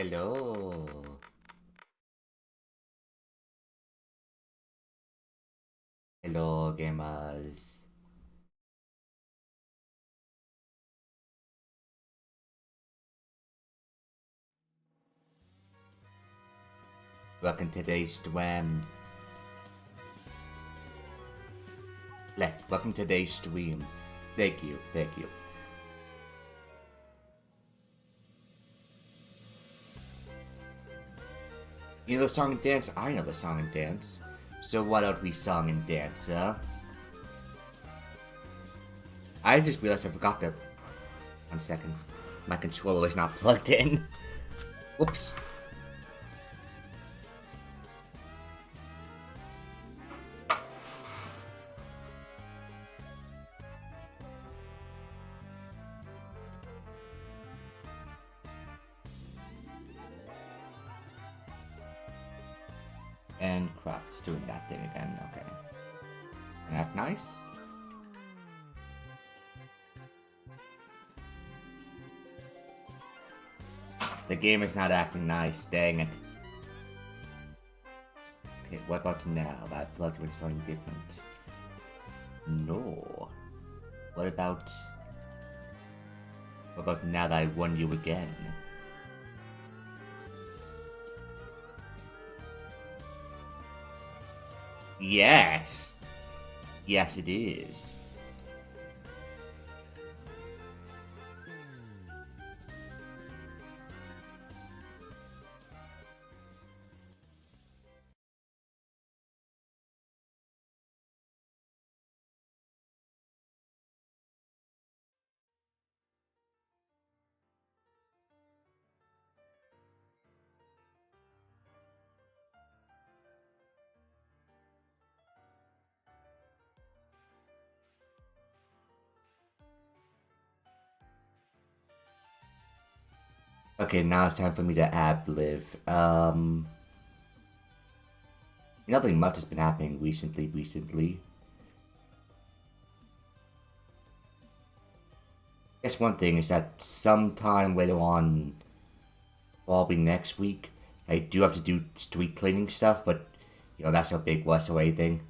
Hello. Hello, gamers. Welcome to today's stream. Welcome to today's stream. Thank you, thank you. You know the song and dance? I know the song and dance. So why don't we song and dance, huh? I just realized I forgot to... 1 second. My controller is not plugged in. Whoops. And crap, it's doing that thing again, okay. Isn't that nice? The game is not acting nice, dang it. Okay, what about now? That plugged in something different. No. What about now that I won you again? Yes! Yes, it is. Okay, now it's time for me to ad-live. Nothing much has been happening recently. Guess one thing is that sometime later on, probably next week, I do have to do street cleaning stuff, but, you know, that's no big rush or anything.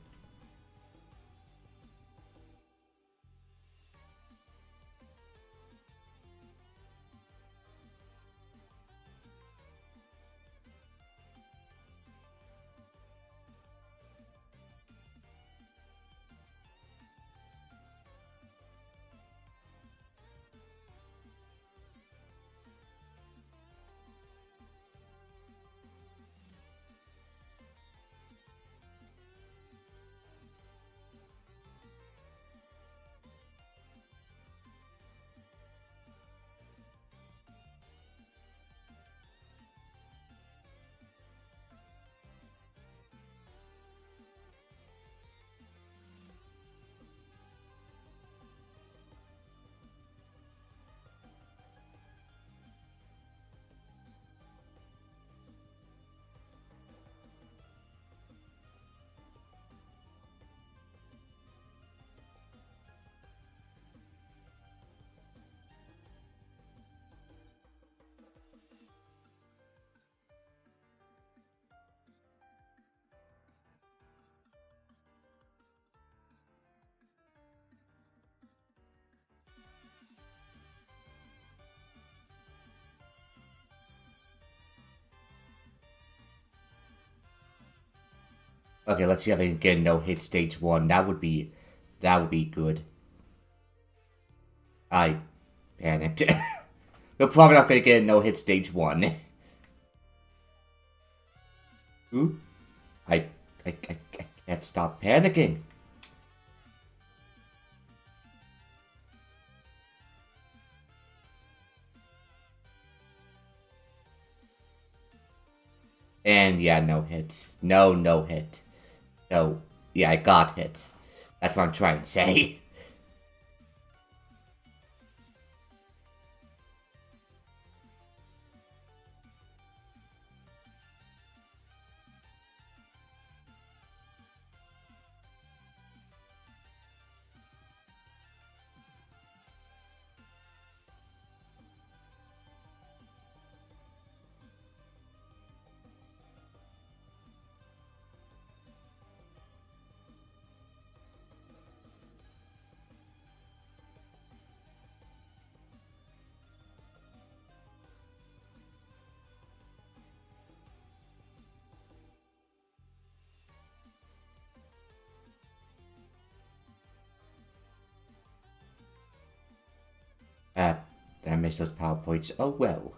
Okay, let's see if I can get a no-hit stage 1. That would be good. I panicked. We're probably not gonna get a no-hit stage 1. Ooh. I can't stop panicking. And yeah, no hit. No hit. So, yeah, I got hit. That's what I'm trying to say. missed those PowerPoints. Oh well.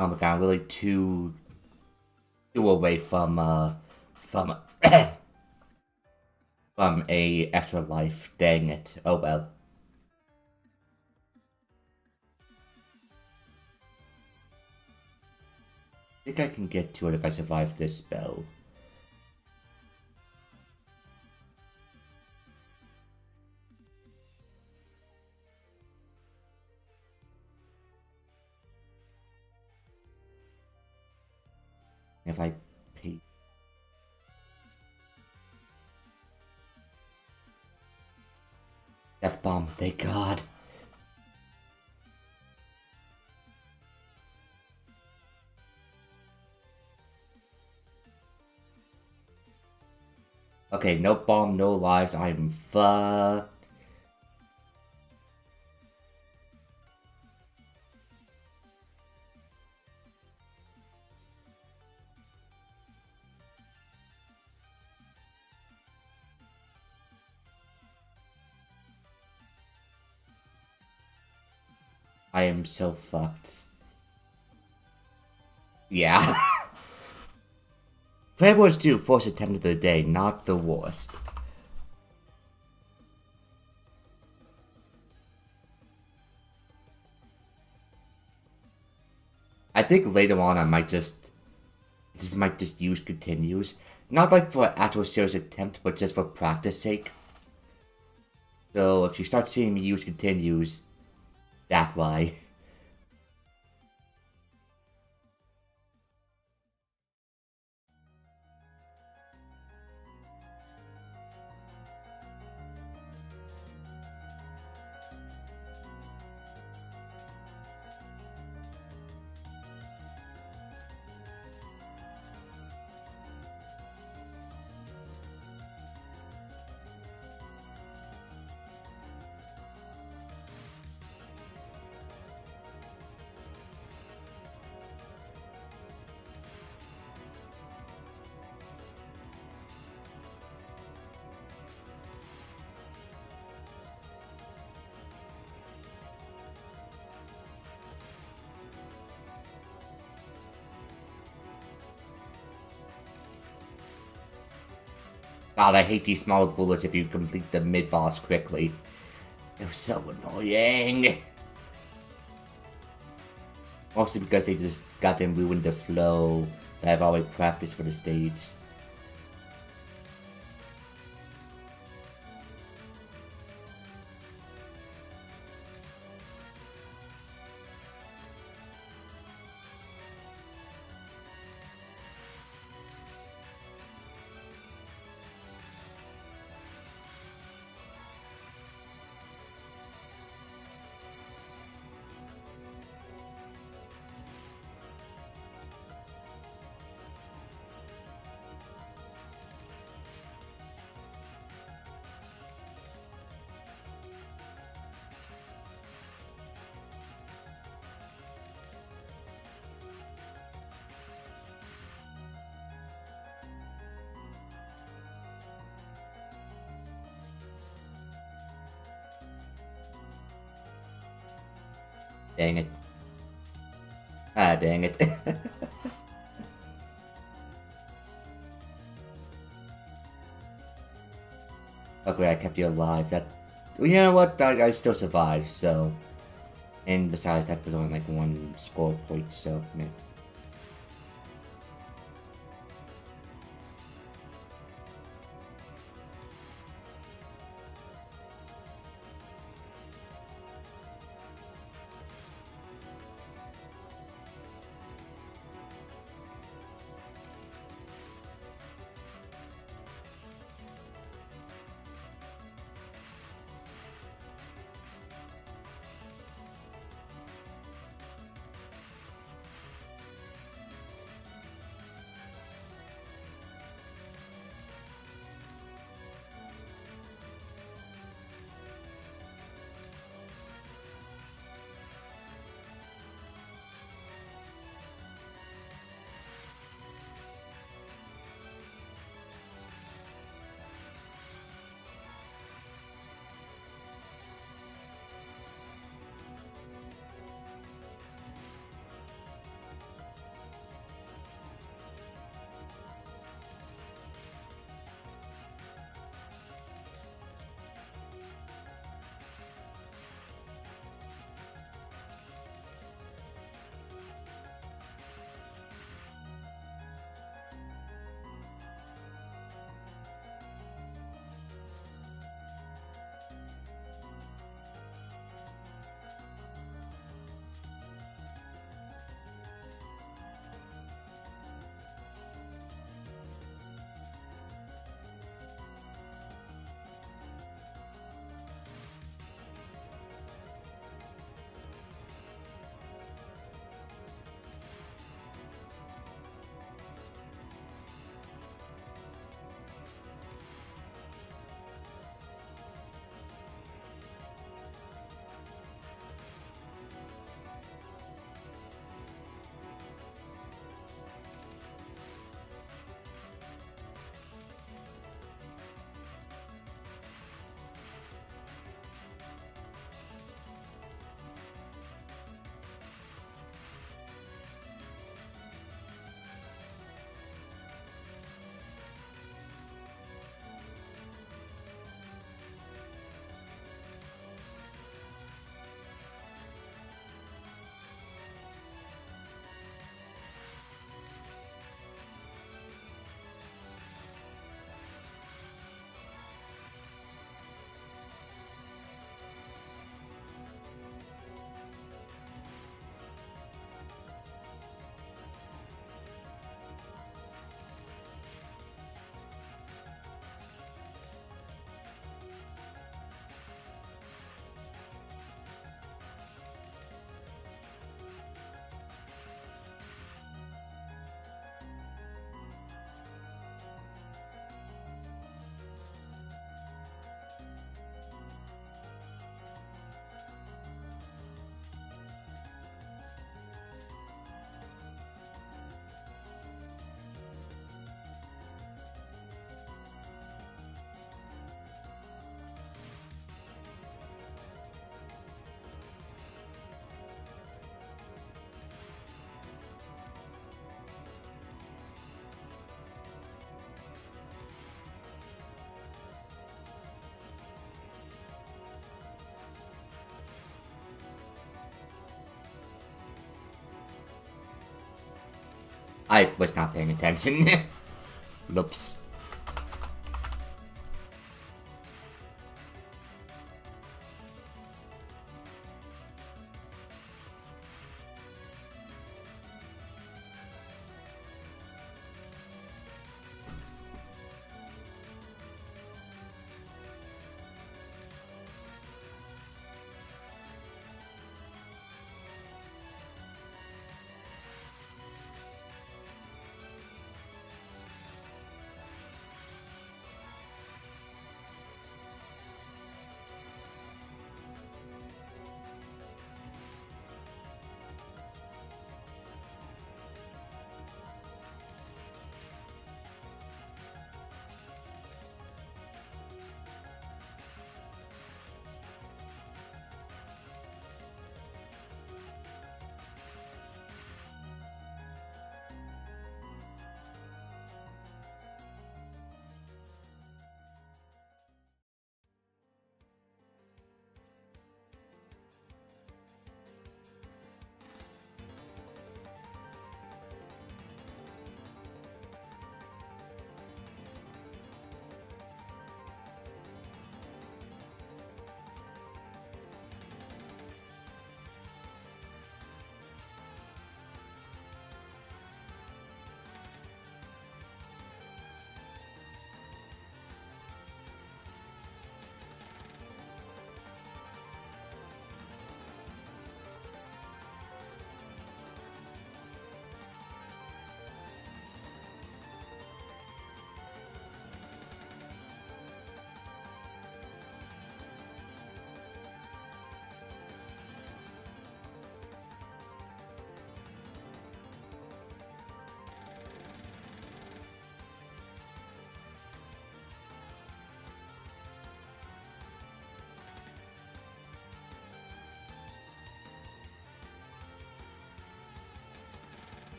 Oh my god, I'm really too away from from a extra life. Dang it. Oh well. I think I can get to it if I survive this spell. If I peek. Death bomb, thank God. Okay, no bomb, no lives. I'm fucked. I am so fucked. Yeah. Playboys do force attempt of the day, not the worst. I think later on I might just use continues. Not like for actual serious attempt, but just for practice sake. So if you start seeing me use continues, that why. God, I hate these smaller bullets if you complete the mid-boss quickly. It was so annoying. Mostly because they just goddamn ruined the flow that I've already practiced for the stage. Dang it. Ah, dang it. Okay, I kept you alive. That, well, you know what? I still survived, so. And besides, that was only like one score point, so, man. I was not paying attention. Whoops.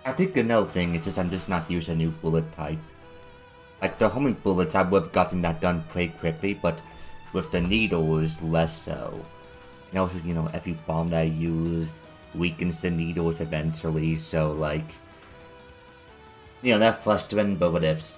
I think another thing is just I'm just not using a new bullet type. Like the homing bullets, I would have gotten that done pretty quickly, but with the needles, less so. And also, you know, every bomb that I use weakens the needles eventually, so like, you know, that frustrating, but what ifs.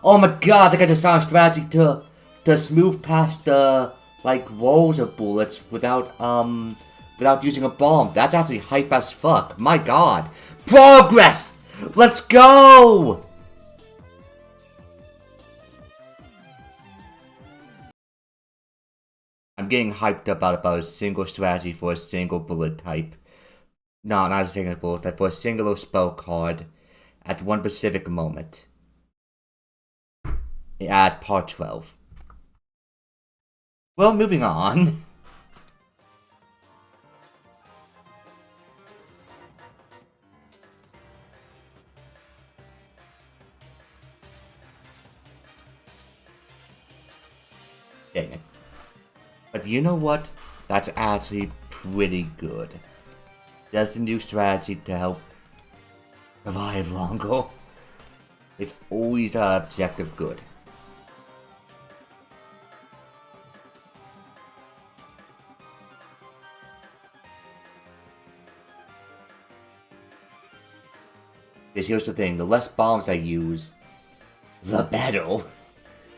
Oh my god, I think I just found a strategy to smooth past the, like, rolls of bullets without using a bomb. That's actually hype as fuck. My god. Progress! Let's go! I'm getting hyped about a single strategy for a single bullet type. No, not a single bullet type, for a single spell card at one specific moment. At part 12. Well, moving on. Dang it. But you know what? That's actually pretty good. That's the new strategy to help survive longer. It's always objective good. Because here's the thing, the less bombs I use, the better.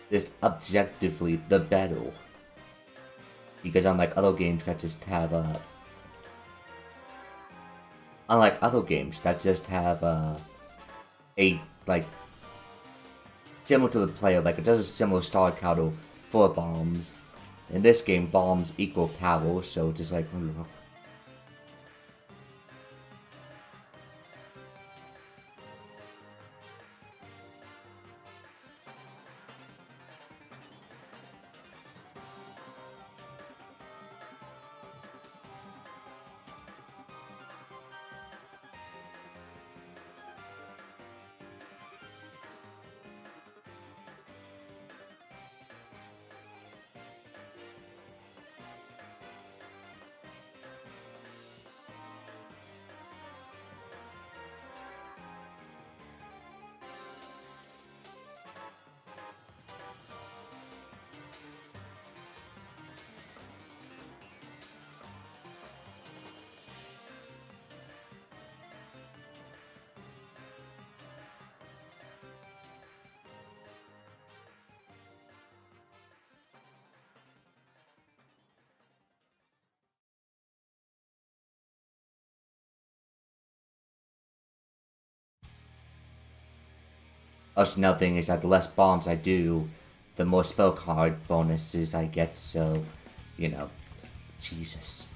Just objectively, the better. Because unlike other games that just have unlike other games that just have a, like, similar to the player, like it does a similar star counter for bombs. In this game, bombs equal power, so just like, also another thing is that the less bombs I do, the more spell card bonuses I get, so, you know, Jesus.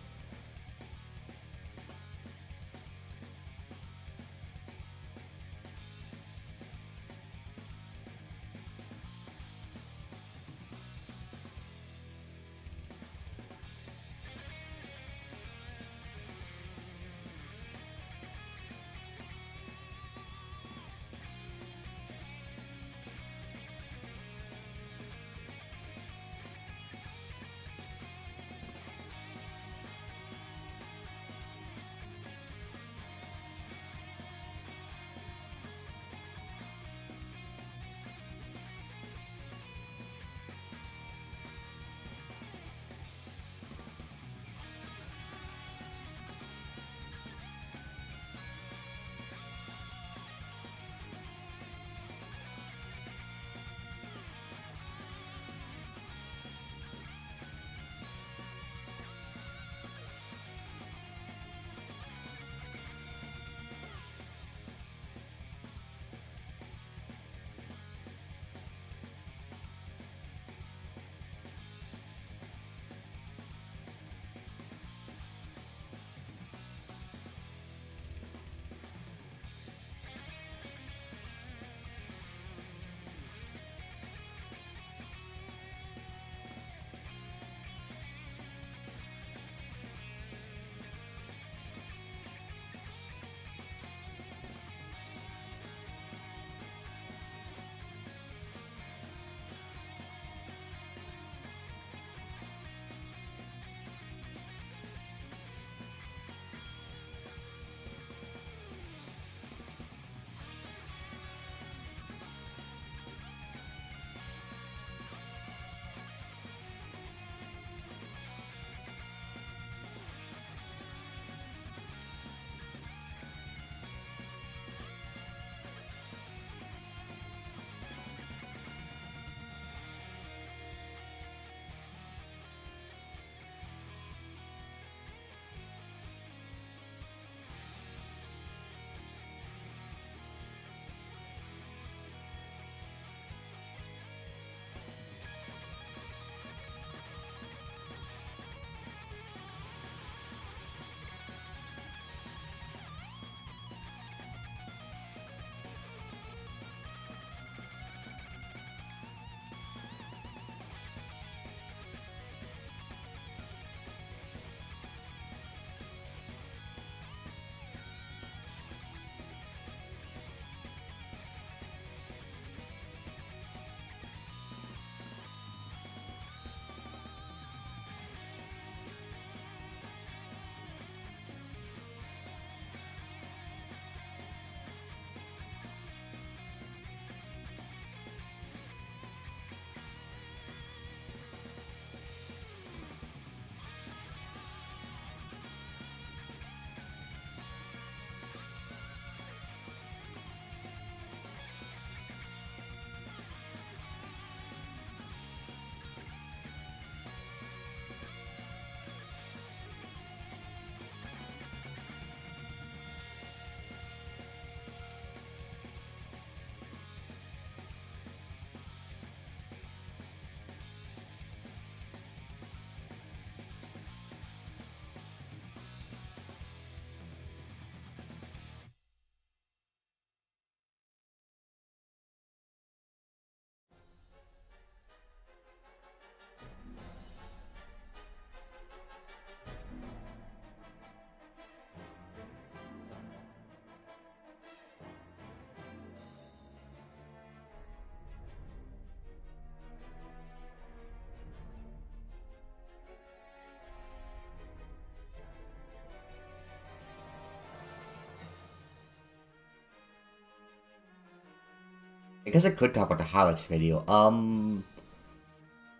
guess I could talk about the highlights video.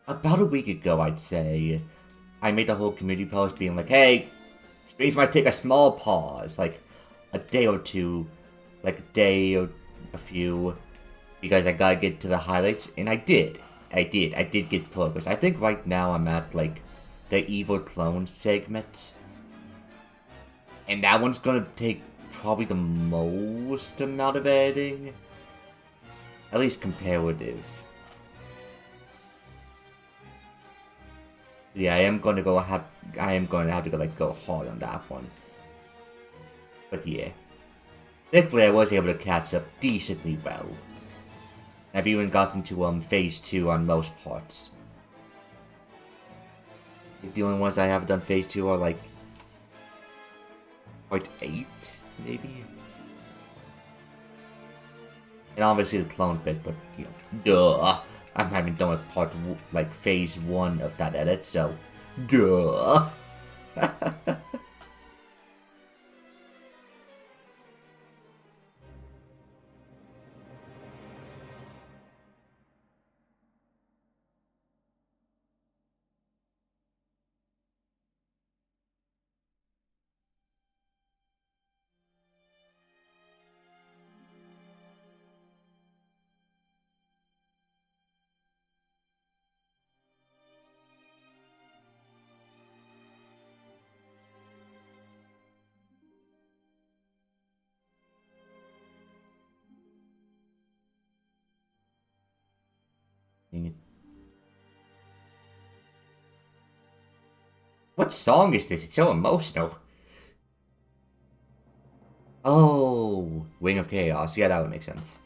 About a week ago, I'd say, I made a whole community post being like, hey, streams might take a small pause, like a day or two, like a day or a few, because I gotta get to the highlights, and I did. I did get progress. I think right now I'm at, like, the evil clone segment. And that one's gonna take probably the most amount of editing. At least comparative. Yeah, I am going to have to like go hard on that one. But yeah. Thankfully I was able to catch up decently well. I've even gotten to phase 2 on most parts. I think the only ones I haven't done phase 2 are like part 8, maybe? And obviously the clone bit, but you know, duh. I haven't done with phase 1 of that edit, so duh. What song is this? It's so emotional. Oh, Wing of Chaos. Yeah, that would make sense.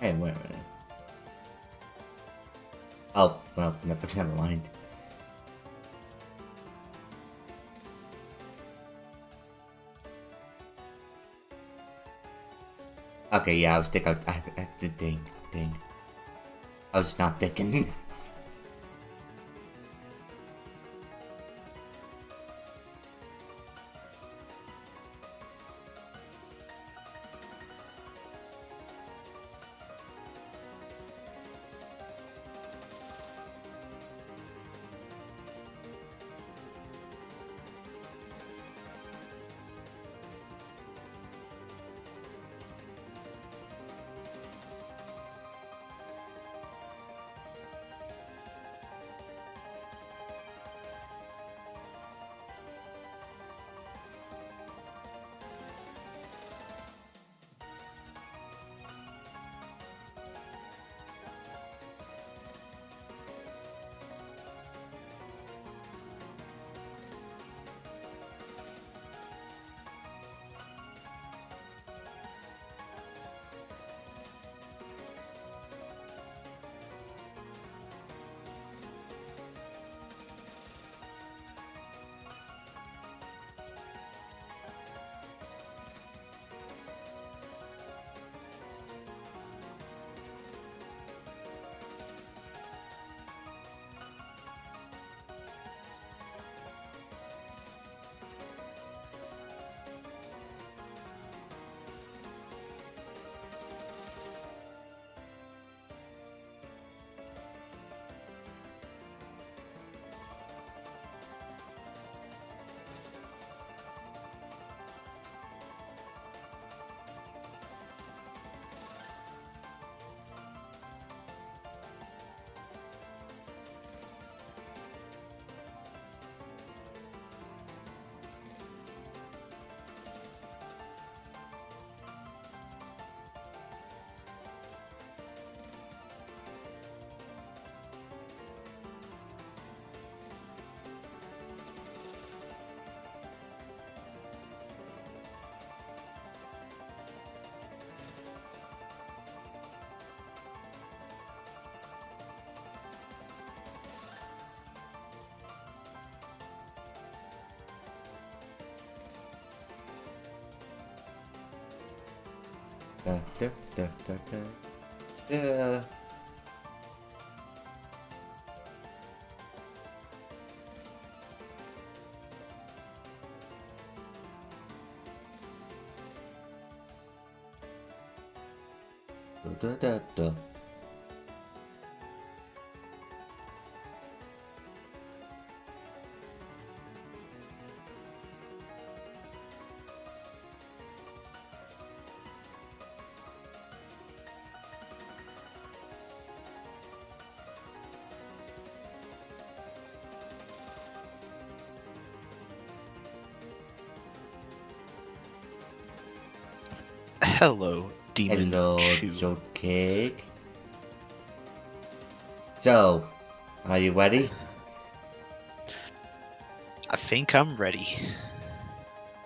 Hey, wait a minute. Oh, well, never mind. Okay, yeah, I was thinking. Ding. I was not thinking. Da. Da. Hello, Demon Hello, Chew. Joke Cake. So, are you ready? I think I'm ready.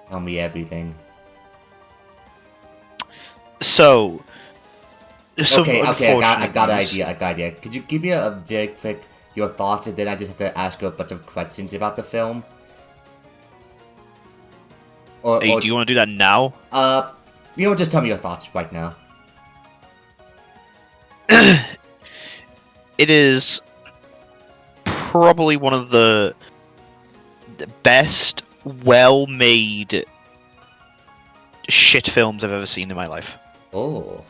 Tell me everything. So, some Okay, I unfortunate got an news. idea. Could you give me a very quick your thoughts, and then I just have to ask you a bunch of questions about the film? Hey, do you want to do that now? Just tell me your thoughts right now. It is probably one of the best, well-made shit films I've ever seen in my life. Oh.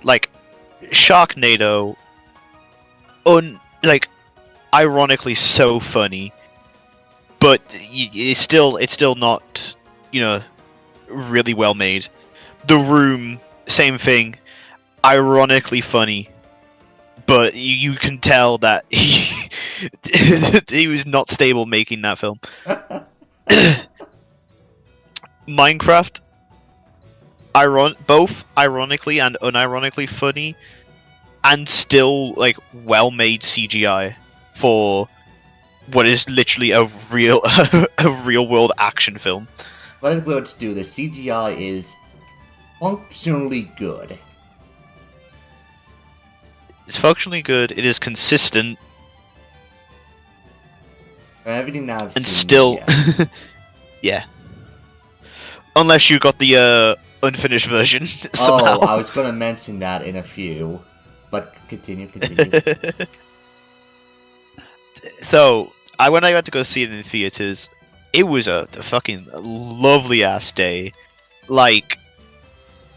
Like, Sharknado, ironically so funny, but it's still not, really well made. The Room, same thing, ironically funny, but you can tell that he was not stable making that film. Minecraft, both ironically and unironically funny, and still well made CGI for what is literally a real a real world action film. But it will do, the CGI is functionally good. It's functionally good. It is consistent. From everything that I've And seen, still, yeah. yeah. Unless you got the unfinished version somehow. Oh, I was gonna mention that in a few, but continue. So, when I got to go see it in theaters, it was a fucking lovely ass day. Like,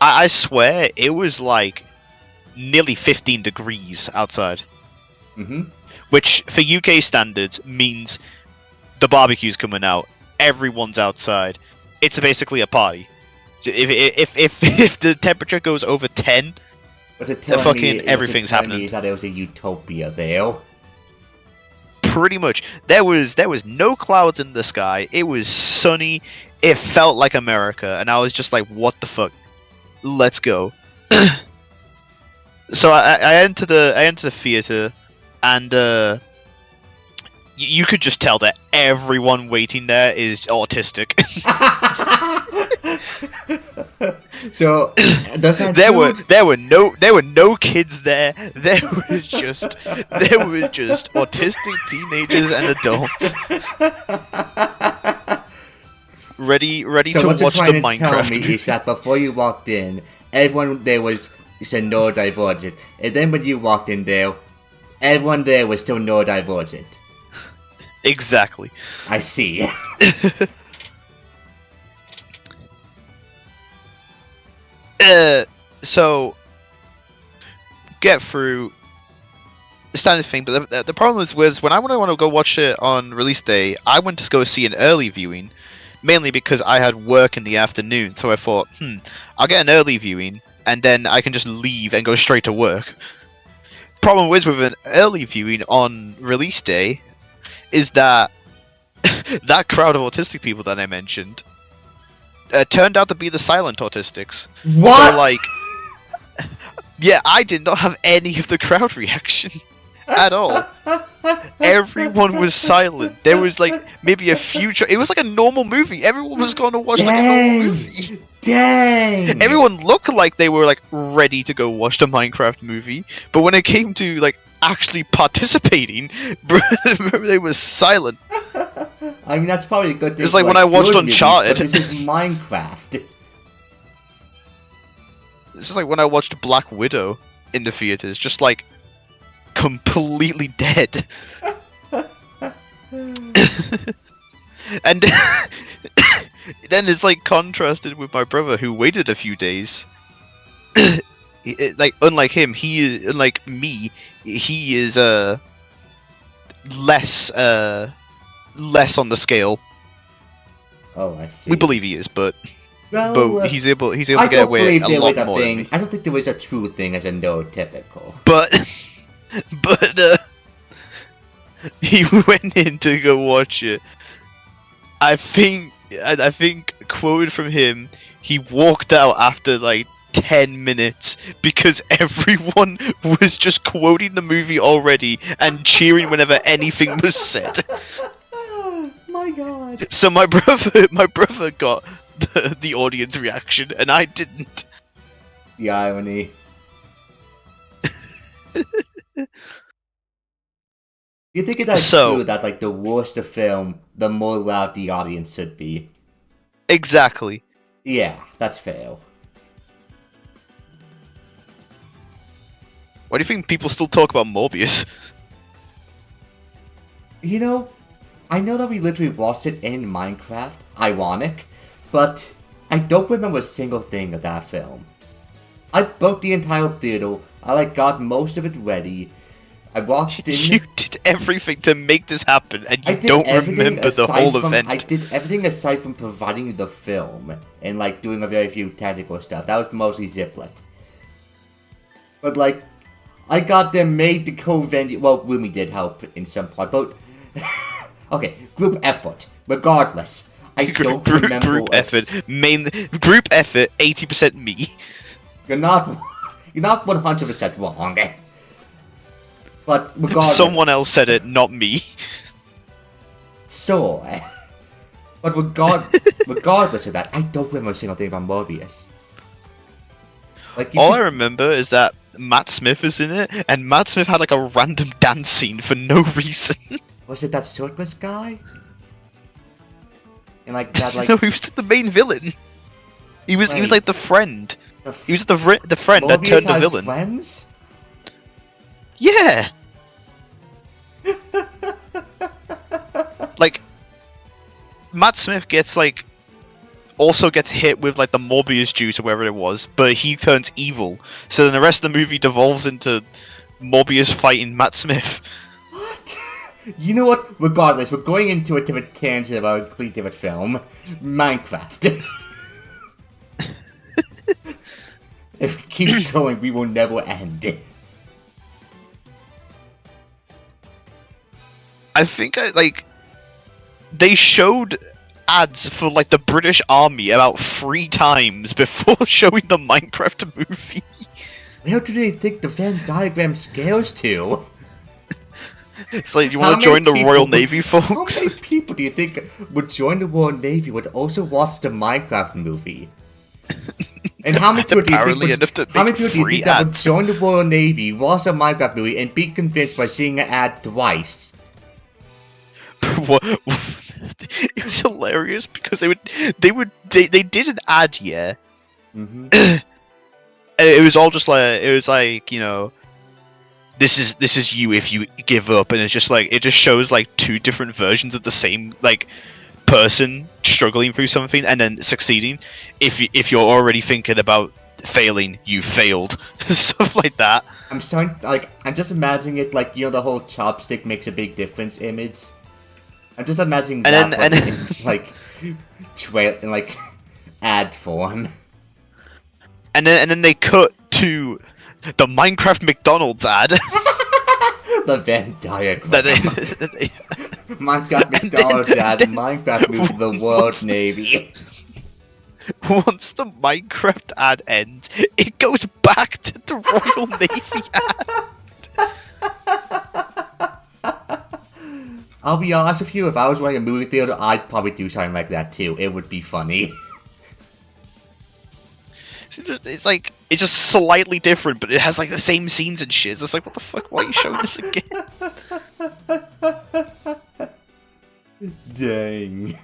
I swear, it was like nearly 15 degrees outside. Mm-hmm. Which, for UK standards, means the barbecue's coming out. Everyone's outside. It's basically a party. If the temperature goes over 10, everything's happening. Is that there was a utopia there? Pretty much. There was no clouds in the sky. It was sunny. It felt like America, and I was just like, "What the fuck? Let's go." So I entered the theater, and you could just tell that everyone waiting there is autistic. So does that there were no kids there. There was just autistic teenagers and adults ready so to what watch you're the trying to Minecraft tell me movie. is that before you walked in, everyone there was neurodivergent, and then when you walked in there, everyone there was still neurodivergent. Exactly. I see. So get through the standard thing, but the problem was when I want to go watch it on release day, I went to go see an early viewing, mainly because I had work in the afternoon. So I thought, I'll get an early viewing, and then I can just leave and go straight to work. Problem was with an early viewing on release day, is that that crowd of autistic people that I mentioned turned out to be the silent autistics. What? So, like, yeah, I did not have any of the crowd reaction at all. Everyone was silent. There was like maybe a few. It was like a normal movie. Everyone was going to watch like a normal movie. Dang! Everyone looked like they were like ready to go watch the Minecraft movie, but when it came to like actually participating, they were silent. I mean, that's probably a good thing. It's like when I watched Uncharted. Movies, this is Minecraft. It's just like when I watched Black Widow in the theaters, just like completely dead. And then it's like contrasted with my brother who waited a few days. Like unlike him, unlike me, he is less on the scale. Oh, I see. We believe he is, but he's able to I get don't away believe a there lot was a more than thing. me. I don't think there was a true thing as a neurotypical. But he went in to go watch it. I think quoted from him, he walked out after like 10 minutes because everyone was just quoting the movie already and cheering whenever anything was said. My God. So my brother got the audience reaction and I didn't. The irony. You think it's true that like the worse the film, the more loud the audience should be? Exactly. Yeah, that's fair. Why do you think people still talk about Morbius? You know, I know that we literally watched it in Minecraft, ironic, but I don't remember a single thing of that film. I booked the entire theater, I got most of it ready, I walked in... You did everything to make this happen, and you don't remember the whole event. I did everything aside from providing the film, and doing a very few technical stuff. That was mostly Ziplet. But I got them made to co-venue. Well, Rumi did help in some part, but okay, group effort. Regardless, I don't remember group effort. Group effort. 80% me. You're not 100% wrong. But regardless, someone else said it, not me. So, But regardless of that, I don't remember a single thing about Morbius. Like, All I remember is that Matt Smith is in it, and Matt Smith had like a random dance scene for no reason. Was it that shirtless guy? And like that, like No, he was the main villain. He was like the friend. He was the friend that Morbius turned the has villain. friends? Yeah. Like, Matt Smith also gets hit with like the Morbius juice or whatever it was, but he turns evil. So then the rest of the movie devolves into Morbius fighting Matt Smith. What? You know what? Regardless, we're going into a different tangent about a completely different film. Minecraft. If we keep going, we will never end. I think they showed ads for like the British Army about 3 times before showing the Minecraft movie. Where do they think the Venn diagram scales to? It's like, do you want to join the Royal Navy, folks? How many people do you think would join the Royal Navy would also watch the Minecraft movie? And how many people do you think that would join the Royal Navy, watch the Minecraft movie, and be convinced by seeing an ad twice? What? It was hilarious because they did an ad, yeah. Mm-hmm. It was all just like, it was like, you know, this is you if you give up, and it's just like, it just shows like 2 different versions of the same like person struggling through something and then succeeding. If you're already thinking about failing, you failed. Stuff like that. I'm just imagining it like, you know, the whole chopstick makes a big difference image. I'm just imagining that in like ad form. And then they cut to the Minecraft McDonald's ad. The Venn diagram. Minecraft McDonald's ad, Minecraft movie, the World Navy. Once the Minecraft ad ends, it goes back to the Royal Navy ad. I'll be honest with you, if I was running a movie theater, I'd probably do something like that too. It would be funny. It's just slightly different, but it has like the same scenes and shit. It's like, what the fuck? Why are you showing this again? Dang.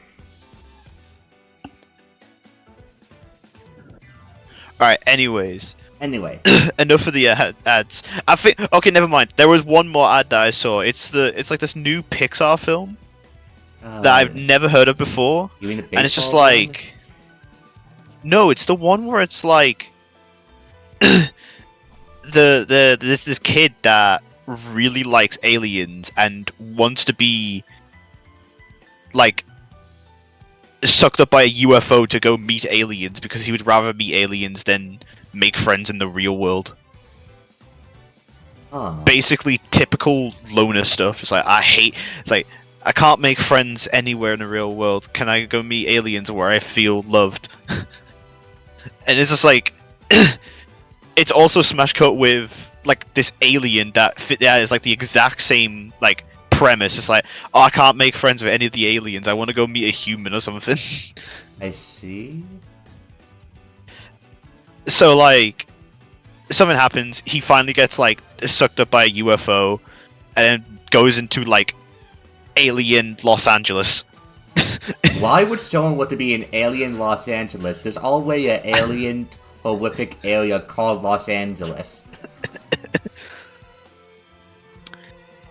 Alright, anyways. Anyway. Enough of the ads. I think, okay, never mind. There was one more ad that I saw. It's like this new Pixar film that I've never heard of before. You mean the and it's just like... No, it's the one where it's like... this kid that really likes aliens and wants to be like sucked up by a UFO to go meet aliens because he would rather meet aliens than make friends in the real world. Basically typical loner stuff. It's like, I can't make friends anywhere in the real world. Can I go meet aliens where I feel loved? And it's just like it's also smash cut with like this alien that is like the exact same like premise. It's like, oh, I can't make friends with any of the aliens. I want to go meet a human or something. I see. So like, something happens. He finally gets like sucked up by a UFO, and then goes into like alien Los Angeles. Why would someone want to be in alien Los Angeles? There's already an alien horrific area called Los Angeles.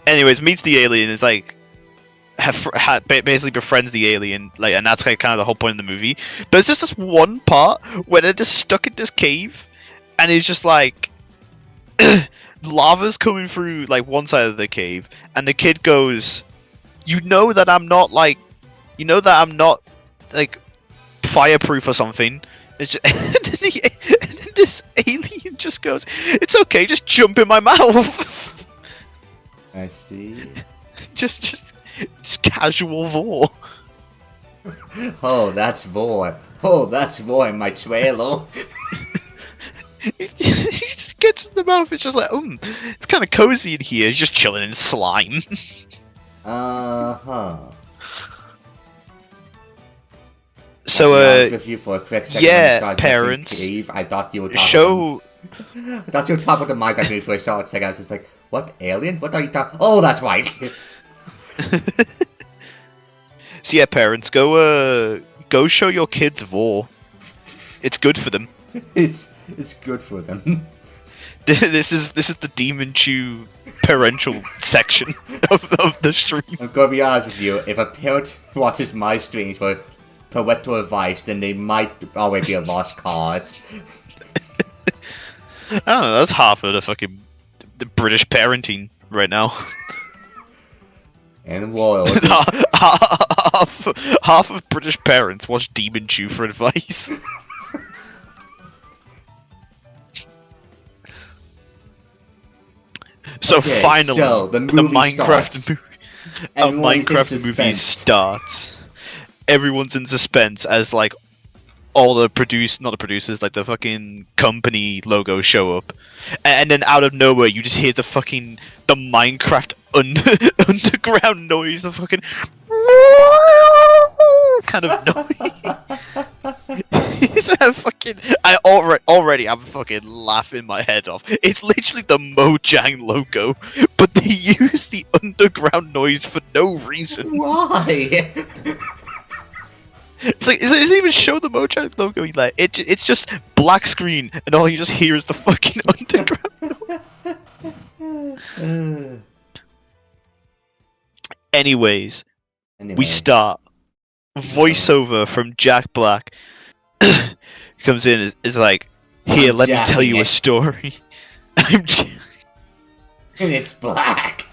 Anyways, meets the alien. It's like basically befriends the alien, like, and that's like kind of the whole point of the movie. But it's just this one part where they're just stuck in this cave, and it's just like lava's coming through like one side of the cave, and the kid goes, "You know that I'm not like fireproof or something." It's just, and then this alien just goes, "It's okay, just jump in my mouth." I see. just casual vor. Oh, that's vor. Oh, that's vor in my trailer. He just gets in the mouth. It's just like, it's kind of cozy in here. He's just chilling in slime. Uh-huh. So, I'll be honest with you, for a quick second when you yeah, started parents, mentioning Cave, I thought you were talking show. I thought you were talking about the Minecraft movie for a solid second. I was just like, what, alien? What are you talking? Oh, that's right. So yeah, parents, go show your kids Vor. It's good for them. it's good for them. This is the Demon Chew parental section of the stream. I'm gonna be honest with you, if a parent watches my streams for parental advice, then they might already be a lost cause. I don't know, that's half of the British parenting right now. And royalty. half of British parents watch Demon Chew for advice. So Okay, finally, so the movie starts. Minecraft movie starts. Everyone's in suspense as like all the not the producers, like the fucking company logos show up, and then out of nowhere you just hear the Minecraft underground noise, the fucking kind of noise. It's a fucking. I'm fucking laughing my head off. It's literally the Mojang logo, but they use the underground noise for no reason. Why? It's like, it doesn't even show the Mojang logo. Like, it's just black screen, and all you just hear is the fucking underground. Anyways, we start. Voiceover from Jack Black comes in, is like, here, let me tell you a story. And it's black.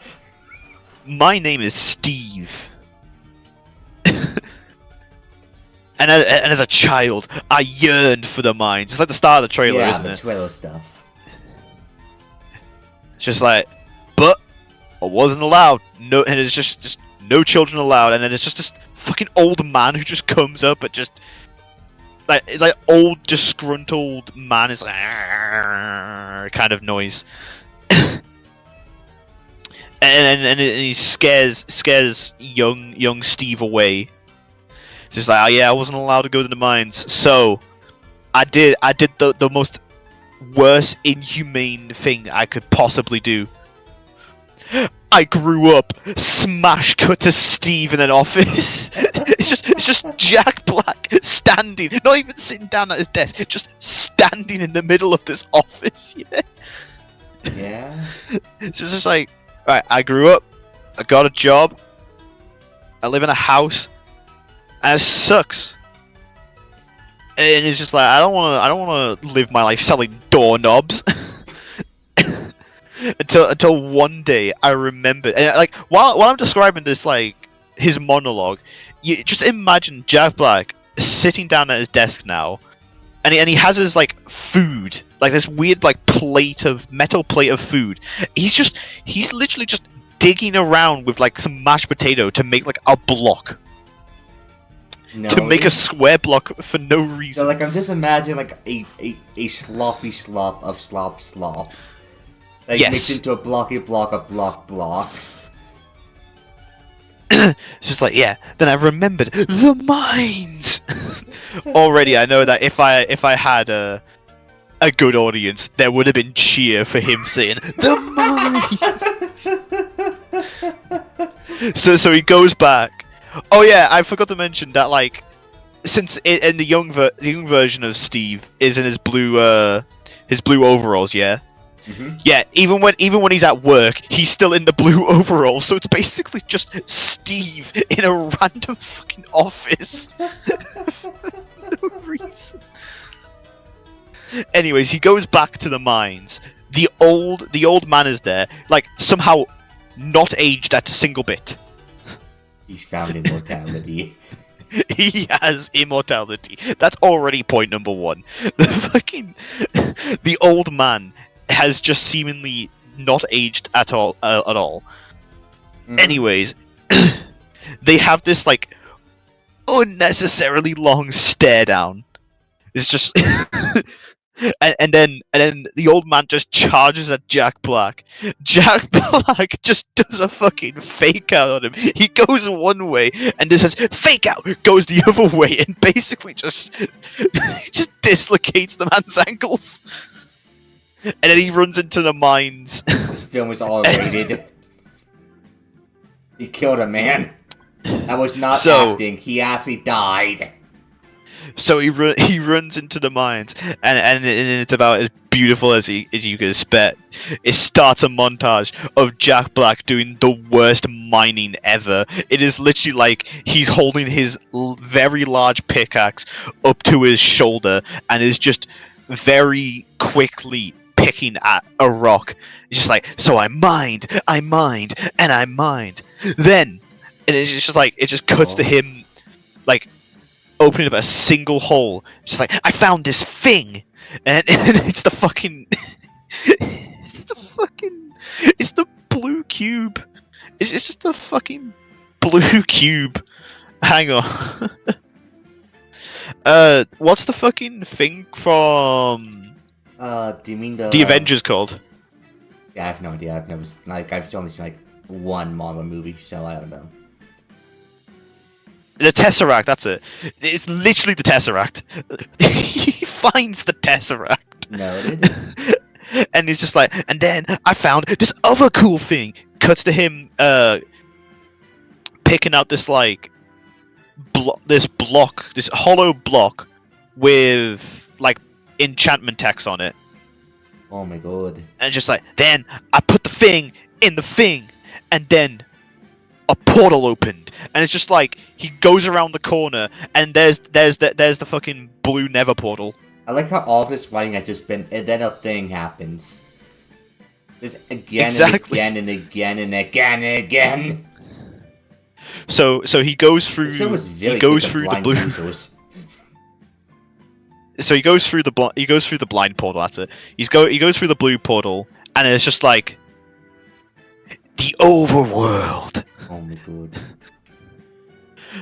My name is Steve. And as a child, I yearned for the mines. It's like the start of the trailer, isn't it? Yeah, the trailer stuff. It's just like, but I wasn't allowed. No, and it's just no children allowed. And then it's just this fucking old man who just comes up and just it's like old disgruntled man is like kind of noise. and he scares young Steve away. It's just like, oh yeah, I wasn't allowed to go to the mines, so I did the most worst inhumane thing I could possibly do. I grew up. Smash cut to Steve in an office. it's just Jack Black standing, not even sitting down at his desk, just standing in the middle of this office. Yeah. Yeah. So it's just like, right, I grew up, I got a job, I live in a house, and it sucks. And it's just like, I don't want to live my life selling doorknobs. Until one day I remembered, and like while I'm describing this, like his monologue, you just imagine Jack Black sitting down at his desk now, and he has his like food, like this weird like metal plate of food. He's literally just digging around with like some mashed potato to make like a block. No, to make a square block for no reason. So like I'm just imagining like a sloppy slop of slop. Like mixed into a blocky block of block. It's just like, yeah. Then I remembered the mines. Already, I know that if I had a good audience, there would have been cheer for him saying the mines. So he goes back. Oh yeah, I forgot to mention that like, since in the young version of Steve is in his blue overalls, yeah. Mm-hmm. Yeah, even when he's at work, he's still in the blue overalls. So it's basically just Steve in a random fucking office. No reason. Anyways, he goes back to the mines. The old man is there, like somehow not aged at a single bit. He's found immortality. He has immortality. That's already point number one. The old man has just seemingly not aged at all. Mm-hmm. Anyways, they have this like unnecessarily long stare down. It's just And then the old man just charges at Jack Black. Jack Black just does a fucking fake out on him. He goes one way and just says fake out, goes the other way, and basically just dislocates the man's ankles. And then he runs into the mines. This film is all rated. He killed a man. That was not acting. He actually died. So he runs into the mines, and it's about as beautiful as you could expect. It starts a montage of Jack Black doing the worst mining ever. It is literally like he's holding his very large pickaxe up to his shoulder and is just very quickly picking at a rock. It's just like, so I mined, and I mined. Then, and it's just like, it just cuts to him, like, opening up a single hole. Just like, I found this thing! And it's the fucking... it's the blue cube. It's just the fucking blue cube. Hang on. What's the fucking thing from... do you mean the Avengers called? Yeah, I have no idea. I've only seen, like, one Marvel movie, so I don't know. The Tesseract, that's it. It's literally the Tesseract. He finds the Tesseract. No, it isn't. And he's just like, and then I found this other cool thing. Cuts to him picking out this, like, this hollow block with, like, enchantment text on it. Oh my god. And just like, then I put the thing in the thing, and then a portal opened, and it's just like he goes around the corner, and there's the fucking blue Nether portal. I like how all of this writing has just been, and then a thing happens. Just again and again and again and again and again. So he goes through. He goes through the blue. So he goes through the blind portal. That's it. He goes through the blue portal, and it's just like the overworld. Oh my god.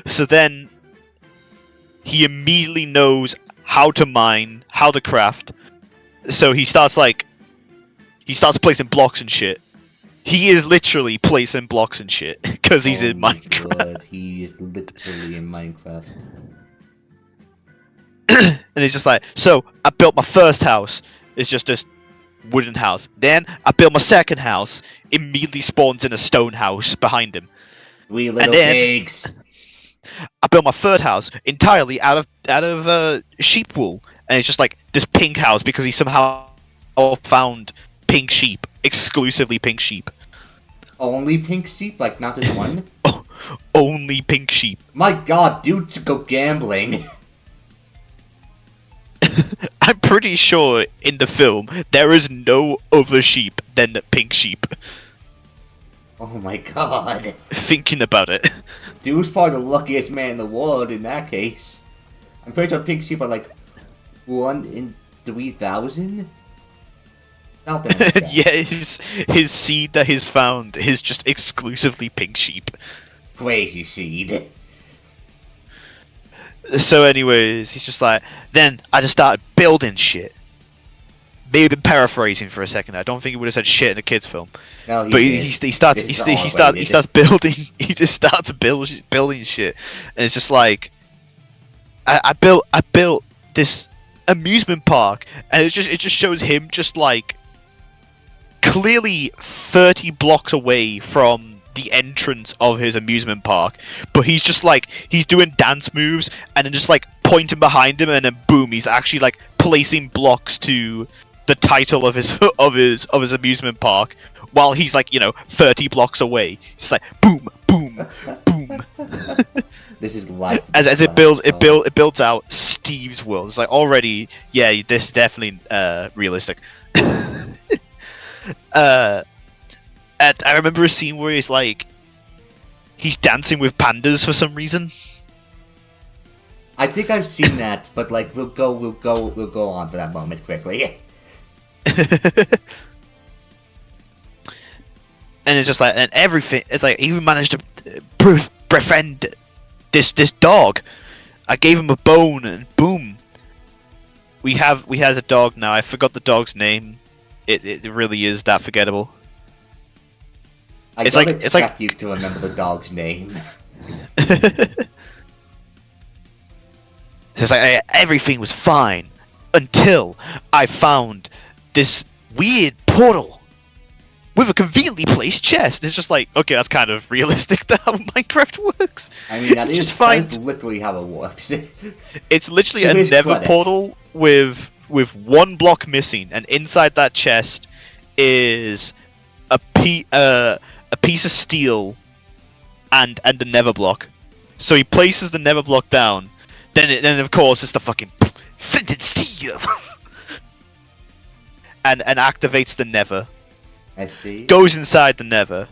So then he immediately knows how to mine, how to craft. So he starts placing blocks and shit. He is literally placing blocks and shit because he's in Minecraft. God, he is literally in Minecraft. And he's just like, so I built my first house. It's just this wooden house. Then I built my second house. Immediately spawns in a stone house behind him. We little pigs. I built my third house entirely out of sheep wool, and it's just like this pink house because he somehow found pink sheep, exclusively pink sheep. Only pink sheep, like not just one. Oh, only pink sheep. My god, dude, to go gambling. I'm pretty sure in the film there is no other sheep than pink sheep. Oh my god. Thinking about it. Dude's probably the luckiest man in the world in that case. I'm pretty sure pink sheep are like 1 in 3,000? Something like that. Yeah, his seed that he's found is just exclusively pink sheep. Crazy seed. So anyways, he's just like, then I just started building shit. Maybe paraphrasing for a second. I don't think he would have said shit in a kid's film. No, but he starts building. He just starts building shit, and it's just like, I built this amusement park, and it just shows him just like clearly 30 blocks away from the entrance of his amusement park, but he's just like, he's doing dance moves and then just like pointing behind him, and then boom, he's actually like placing blocks to the title of his amusement park while he's like, 30 blocks away. It's like boom, boom, boom. This is life. As it builds out Steve's world. It's like already, yeah, this is definitely realistic. I remember a scene where he's dancing with pandas for some reason. I think I've seen that, but like we'll go on for that moment quickly. And it's just like, and everything. It's like he even managed to befriend this dog. I gave him a bone, and boom, we has a dog now. I forgot the dog's name. It really is that forgettable. I It's don't like- it's like- expect you to remember the dog's name. It's like everything was fine until I found this weird portal with a conveniently placed chest. It's just like, okay, that's kind of realistic to how Minecraft works. I mean, that You is, just that is find literally how it works. it's literally Give a his nether credit. portal with one block missing, and inside that chest is a piece of steel and a nether block. So he places the nether block down. Then of course it's the fucking flint and steel, and activates the nether. I see. Goes inside the nether.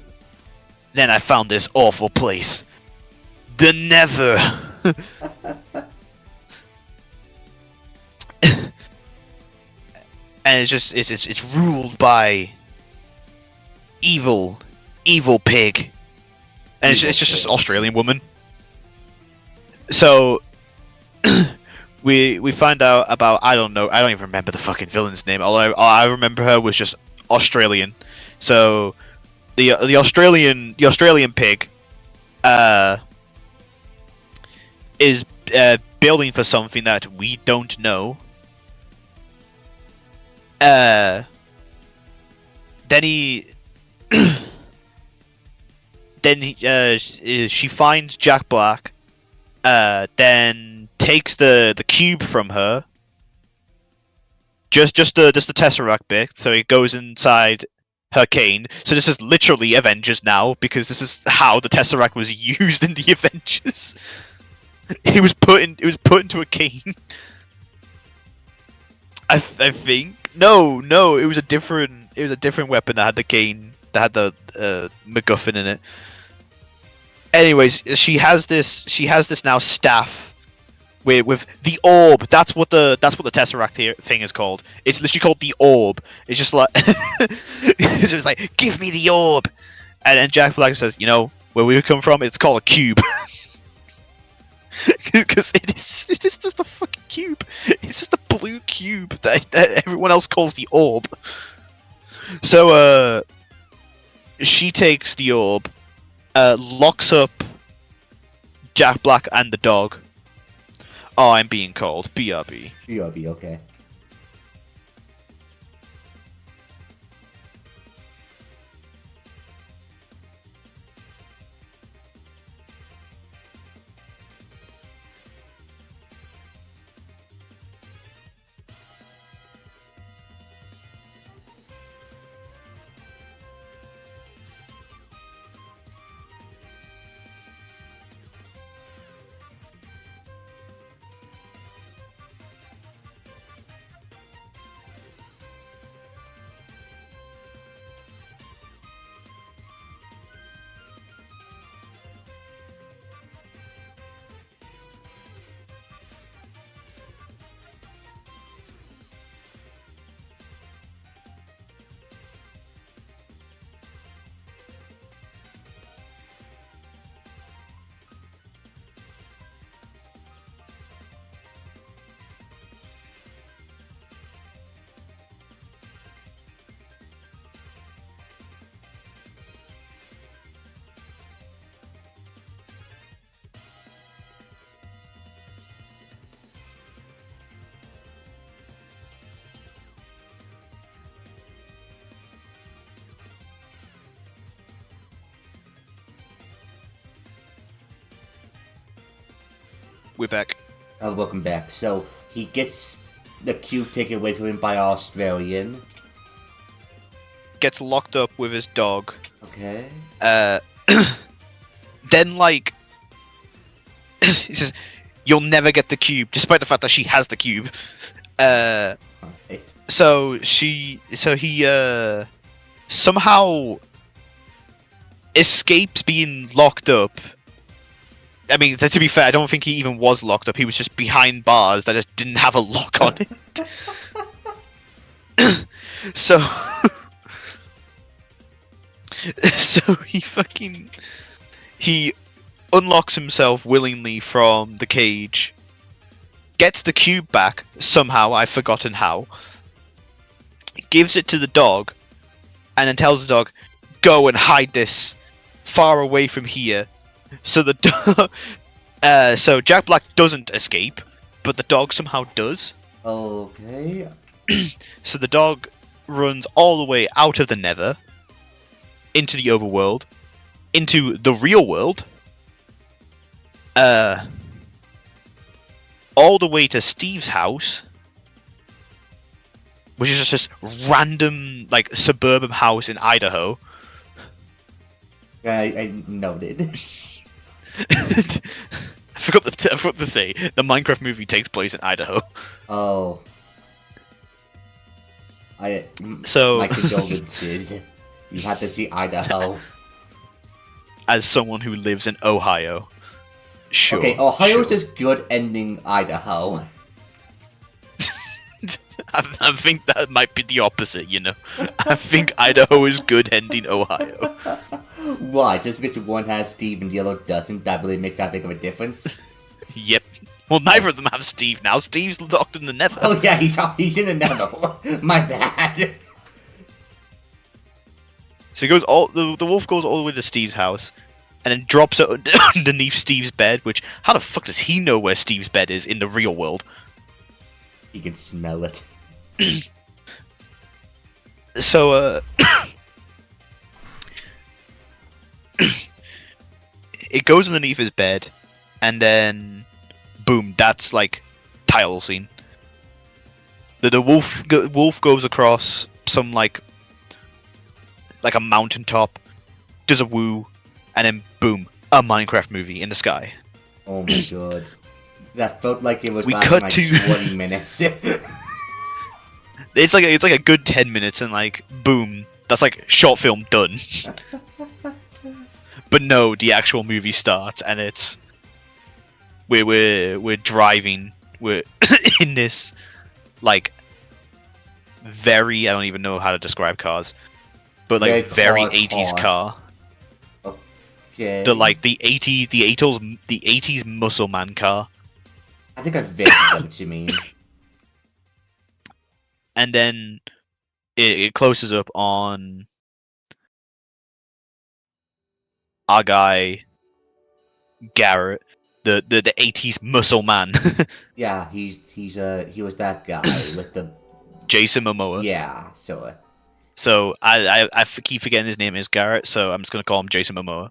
Then I found this awful place, the nether. And it's ruled by evil pig, and it's just this pigs. Australian woman. So we find out about, I don't even remember the fucking villain's name. All I remember her was just Australian. So the Australian pig is building for something that we don't know. Then she finds Jack Black. Then takes the cube from her. Just the Tesseract bit, so it goes inside her cane. So this is literally Avengers now, because this is how the Tesseract was used in the Avengers. It was put into a cane. I think no, it was a different weapon that had the cane, that had the MacGuffin in it. Anyways, she has this now staff with the orb. That's what the Tesseract thing is called. It's literally called the orb. It's just like it's just like, give me the orb, and Jack Black says, you know where we come from? It's called a cube. Because it's just a fucking cube. It's just a blue cube that everyone else calls the orb. So she takes the orb. Locks up Jack Black and the dog. Oh, I'm being called. BRB. BRB, okay. We're back. Welcome back. So, he gets the cube taken away from him by Australian. Gets locked up with his dog. Okay. Then, like, he says, "You'll never get the cube," despite the fact that she has the cube. Alright. So he somehow escapes being locked up. I mean, to be fair, I don't think he even was locked up. He was just behind bars that just didn't have a lock on it. So he unlocks himself willingly from the cage, gets the cube back somehow. I've forgotten how. Gives it to the dog, and then tells the dog, "Go and hide this far away from here." So the so Jack Black doesn't escape, but the dog somehow does. Okay. So the dog runs all the way out of the Nether, into the overworld, into the real world, all the way to Steve's house, which is just this random, like, suburban house in Idaho. I noted. I forgot to say, the Minecraft movie takes place in Idaho. Oh. So, my condolences. You had to see Idaho. As someone who lives in Ohio. Sure. Okay, Ohio's sure. just good ending Idaho. I think that might be the opposite, you know. I think Idaho is good ending Ohio. Why? Just because one has Steve and the other doesn't, that really makes that big of a difference? Yep. Well, neither of them have Steve now. Steve's locked in the Nether. Oh yeah, he's in the Nether. My bad. So he goes the wolf goes all the way to Steve's house, and then drops it underneath Steve's bed. Which, how the fuck does he know where Steve's bed is in the real world? He can smell it. So it goes underneath his bed, and then boom, that's like title scene. The wolf goes across some like a mountaintop, does a woo, and then boom, a Minecraft movie in the sky. Oh my god. That felt like it was We lasting cut like to 20 minutes. It's like a good 10 minutes, and like boom, that's like short film done. But no, the actual movie starts, and it's we're driving, we're in this like very, I don't even know how to describe cars, but like very 80s car. Okay. The 80s muscle man car. I think I vaguely know what you mean. And then it closes up on our guy Garrett, the 80s muscle man. Yeah, he was that guy with the Jason Momoa. yeah. So I keep forgetting his name is Garrett, so I'm just gonna call him Jason Momoa.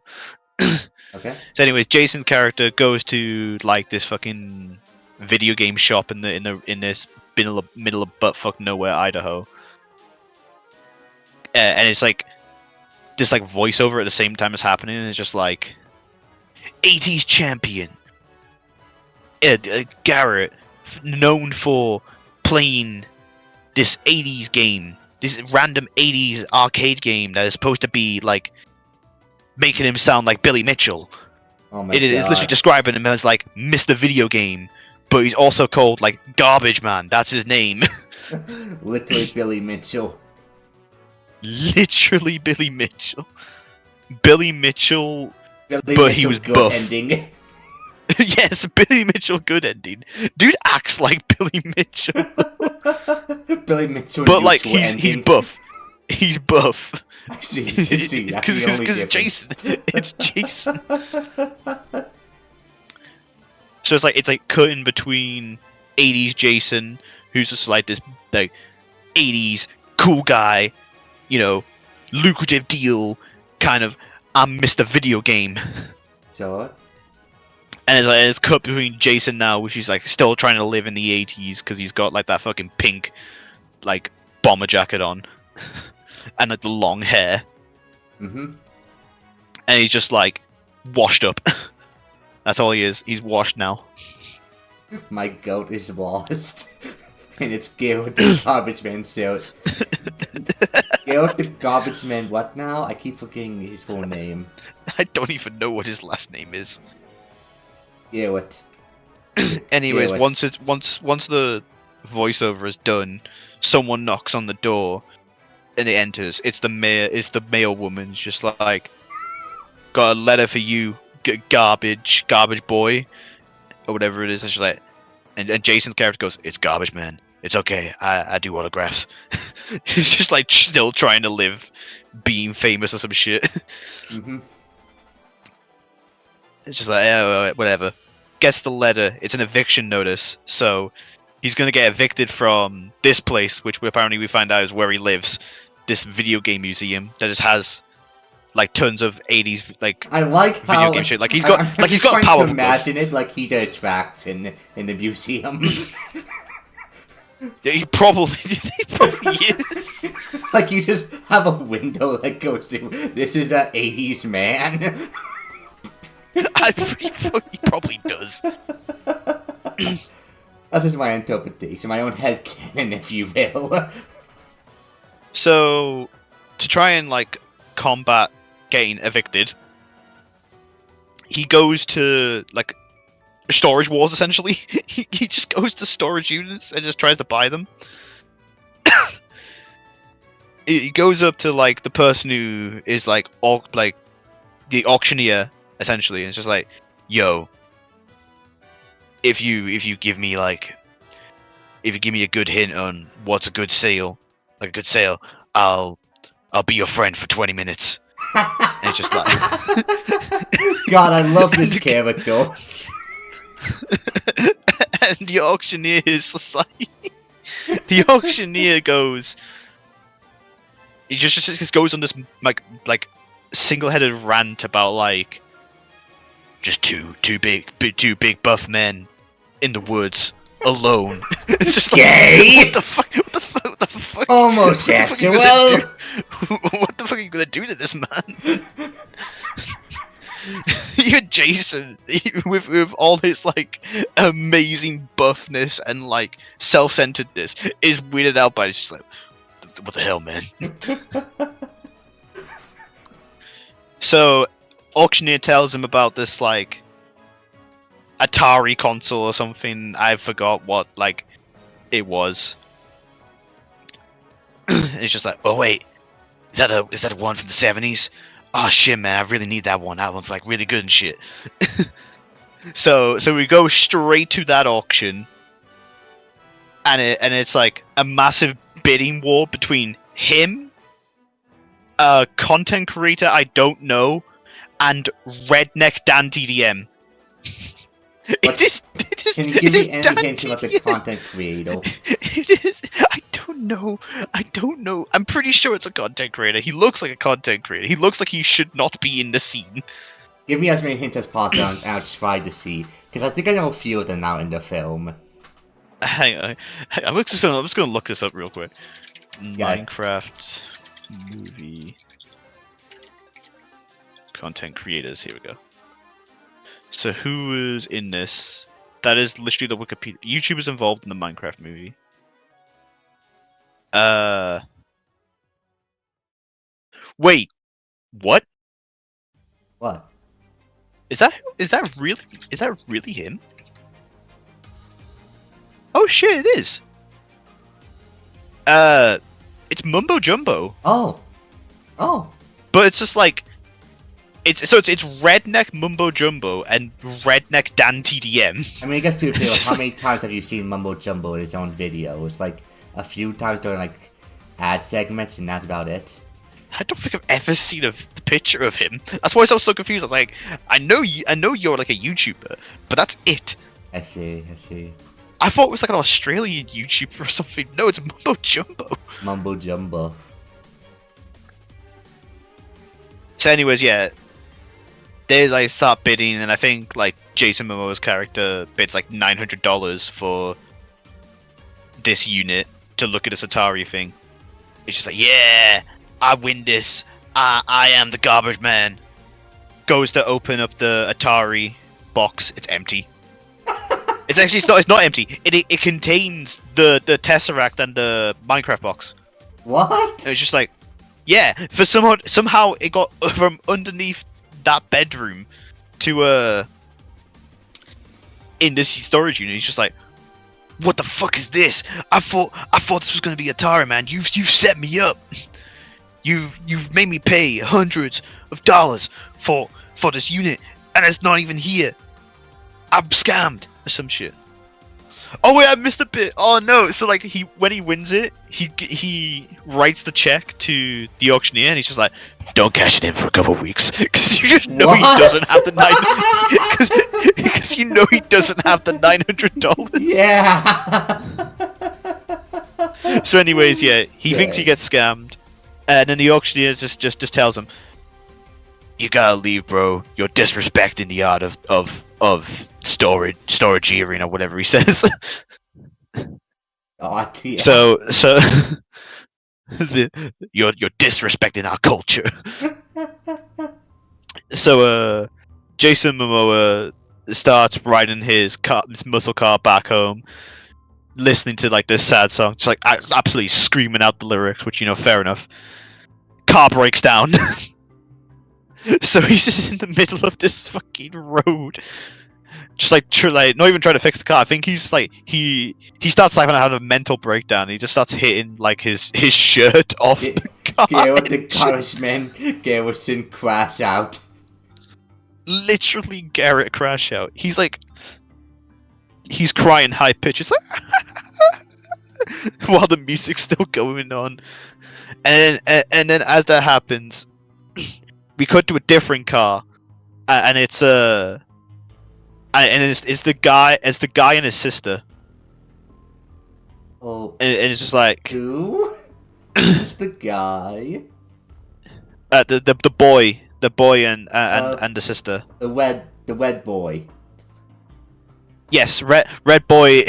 Okay. So anyways, Jason's character goes to like this fucking video game shop in this middle of buttfuck nowhere Idaho, and it's like just like voiceover at the same time as happening, and it's just like 80s champion Garrett, known for playing this 80s game, this random 80s arcade game that is supposed to be like making him sound like Billy Mitchell. Oh my It is literally describing him as like Mr. Video Game, but he's also called like Garbage Man. That's his name. Literally Billy Mitchell. Literally Billy Mitchell. Billy Mitchell, Billy but Mitchell he was good buff. ending. Yes, Billy Mitchell good ending. Dude acts like Billy Mitchell. Billy Mitchell. But like he's ending. buff. He's buff. I see. That's the only Because difference. Jason. It's Jason. So it's like cutting between 80s Jason, who's just like this like 80s cool guy, you know, lucrative deal, kind of I'm Mr. Video Game. So. And it's cut between Jason now, which he's like still trying to live in the 80s because he's got like that fucking pink like bomber jacket on and like the long hair. Mm-hmm. And he's just like washed up. That's all he is. He's washed now. My goat is lost. And it's Garrett the Garbage Man suit. Garrett the Garbage Man what now? I keep forgetting his full name. I don't even know what his last name is. Garrett. Anyways, Garrett. once the voiceover is done, someone knocks on the door and it enters. It's the mail woman. It's just like, got a letter for you, garbage boy, or whatever it is. And And Jason's character goes, "It's garbage, man. It's okay. I do autographs." He's just like still trying to live, being famous or some shit. Mm-hmm. It's just like, yeah, whatever. Gets the letter. It's an eviction notice, so he's gonna get evicted from this place, which apparently we find out is where he lives. This video game museum that just has like tons of 80s like I like video how game shit. Like he's got I'm he's got a trying power to book. imagine it like he's a trapped in the museum. Yeah, he probably is. Like you just have a window that goes to this is a 80s man. I'm pretty sure he probably does. That's just my interpretation, my own headcanon, if you will. So, to try and like combat getting evicted, he goes to like storage wars. Essentially, he just goes to storage units and just tries to buy them. He goes up to like the person who is like the auctioneer, essentially, and it's just like, "Yo, if you give me like, if you give me a good hint on what's a good sale, like a good sale, I'll be your friend for 20 minutes." And it's just like, God, I love this character. and the auctioneer is just like, the auctioneer goes, he just goes on this like single-headed rant about like just two big buff men in the woods alone. It's just Gay? Like, what the fuck? Homosexual. What the fuck are you gonna do to this man? You're Jason with all his like amazing buffness and like self-centeredness is weirded out by it. It's just like, what the hell, man? So auctioneer tells him about this like Atari console or something. I forgot what like it was. It's just like, oh wait, is that a one from the 70s? Oh shit, man, I really need that one. That one's like really good and shit. So we go straight to that auction, and it's like a massive bidding war between him, a content creator I don't know, and Redneck Dan TDM. Can you give me any hint about the content creator? It is. I don't know. I'm pretty sure it's a content creator. He looks like a content creator. He looks like he should not be in the scene. Give me as many hints as possible and I'll try to see. Because I think I know a few of them now in the film. Hang on. I'm just gonna look this up real quick. Yeah. Minecraft movie content creators. Here we go. So who is in this? That is literally the Wikipedia. YouTubers involved in the Minecraft movie. Wait, what? What? Is that really him? Oh shit, it is. It's Mumbo Jumbo. Oh. But it's just like, it's Redneck Mumbo Jumbo and Redneck Dan TDM. I mean, I guess to be fair, how many times have you seen Mumbo Jumbo in his own videos? Like, a few times during, like, ad segments, and that's about it. I don't think I've ever seen the picture of him. That's why I was so confused. I was like, I know you're like a YouTuber, but that's it. I see. I thought it was like an Australian YouTuber or something. No, it's Mumbo Jumbo. Mumbo Jumbo. So anyways, yeah. They like start bidding, and I think like Jason Momoa's character bids like $900 for this unit to look at this Atari thing. It's just like, yeah, I win this. I am the garbage man. Goes to open up the Atari box. It's empty. It's not empty. It contains the Tesseract and the Minecraft box. What? And it's just like, yeah, for somehow it got from underneath that bedroom to in this storage unit. He's just like, what the fuck is this? I thought this was gonna be Atari, man. You've set me up. You've made me pay hundreds of dollars for this unit, and it's not even here. I'm scammed or some shit. Oh wait, I missed a bit. Oh no! So like when he wins it, he writes the check to the auctioneer, and he's just like, "Don't cash it in for a couple of weeks, because you just know he doesn't have the because you know he doesn't have the $900." Yeah. So, anyways, yeah, he thinks he Okay. gets scammed, and then the auctioneer just tells him, "You gotta leave, bro. You're disrespecting the art of storageering or whatever he says." Oh dear. So you're disrespecting our culture. So Jason Momoa starts riding his muscle car back home, listening to like this sad song, just like absolutely screaming out the lyrics, which fair enough. Car breaks down. So he's just in the middle of this fucking road, just like not even trying to fix the car. I think he's just like he starts like having a mental breakdown. He just starts hitting like his shirt off the car. Garrett the Garrison crash out. Literally Garrett crash out. He's crying high pitch. It's like while the music's still going on, and then as that happens, we cut to a different car, and it's the guy and his sister. Oh, And it's just like who? Who's the guy? the boy and the sister. The red boy. Yes, red boy,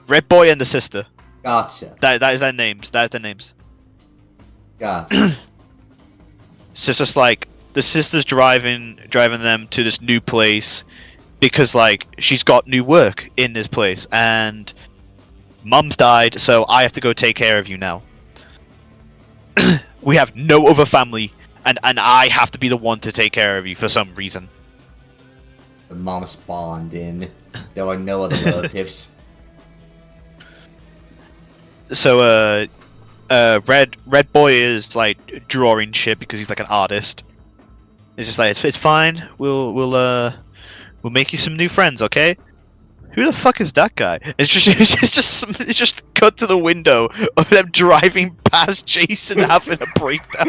red boy and the sister. Gotcha. That is their names. That is their names. Gotcha. So it's just like the sister's driving them to this new place because like she's got new work in this place, and Mum's died, so I have to go take care of you now. We have no other family, and I have to be the one to take care of you for some reason. The mom spawned in. There are no other relatives. So red boy is like drawing shit because he's like an artist. It's just like it's fine. We'll make you some new friends, okay? Who the fuck is that guy? It's just cut to the window of them driving past Jason having a breakdown.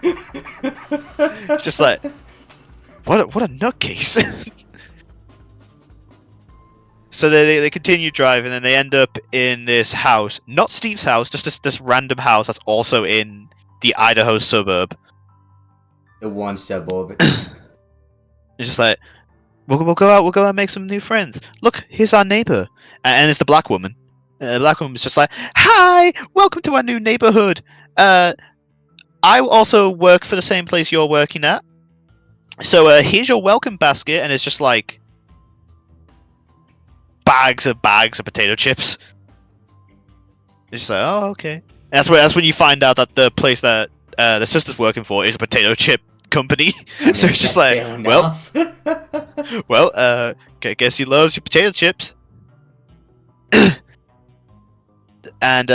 It's just like what a nutcase. So they continue driving, and they end up in this house, not Steve's house, just this random house that's also in the Idaho suburb. The one suburb. It's just like we'll go out and make some new friends. Look, here's our neighbor, and it's the black woman. The black woman's just like, "Hi, welcome to our new neighborhood. I also work for the same place you're working at. So here's your welcome basket," and it's just like bags of potato chips. It's just like, oh, okay. And that's when you find out that the place that the sister's working for is a potato chip company. So it's just like, well, guess he loves your potato chips. And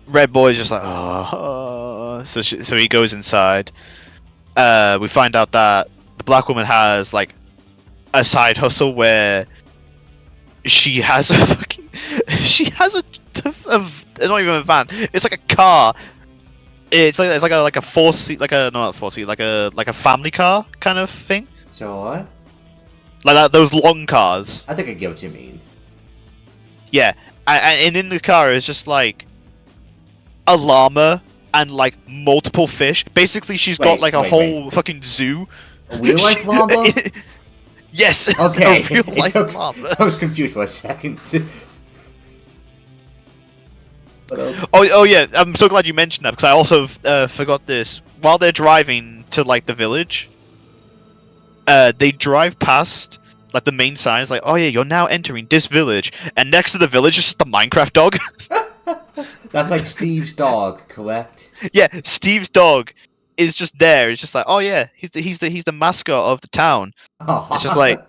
Red Boy's just like, oh. So he goes inside. We find out that the black woman has like a side hustle where she has a not even a van. It's like a car. It's like a 4-seat, like a not 4-seat, like a family car kind of thing. So what? Like that, those long cars. I think I get what you mean. Yeah, and in the car is just like a llama and like multiple fish. Basically, she's got like a whole fucking zoo. A real life llama? Yes. Okay. A real life llama. I was confused for a second. Oh yeah, I'm so glad you mentioned that because I also forgot this. While they're driving to like the village, they drive past like the main sign. It's like, oh yeah, you're now entering this village, and next to the village is just the Minecraft dog. That's like Steve's dog, correct? Yeah, Steve's dog is just there. It's just like, oh yeah, he's the mascot of the town. Oh. It's just like,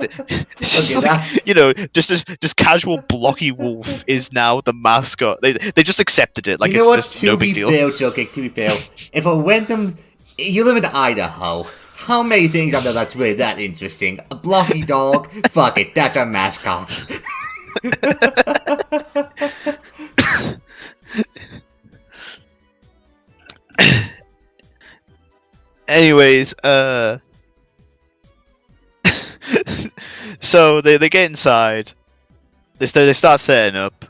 you know, just this casual blocky wolf is now the mascot. They just accepted it, like it's just no big deal. To be fair, if a random, you live in Idaho, How many things are there that's really that interesting? A blocky dog? Fuck it, that's our mascot. Anyways, so they get inside. They start setting up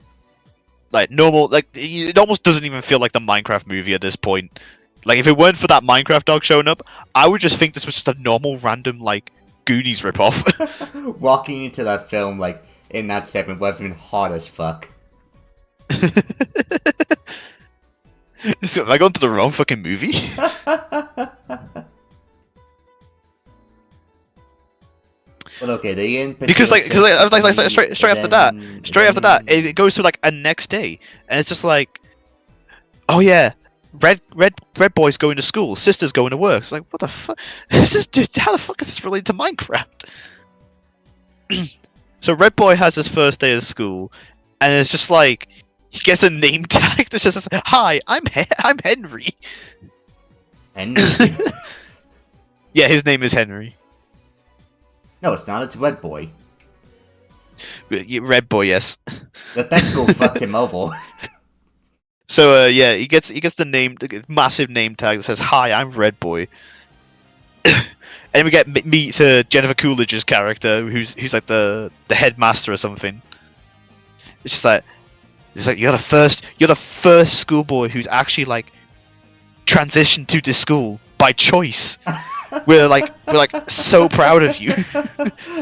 like normal. Like it almost doesn't even feel like the Minecraft movie at this point. Like if it weren't for that Minecraft dog showing up, I would just think this was just a normal random like Goonies ripoff. Walking into that film like in that segment would have been hot as fuck. So, have I gone to the wrong fucking movie? Well, okay, they in Because I was like straight after that, it goes to like a next day, and it's just like, oh yeah, red boy's going to school, sister's going to work. It's like, what the fuck? How the fuck is this related to Minecraft? So red boy has his first day of school, and it's just like he gets a name tag that says, "Hi, I'm Henry." Henry? Yeah, his name is Henry. No, it's not. It's Red Boy. Red boy, yes. That school fucked him over. So yeah, he gets the massive name tag that says, "Hi, I'm Red Boy." And we get meet Jennifer Coolidge's character, who's like the headmaster or something. It's like you're the first schoolboy who's actually like transitioned to this school by choice. We're like so proud of you.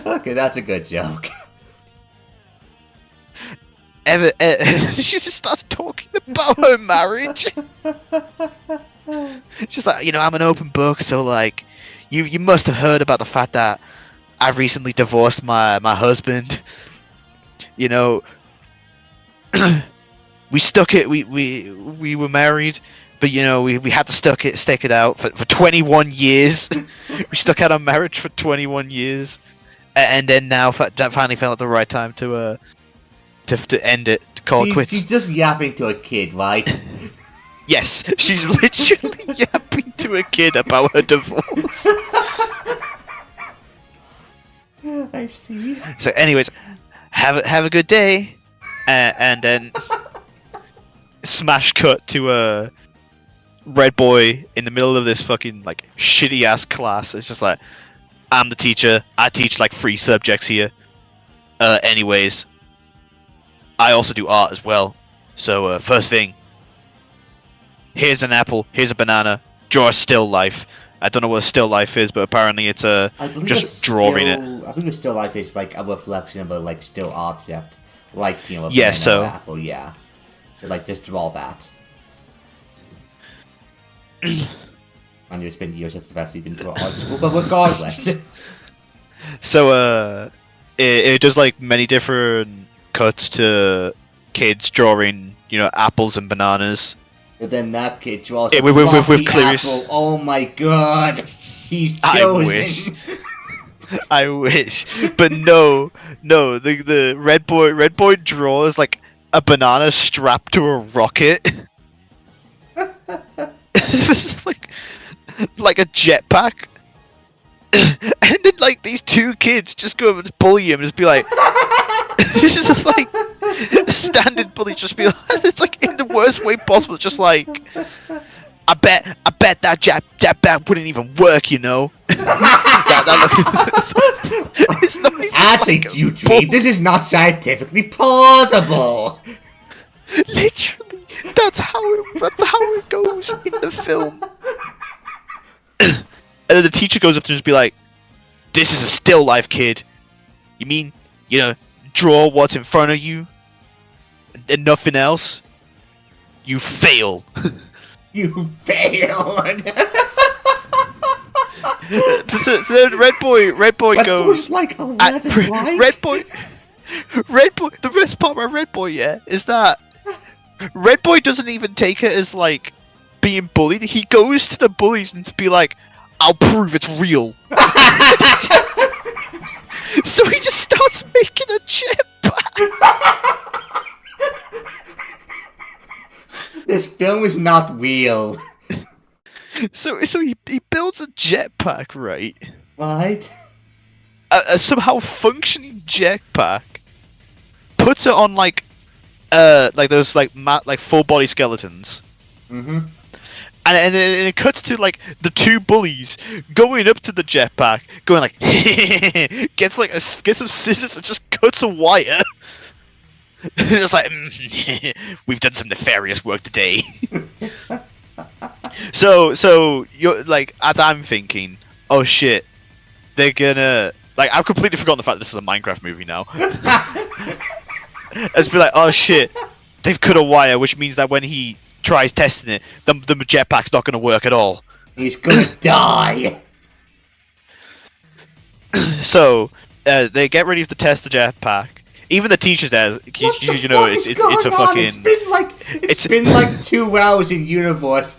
Okay, that's a good joke. She just starts talking about her marriage. She's like, I'm an open book, so like, you must have heard about the fact that I recently divorced my husband. We stuck it. We were married, but we had to stick it out for 21 years. We stuck out our marriage for 21 years, and then now finally felt at the right time to end it, to call it quits. She's just yapping to a kid, right? Yes, she's literally yapping to a kid about her divorce. I see. So, anyways, have a good day, and then smash cut to a Red Boy in the middle of this fucking like shitty ass class. It's just like, I'm the teacher. I teach like 3 subjects here. Anyways, I also do art as well. So first thing, here's an apple. Here's a banana. Draw a still life. I don't know what a still life is, but apparently it's just drawing it. I think a still life is like a reflection of a like still object, like a banana or apple. Yeah. So like just draw that. And it's been years since I've actually been to art school, but regardless. So it does like many different cuts to kids drawing, apples and bananas. And then that kid draws with Clarice. Apple. Oh my god, he's chosen. I wish, but no. The red boy draws like a banana strapped to a rocket. It was like a jetpack. And then like these 2 kids just go over and bully him and just be like, it's just like a standard bully, just be like, it's like in the worst way possible, just like, I bet that jetpack wouldn't even work, It's not even That's like a cute dream. This is not scientifically plausible. Literally, that's how it goes in the film. And then the teacher goes up to him and be like, "This is a still life, kid. You mean, draw what's in front of you and nothing else? You fail." You failed. So Red Boy goes like 11, right? Red Boy. The best part about Red Boy, yeah, is that Red Boy doesn't even take it as like being bullied. He goes to the bullies and to be like, "I'll prove it's real." So he just starts making a jetpack. This film is not real. So he builds a jetpack, right? What? A somehow functioning jetpack. Puts it on like those like full body skeletons. Mm-hmm. And it cuts to like the two bullies going up to the jetpack, going like gets some scissors and just cuts a wire. Just like we've done some nefarious work today. So you're like, as I'm thinking, oh shit, they're gonna like, I've completely forgotten the fact that this is a Minecraft movie now. It's be like, oh shit, they've cut a wire, which means that when he tries testing it, the jetpack's not gonna work at all. He's gonna die. So they get ready to test the jetpack. Even the teacher's there. You know, it's a fucking. It's been like 2 hours in universe.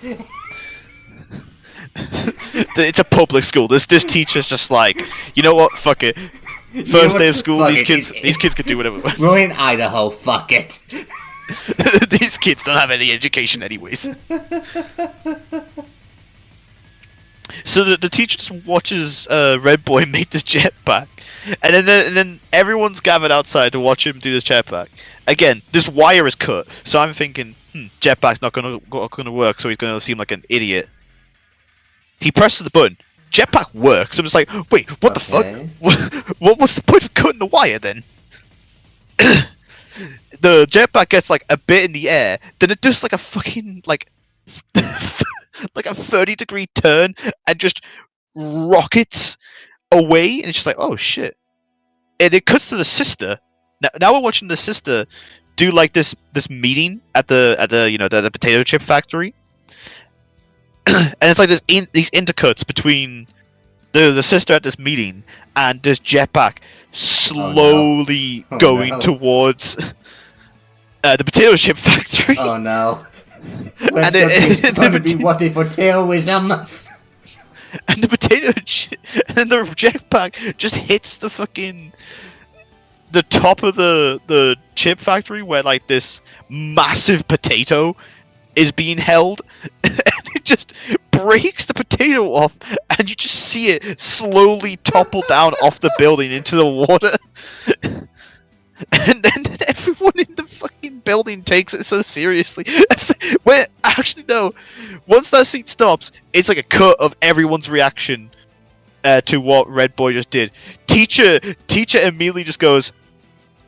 It's a public school. This teacher's just like, you know what? Fuck it. First day of school, these kids can do whatever. We're in Idaho. Fuck it. These kids don't have any education, anyways. So the teacher just watches Red Boy make this jetpack, and then everyone's gathered outside to watch him do this jetpack. Again, this wire is cut, so I'm thinking, jetpack's not gonna work, so he's gonna seem like an idiot. He presses the button. Jetpack works. I'm just like, wait, what the fuck? What's the point of cutting the wire then? The jetpack gets like a bit in the air, then it does like a fucking like like a 30-degree turn and just rockets away, and it's just like, oh shit. And it cuts to the sister. Now we're watching the sister do like this meeting at the you know, the potato chip factory. And it's like these intercuts between the sister at this meeting and this jetpack slowly going towards the potato chip factory. Oh no. And it's going to be wanted for terrorism. And the and the jetpack just hits the fucking the top of the chip factory where like this massive potato is being held, and it just breaks the potato off, and you just see it slowly topple down off the building into the water. And then everyone in the fucking building takes it so seriously. Where actually no, once that scene stops, it's like a cut of everyone's reaction to what Red Boy just did. Teacher immediately just goes,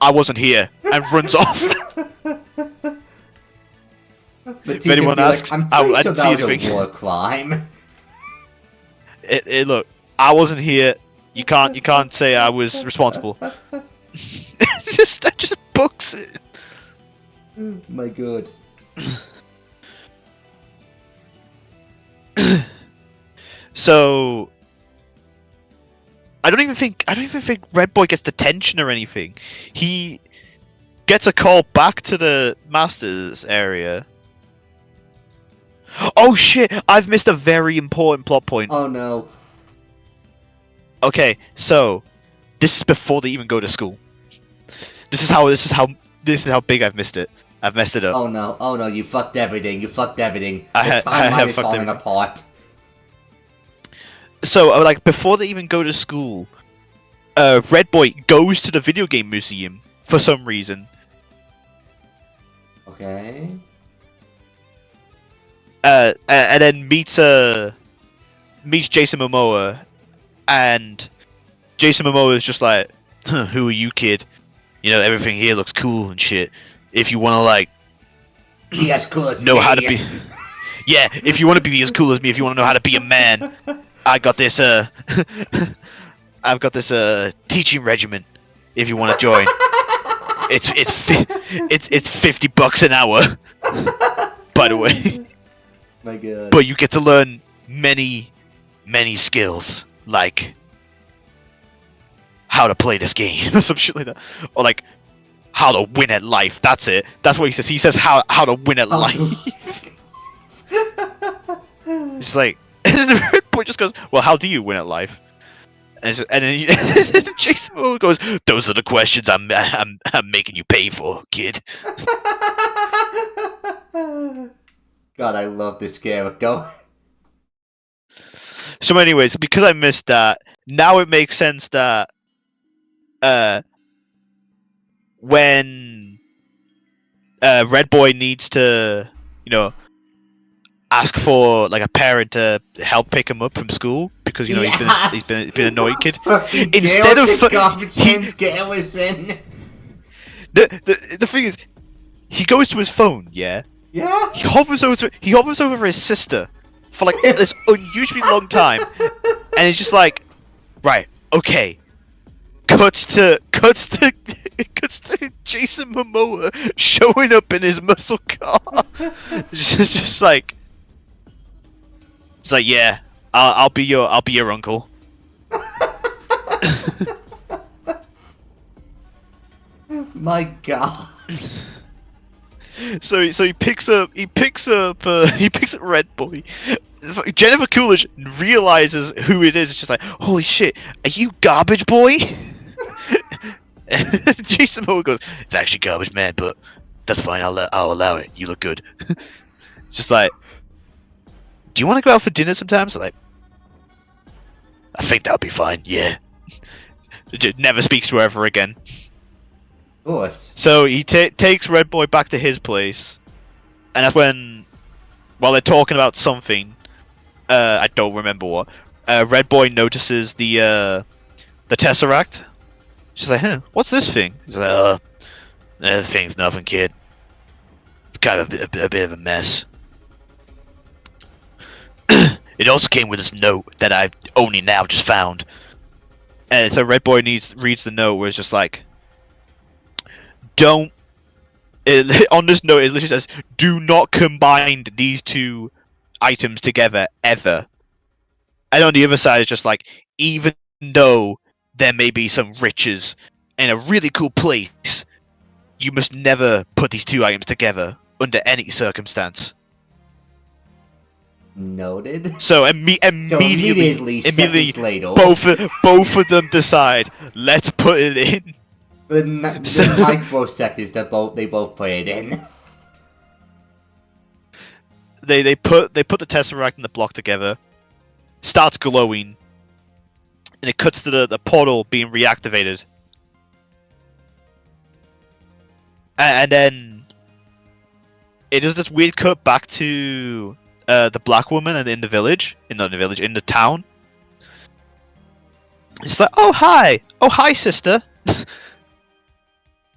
"I wasn't here," and runs off. If anyone asks, like, I didn't see anything. A war crime. Look, I wasn't here. You can't say I was responsible. That just books it. Oh my god. So I don't even think Red Boy gets detention or anything. He gets a call back to the Masters area. Oh shit! I've missed a very important plot point. Oh no. Okay, so this is before they even go to school. This is how big I've missed it. I've messed it up. Oh no, you fucked everything. The I timeline have is fucked falling everything. apart. So, like, before they even go to school, Red Boy goes to the video game museum for some reason. Okay. And then meets Jason Momoa, and Jason Momoa is just like, "Who are you, kid? You know, everything here looks cool and shit. If you want to, like, be as cool as know me. how to be, yeah. If you want to be as cool as me, if you want to know how to be a man, I got this. I've got this teaching regimen. If you want to join, it's $50 an hour. By the way, my god. but you get to learn many skills, like how to play this game or some shit like that, or like how to win at life. That's it. That's what he says. He says how to win at life. It's like, and then the Red Boy just goes, "Well, how do you win at life?" And then Jason Momoa goes, "Those are the questions I'm making you pay for, kid." God, I love this character. So, anyways, because I missed that, now it makes sense that when Red Boy needs to, ask for like a parent to help pick him up from school because he's been a naughty kid. Fucking Instead of garbage man Garrison. the thing is, he goes to his phone. Yeah. Yeah. He hovers over his sister for like this unusually long time, and he's just like, right, okay. Cuts to Jason Momoa showing up in his muscle car. It's just like, it's like, yeah, I'll be your uncle. My God. So he picks up Red Boy. Jennifer Coolidge realizes who it is. It's just like, holy shit, are you Garbage Boy? Jason Momoa goes, it's actually Garbage Man, but that's fine. I'll allow it. You look good. It's just like, do you want to go out for dinner sometimes? Like, I think that'll be fine. Yeah. Never speaks to her ever again. Of course. So he takes Red Boy back to his place, and that's when, while they're talking about something, I don't remember what, Red Boy notices the Tesseract. She's like, huh, what's this thing? He's like, this thing's nothing, kid. It's kind of a bit of a mess. It also came with this note that I only now just found. And so Red Boy reads the note where it's just like, on this note it literally says, do not combine these two items together ever. And on the other side it's just like, even though there may be some riches in a really cool place, you must never put these two items together under any circumstance. Noted. So immediately later, both of them decide, let's put it in. The microseconds that they both put it in. They put the Tesseract and the block together, starts glowing, and it cuts to the portal being reactivated. And then it does this weird cut back to the black woman and in the town. It's like, oh hi sister.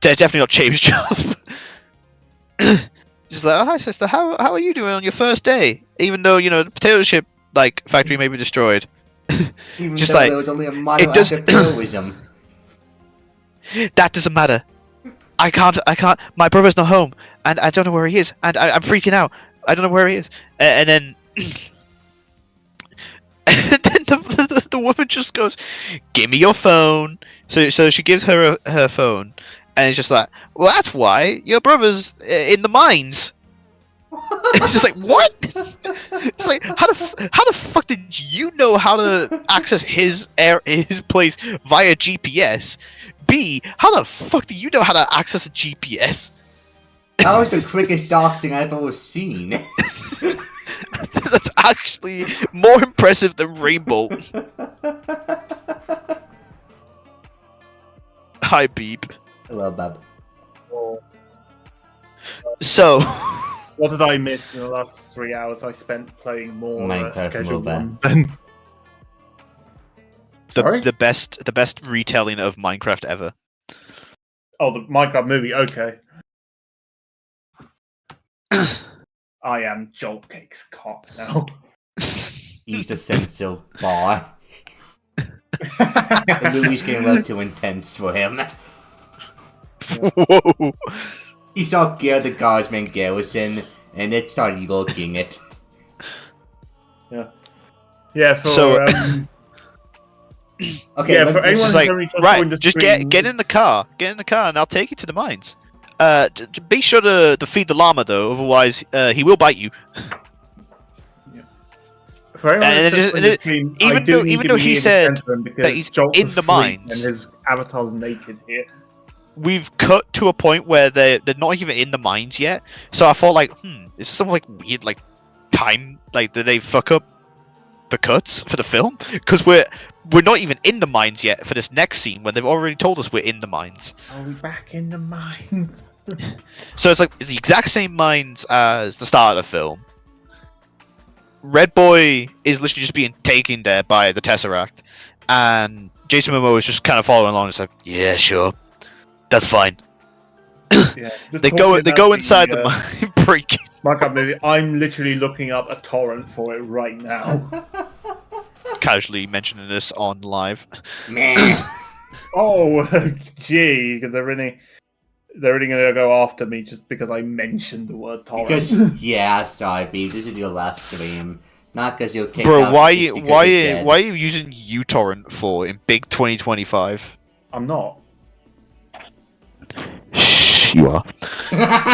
They're definitely not James Charles. Just like, oh hi sister, how are you doing on your first day? Even though the potato chip factory may be destroyed. Even just though like, there was only a minor act of terrorism. That doesn't matter. I can't. My brother's not home, and I don't know where he is, and I'm freaking out. I don't know where he is. And then, the woman just goes, "Give me your phone." So she gives her her phone, and it's just like, well, that's why your brother's in the mines. It's just like, what? It's like, how the fuck did you know how to access his place via GPS? B, how the fuck do you know how to access a GPS? That was the quickest doxing I've ever seen. That's actually more impressive than Rainbow. Hi, Beep. Hello, Bub. So, what did I miss in the last 3 hours I spent playing more Minecraft scheduled MOBA. ones? Then Sorry? the best retelling of Minecraft ever. Oh, the Minecraft movie. Okay. I am Joltcake's cock now. He's the censor bar. The movie's getting a little too intense for him. Whoa. He saw Gear the Guardsman Garrison, and it started looking it. Yeah. Yeah, for... Okay, yeah, for anyone just who's like, only just right, joined the just stream, get in the car, and I'll take you to the mines. Be sure to feed the llama though, otherwise he will bite you. For anyone And who's it just just- joined the stream, even I do though- need even to though be he in said center because that he's Jolt's in a the freak mines. and his avatar's naked here. We've cut to a point where they're not even in the mines yet. So I thought like, is this some like weird like time, like did they fuck up the cuts for the film because we're not even in the mines yet for this next scene when they've already told us we're in the mines. Are we back in the mine? So it's the exact same mines as the start of the film. Red Boy is literally just being taken there by the Tesseract, and Jason Momoa is just kind of following along. It's like, yeah, sure, that's fine. Yeah, They go inside the mine, break. Minecraft movie. I'm literally looking up a torrent for it right now. Casually mentioning this on live. Man. Oh, gee, because they're really gonna go after me just because I mentioned the word torrent. Because sorry, B, this is your last stream. Not because you'll kick Bro, out. why are you using uTorrent for in big 2025? I'm not. Shh, you are.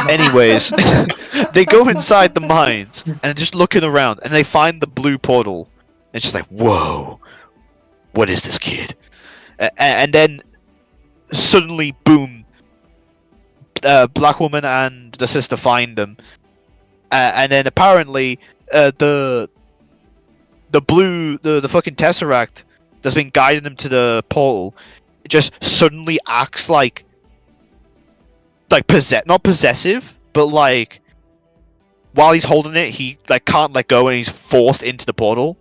Anyways, they go inside the mines and just looking around, and they find the blue portal. It's just like, whoa, what is this kid? And then suddenly, boom, Black Woman and the sister find them, and then apparently the fucking Tesseract that's been guiding them to the portal just suddenly acts like not possessive, but like while he's holding it, he like can't let go and he's forced into the portal.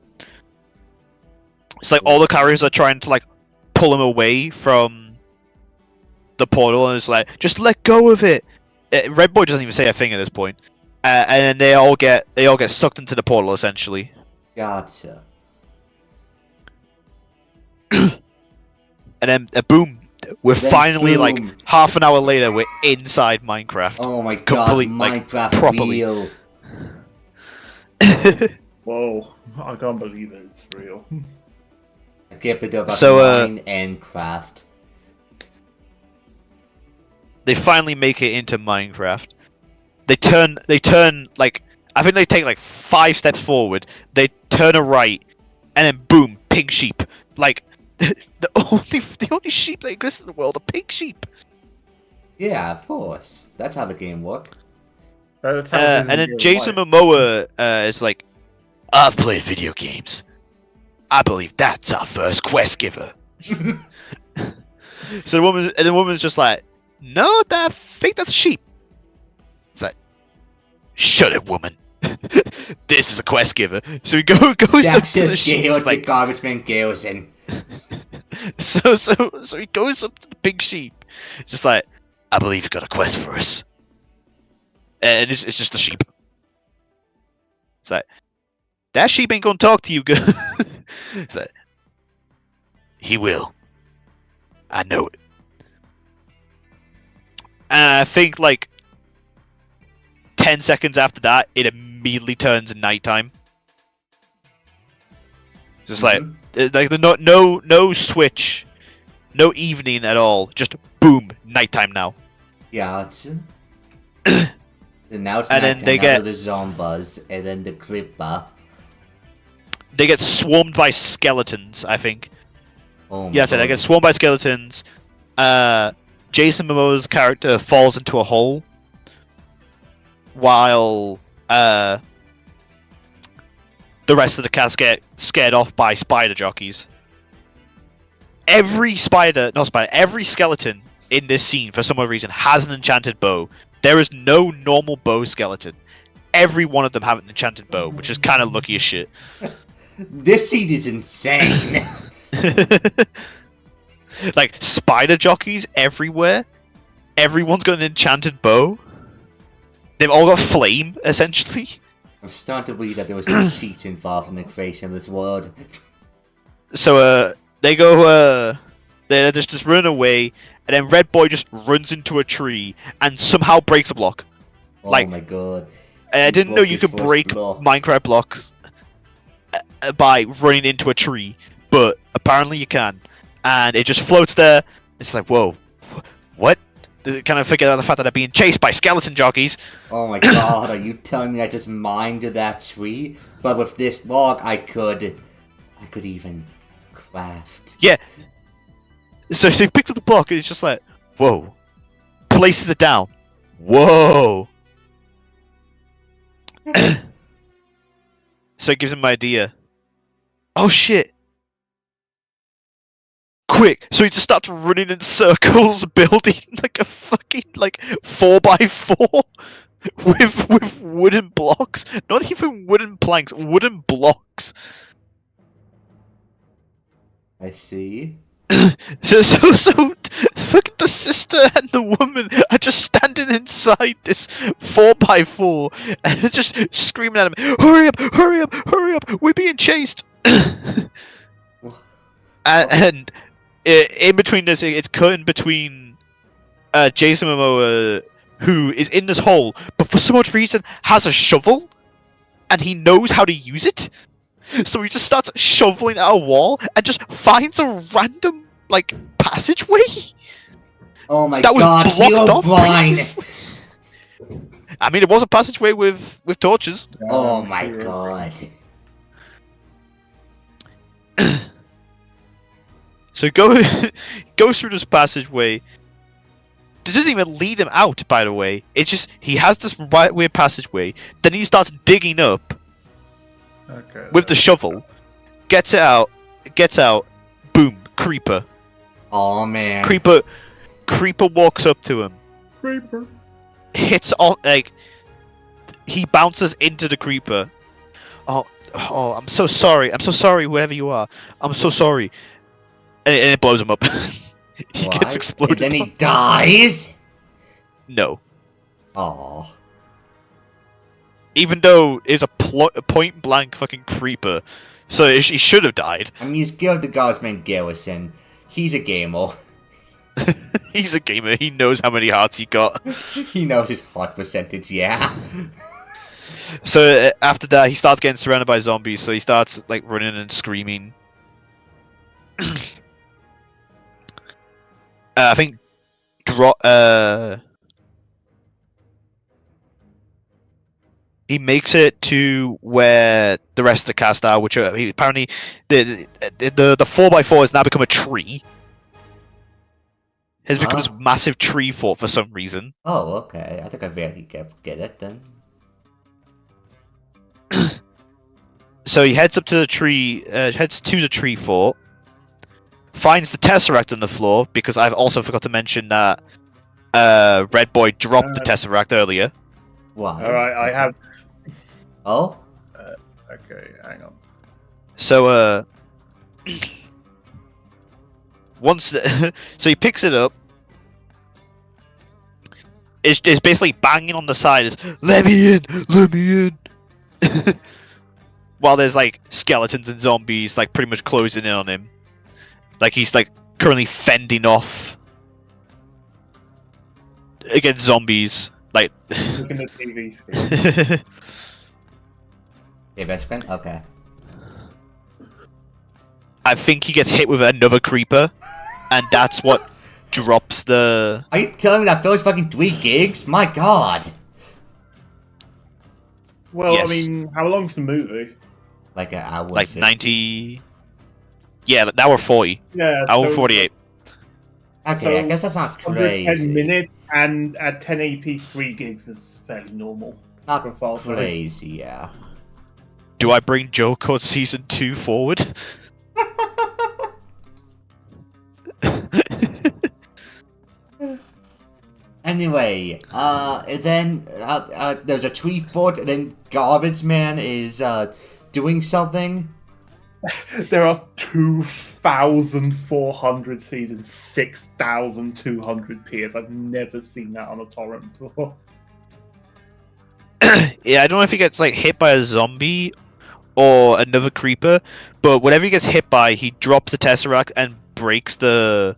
It's like all the characters are trying to like pull him away from the portal, and it's like, just let go of it. Red Boy doesn't even say a thing at this point, and then they all get sucked into the portal essentially. Gotcha. And then boom, we're finally boom. like half an hour later, we're inside Minecraft. Oh my god, like, Minecraft properly. real. Whoa, I can't believe it. It's real. Keep it about So, mine and craft. They finally make it into Minecraft. They turn like, I think they take like 5 steps forward. They turn a right, and then boom, pink sheep. Like the only sheep that exists in the world are pink sheep. Yeah, of course. That's how the game works. And then Jason Momoa is like, I've played video games. I believe that's our first quest giver. So the woman's just like, no, I think that's a sheep. It's like, shut it, woman. This is a quest giver. So he goes up to the sheep. Like, Like, the garbage man goes in. so he goes up to the big sheep. It's just like, I believe you got a quest for us. And it's just a sheep. It's like, that sheep ain't gonna talk to you, good. It's like, he will. I know it. And I think like 10 seconds after that, it immediately turns nighttime. Just like the no switch, no evening at all. Just boom, nighttime now. Yeah, it's... And now it's and then they get the zombies, and then the creeper. They get swarmed by skeletons, I think. Oh yeah, so they get swarmed by skeletons. Jason Momoa's character falls into a hole, while the rest of the cast get scared off by spider jockeys. Every skeleton in this scene, for some reason, has an enchanted bow. There is no normal bow skeleton. Every one of them have an enchanted bow, which is kind of lucky as shit. This scene is insane. Like, spider jockeys everywhere. Everyone's got an enchanted bow. They've all got flame, essentially. I'm starting to believe that there was some cheats involved in the creation of this world. So, they go, they just run away, and then Red Boy just runs into a tree and somehow breaks a block. Oh like, my god. I didn't know you could break Minecraft blocks by running into a tree, but apparently you can. And it just floats there. It's like, whoa, what? They kind of forget about the fact that they're being chased by skeleton jockeys. Oh my god, are you telling me I just mined that tree? But with this log, I could even craft. Yeah. So he picks up the block and it's just like, whoa. Places it down. Whoa. So it gives him an idea. oh shit. Quick! So he just starts running in circles, building like a fucking like 4x4 with wooden blocks. Not even wooden planks, wooden blocks. I see. So fucking the sister and the woman are just standing inside this 4x4 and just screaming at him, "Hurry up! Hurry up! Hurry up! We're being chased!" and in between this, it's cut in between Jason Momoa, who is in this hole, but for some odd reason has a shovel, and he knows how to use it. So he just starts shoveling at a wall and just finds a random like passageway. Oh my that was god, blocked off Herobrine! previously. I mean, it was a passageway with torches. Oh my god. So goes through this passageway. It doesn't even lead him out, by the way. It's just he has this weird passageway. Then he starts digging up with the shovel. Gets out. Boom! Creeper. Oh man. Creeper walks up to him. Creeper. Hits on like he bounces into the creeper. Oh, I'm so sorry. I'm so sorry, wherever you are. I'm so sorry. And it blows him up. He What? gets exploded. And then he dies? No. Oh. Even though it's a point blank fucking creeper, so he should have died. I mean, he's killed the Guardsman Garrison. He's a gamer. He's a gamer. He knows how many hearts he got. He knows his heart percentage, yeah. So after that, he starts getting surrounded by zombies. So he starts like running and screaming. I think he makes it to where the rest of the cast are, which are apparently the 4x4 has now become a tree. Has become this massive tree fort for some reason. Oh, okay. I think I barely get it then. So he heads up to the tree, heads to the tree fort, finds the Tesseract on the floor, because I've also forgot to mention that Red Boy dropped the Tesseract earlier. Why? Alright, I have... Oh? Okay, hang on. So, so he picks it up. It's basically banging on the side. It's, let me in! While there's like skeletons and zombies like pretty much closing in on him. Like he's like currently fending off against zombies. Like Look in the TV screen. Hey, best friend? Okay. I think he gets hit with another creeper, and that's what drops the... Are you telling me that fills fucking 3 gigs? My god! Well, Yes. I mean, how long's the movie? Like an hour. like 50. 90... Yeah, now we're 40. Yeah, Hour 48. Okay, so I guess that's not 110 crazy. minutes, and at 1080p 3 gigs is fairly normal. Not for file size. crazy, yeah. Do I bring Joe Code Season 2 forward? Anyway, then there's a tree fort, and then Garbage Man is doing something. There are 2,400 seasons, 6,200 peers. I've never seen that on a torrent before. Yeah, I don't know if he gets like hit by a zombie or another creeper, but whatever he gets hit by, he drops the Tesseract and breaks the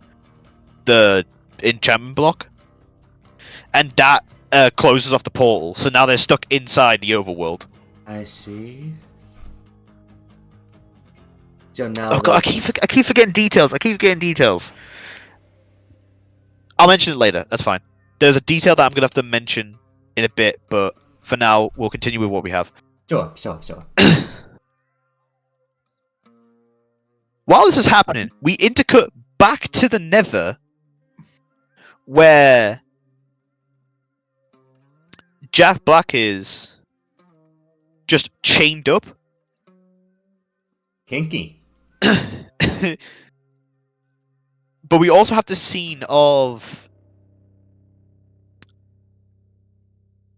enchantment block. And that closes off the portal, so now they're stuck inside the overworld. I see. So now Oh god, I keep forgetting details. I'll mention it later. That's fine. There's a detail that I'm gonna have to mention in a bit, but for now we'll continue with what we have. Sure. While this is happening, we intercut back to the Nether, where Jack Black is just chained up. Kinky. But we also have the scene of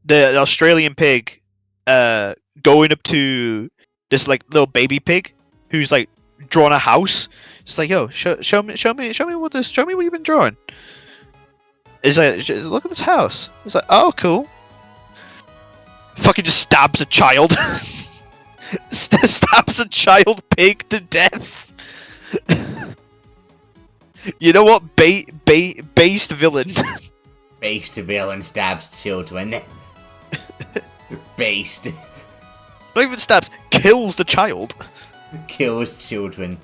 the Australian pig going up to this like little baby pig who's like drawn a house. Just like, yo, show me what you've been drawing. It's like, look at this house. It's like, oh, cool. Fucking just stabs a child. Stabs a child pig to death. You know what? Based villain. Based villain stabs children. Based. Not even stabs, kills the child. Kills children.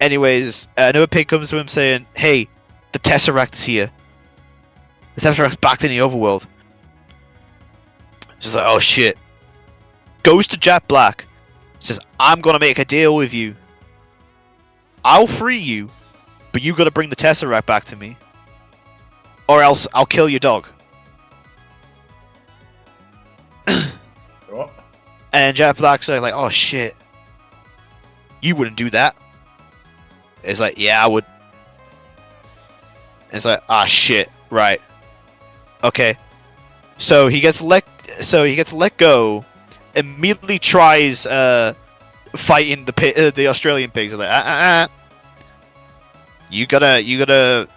Anyways, another pig comes to him saying, hey, the Tesseract's here. The Tesseract's back in the overworld. Just like, oh shit. Goes to Jack Black. Says, I'm gonna make a deal with you. I'll free you, but you gotta bring the Tesseract back to me. Or else I'll kill your dog. What? And Jack Black's like, oh shit. You wouldn't do that. It's like, yeah, I would. It's like, ah shit, right. Okay. So he gets let go, immediately tries fighting the Australian pigs. He's like, you can't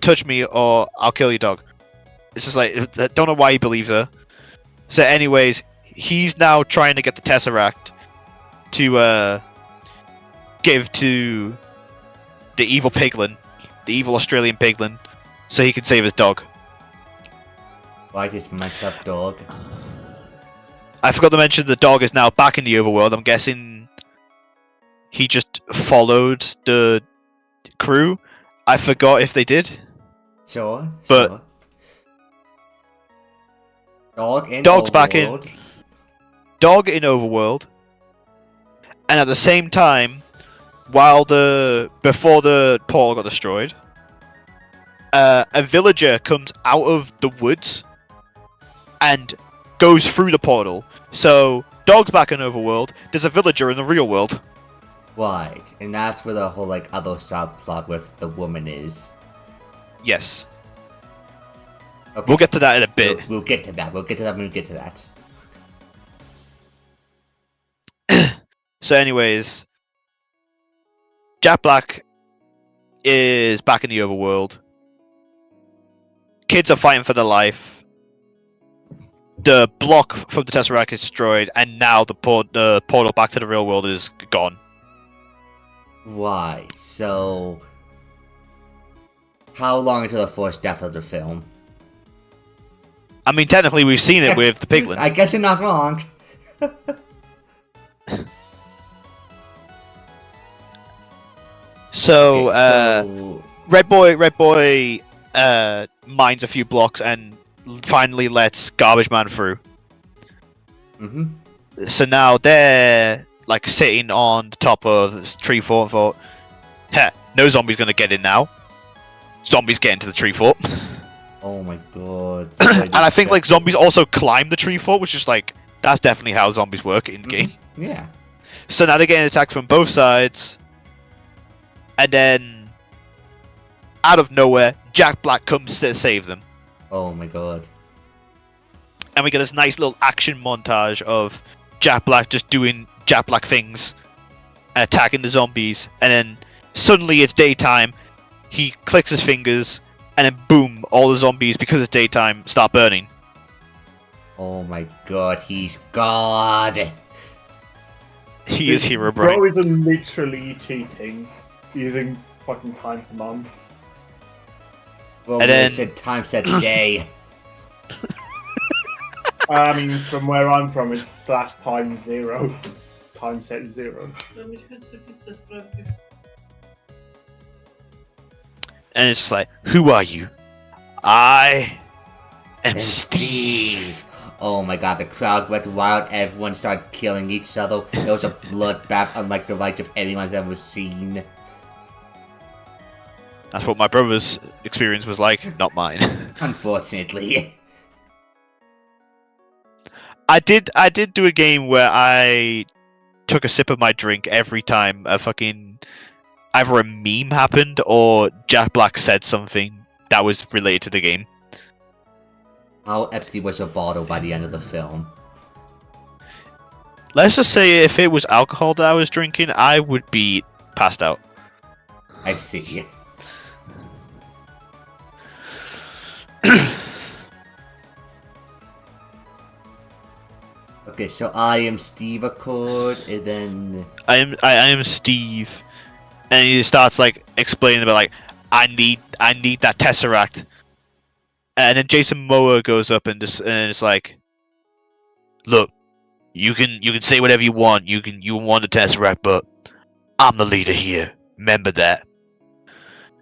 touch me or I'll kill your dog. It's just like, I don't know why he believes her. So anyways, he's now trying to get the Tesseract to give to the evil piglin, the evil Australian piglin, so he can save his dog. Why this Minecraft dog? I forgot to mention the dog is now back in the overworld. I'm guessing he just followed the crew. I forgot if they did. Sure. But Dog's Overworld. Back in. Dog in overworld. And at the same time, before the portal got destroyed, a villager comes out of the woods and goes through the portal. So Dog's back in overworld. There's a villager in the real world. Right, and that's where the whole other subplot with the woman is. Yes. Okay. We'll get to that in a bit. We'll get to that. We'll get to that when we get to that. So anyways, Jack Black is back in the overworld. Kids are fighting for their life. The block from the Tesseract is destroyed, and now the portal back to the real world is gone. Why? So, how long until the first death of the film? I mean, technically, we've seen it with the piglin. I guess you're not wrong. So, Okay, Red Boy mines a few blocks and finally lets Garbage Man through. Mm-hmm. So now they're like sitting on the top of this tree fort and thought, heh, no zombie's gonna get in now. Zombies get into the tree fort. Oh my god. And I think like zombies also climb the tree fort, which is like, that's definitely how zombies work in the game. Yeah. So now they're getting attacked from both sides. And then, out of nowhere, Jack Black comes to save them. Oh my god. And we get this nice little action montage of Jack Black just doing Jack Black things, attacking the zombies, and then suddenly it's daytime. He clicks his fingers, and then boom, all the zombies, because it's daytime, start burning. Oh my god, he's God. He is Hero Bro Brian. is literally cheating using fucking time command. Well, And then- said time set day. I mean, from where I'm from, it's /time 0. Time set 0. And it's just like, who are you? I am And Steve. Steve. Oh my god, the crowd went wild. Everyone started killing each other. It was a bloodbath unlike the likes of anyone's ever seen. That's what my brother's experience was like, not mine. Unfortunately. I did do a game where I took a sip of my drink every time a fucking either a meme happened or Jack Black said something that was related to the game. How empty was your bottle by the end of the film? Let's just say if it was alcohol that I was drinking, I would be passed out. I see. Okay, so I am Steve Accord, and then... I am Steve, and he starts like explaining about like I need that Tesseract, and then Jason Momoa goes up and it's like, look, you can say whatever you want, you want the Tesseract, but I'm the leader here. Remember that.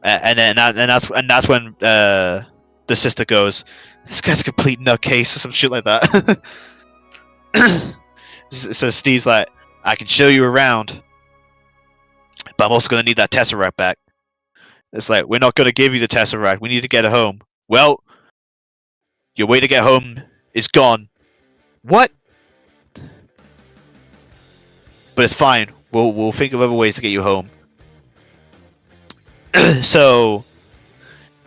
And that's when the sister goes, this guy's a complete nutcase or some shit like that. So Steve's like, I can show you around, but I'm also gonna need that Tesseract back. It's like, we're not gonna give you the Tesseract. We need to get it home. Well, your way to get home is gone. What? But it's fine. We'll think of other ways to get you home. So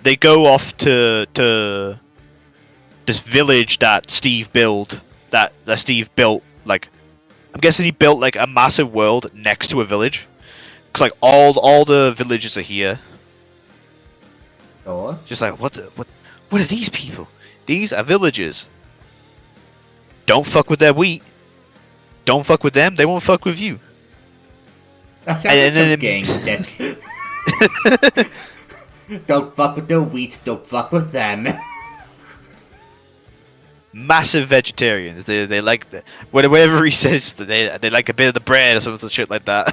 they go off to this village that Steve built. That Steve built, like, I'm guessing he built like a massive world next to a village, because like all the villages are here. Oh. Just like, what are these people? These are villagers. Don't fuck with their wheat. Don't fuck with them. They won't fuck with you. That sounds like some gang shit. Don't fuck with their wheat. Don't fuck with them. Massive vegetarians. They like whatever he says. They like a bit of the bread or something shit like that.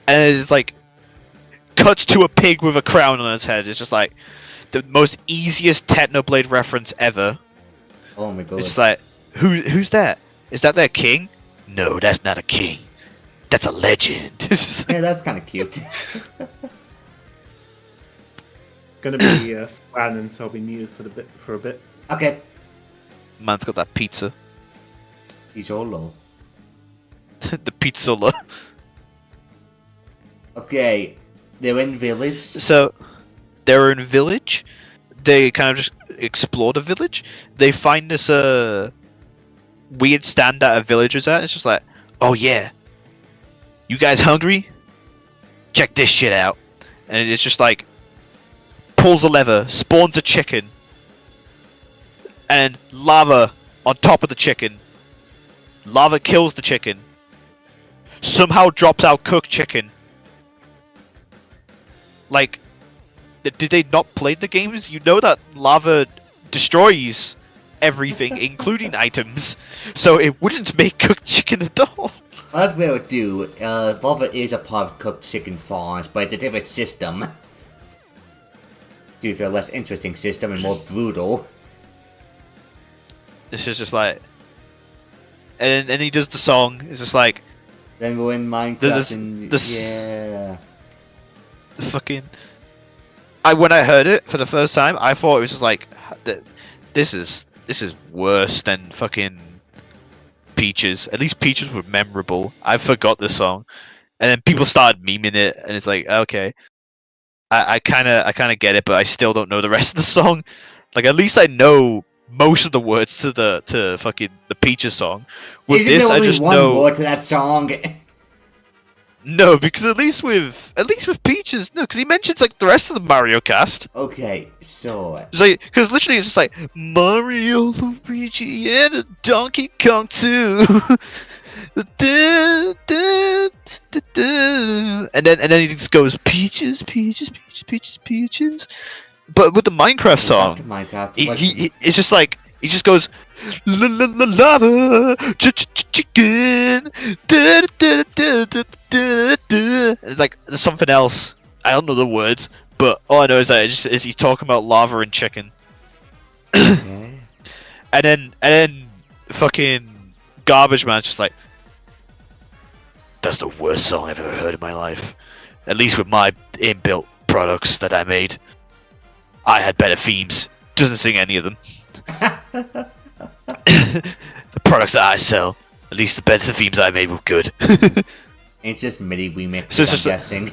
And it's like cuts to a pig with a crown on its head. It's just like the most easiest Technoblade reference ever. Oh my god. It's like, who's that? Is that their king? No, that's not a king. That's a legend. Yeah, that's kind of cute. Gonna be scanning, so I'll be muted for a bit. Okay. Man's got that pizza. He's all low. The pizzola. Okay, they're in village. So, they're in village. They kind of just explore the village. They find this weird stand that a villager's at. It's just like, oh yeah, you guys hungry? Check this shit out. And it's just like, pulls a lever, spawns a chicken, and lava on top of the chicken. Lava kills the chicken. Somehow drops out cooked chicken. Like, did they not play the games? You know that lava destroys everything, including items, so it wouldn't make cooked chicken at all. Well, that's what it would do. Lava is a part of cooked chicken farms, but it's a different system. Due to a less interesting system and more brutal. This is just like, and he does the song. It's just like, then we're in Minecraft and yeah. The fucking. When I heard it for the first time, I thought it was just like, this is worse than fucking Peaches. At least Peaches were memorable. I forgot the song, and then people started memeing it, and it's like, okay, I kind of get it, but I still don't know the rest of the song. Like, at least I know most of the words to fucking the Peaches song. With Isn't this, there only I just one know. word to that song? No, because at least with Peaches, no, because he mentions like the rest of the Mario cast. Okay, so It's like, because literally it's just like Mario, Luigi, and Donkey Kong too. And then he just goes Peaches, Peaches, Peaches, Peaches, Peaches. But with the Minecraft song, Minecraft, it's just like he just goes lava chicken. It's like there's something else. I don't know the words, but all I know is that is he's talking about lava and chicken. Okay. And then fucking Garbage Man's just like, that's the worst song I've ever heard in my life. At least with my inbuilt products that I made, I had better themes. Doesn't sing any of them. The products that I sell, At least the better themes I made were good. It's just MIDI remix, So it's I'm just guessing.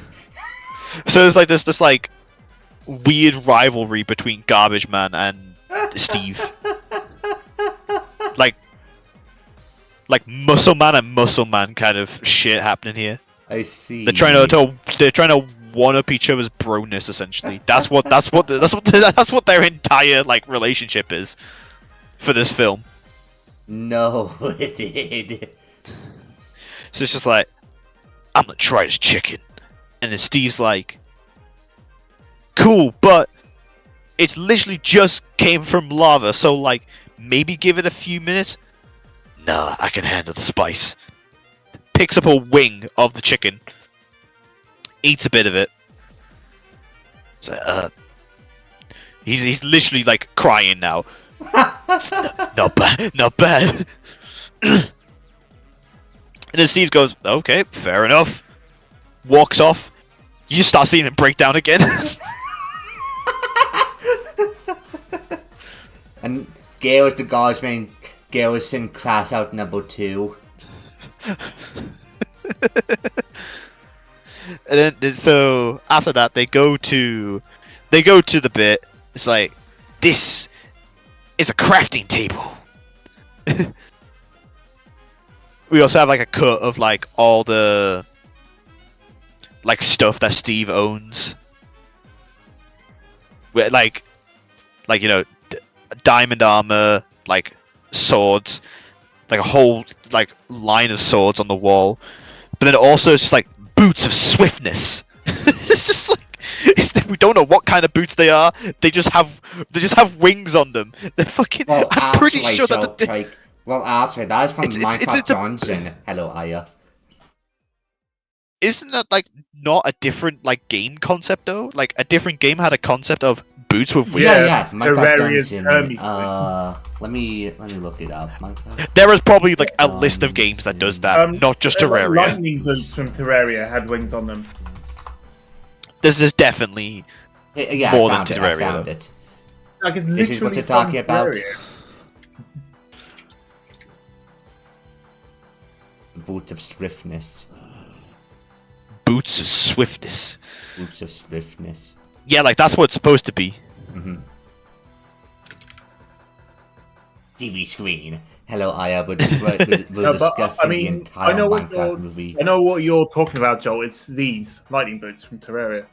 So it's like this like weird rivalry between Garbage Man and Steve. Like Muscle Man and Muscle Man kind of shit happening here. I see. They're trying to one up each other's broness essentially. That's what their entire like relationship is for this film. No, it did. So it's just like, I'm gonna try this chicken, and then Steve's like, cool, but it's literally just came from lava, so like maybe give it a few minutes. Nah, I can handle the spice. Picks up a wing of the chicken, eats a bit of it. So, he's literally like crying now. Not bad, not bad. And then Steve goes, okay, fair enough. Walks off. You just start seeing him break down again. And Gale is the guardsman. Gale is sending Crass out number 2. And then so after that they go to the bit. It's like, this is a crafting table. We also have like a cut of like all the like stuff that Steve owns. With like you know, diamond armor, like swords, like a whole like line of swords on the wall. But then also it's just like boots of swiftness. It's just like we don't know what kind of boots they are. They just have wings on them. They're fucking. Well, I'm pretty sure that. Well, actually, that is from Minecraft it's a- Dungeon. Hello, Aya. Isn't that like not a different like game concept though? Like a different game had a concept of boots with wings. Yeah, Minecraft Terraria's Dungeon. Hermes Let me look it up. Minecraft. There is probably like a list of games that does that, not just Terraria. Lightning boots from Terraria had wings on them. This is definitely Yeah, more I than found it. Terraria, I found though. it. Like it's This is what literally you're talking from about? Terraria. Boots of swiftness. Boots of swiftness. Boots of swiftness. Yeah, like that's what it's supposed to be. TV screen. Hello, Aya. We're discussing the entire Minecraft movie. I know what you're talking about, Joel. It's these lightning boots from Terraria.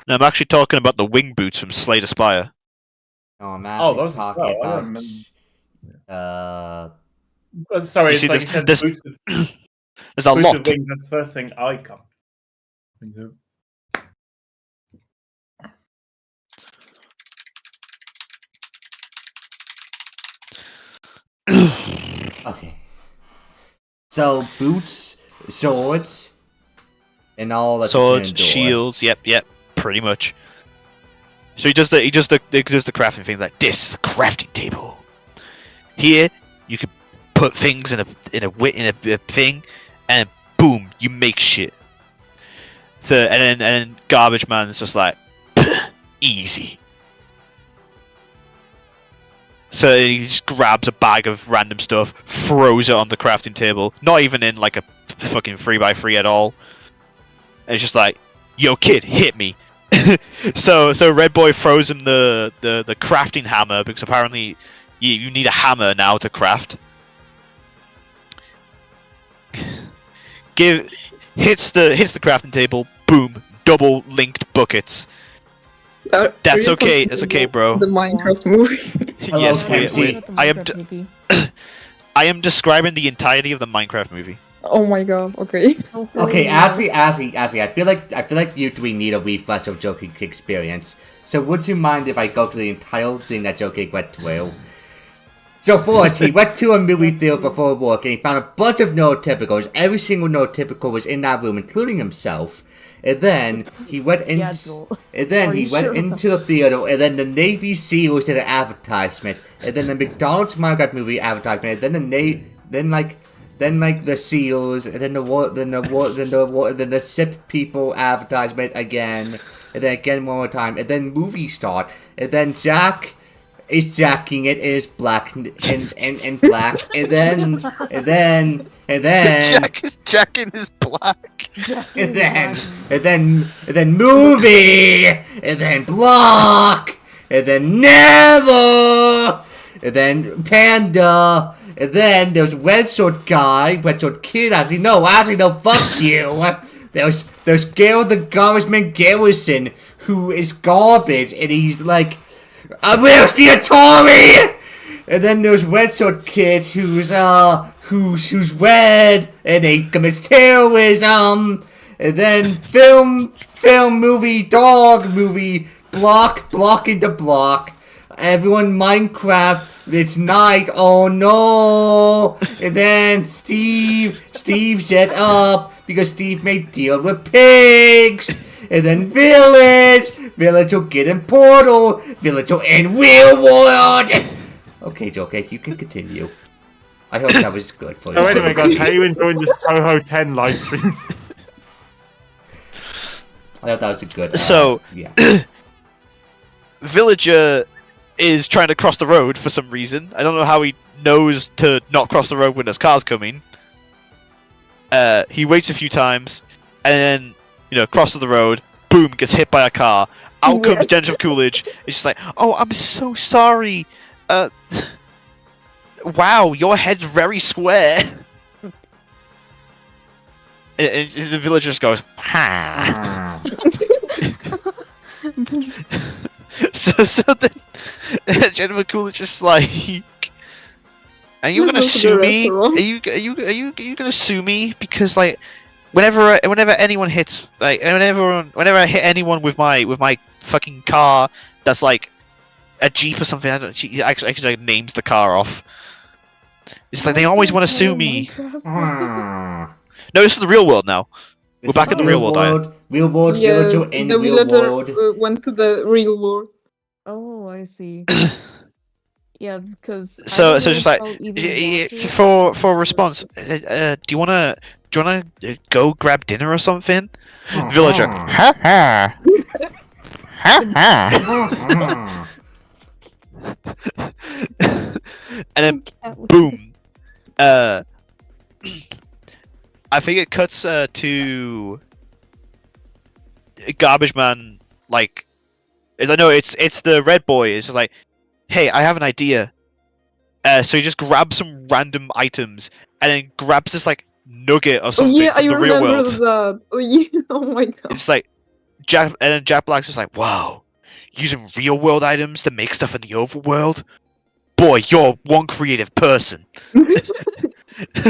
No, I'm actually talking about the wing boots from Slay the Spire. No, I'm actually those talking I don't about. Sorry, You it's see, like you said, there's boots of, There's a boots lot. of wings. That's the first thing I come. Okay. So boots, swords, and all that. Swords, shields. Yep, pretty much. So he does the crafting thing like this is a crafting table. Here you can put things in a thing, and boom, you make shit. So and then Garbage Man's just like easy. So he just grabs a bag of random stuff, throws it on the crafting table, not even in like a fucking 3x3 at all. And it's just like, yo kid, hit me. So Red Boy throws him the crafting hammer because apparently you need a hammer now to craft. Hits the crafting table, boom, double linked buckets. That's okay. That's okay, bro. The Minecraft movie. Yes, Timsy. I am describing the entirety of the Minecraft movie. Oh my god. Okay. Okay, Azzy, I feel like you three need a refresh of Joe Geek's experience. So would you mind if I go through the entire thing that Joe Geek went through? So first, he went to a movie theater before work and he found a bunch of neurotypicals. Every single neurotypical was in that room, including himself. And then he went into the theater, and then the Navy SEALs did an advertisement, and then the McDonald's Minecraft movie advertisement, and then the SEALs, and then the SIP people advertisement again, and then again one more time, and then movie start, and then Jack is jacking it. It is black and black, and then Jack is jacking his black. and then movie, and then block, and then never, and then panda, and then there's red sword guy, red sword kid. Actually no, fuck you. There's Gale the garbage man Garrison, who is garbage, and he's like, where's the Atari? And then there's red sword kid, who's red, and he commits terrorism. And then film, movie, dog, movie, block into block. Everyone Minecraft, it's night, oh no. And then Steve set up, because Steve made deal with pigs. And then village will get in portal, village will end real world. Okay, Joker, you can continue. I hope that was good for you. Oh, anyway, guys, how are you enjoying this Touhou 10 live stream? I thought that was a good. So, yeah. Villager is trying to cross the road for some reason. I don't know how he knows to not cross the road when there's cars coming. He waits a few times, and then, crosses the road, boom, gets hit by a car. Out comes Jennifer Coolidge. It's just like, oh, I'm so sorry. Wow, your head's very square. and the villager just goes, ha. so then Jennifer Coolidge is like, are you gonna sue me? Are you gonna sue me? Because like, whenever anyone hits, like, whenever I hit anyone with my fucking car that's like a Jeep or something, she actually like, names the car off. It's like they always want to sue me. No, this is the real world now. We're back in the real world. Real world, villager, and the real villager world. went to the real world. Oh, I see. Yeah, because So just like for a response, do you wanna go grab dinner or something? Villager, ha ha, ha ha. And then boom. I think it cuts to Garbage Man. Like, I know it's the red boy. It's just like, hey, I have an idea. So he just grabs some random items and then grabs this like nugget or something from the real world. That. Oh yeah, oh my god. It's like and then Jack Black's just like, wow, using real world items to make stuff in the overworld. Boy, you're one creative person.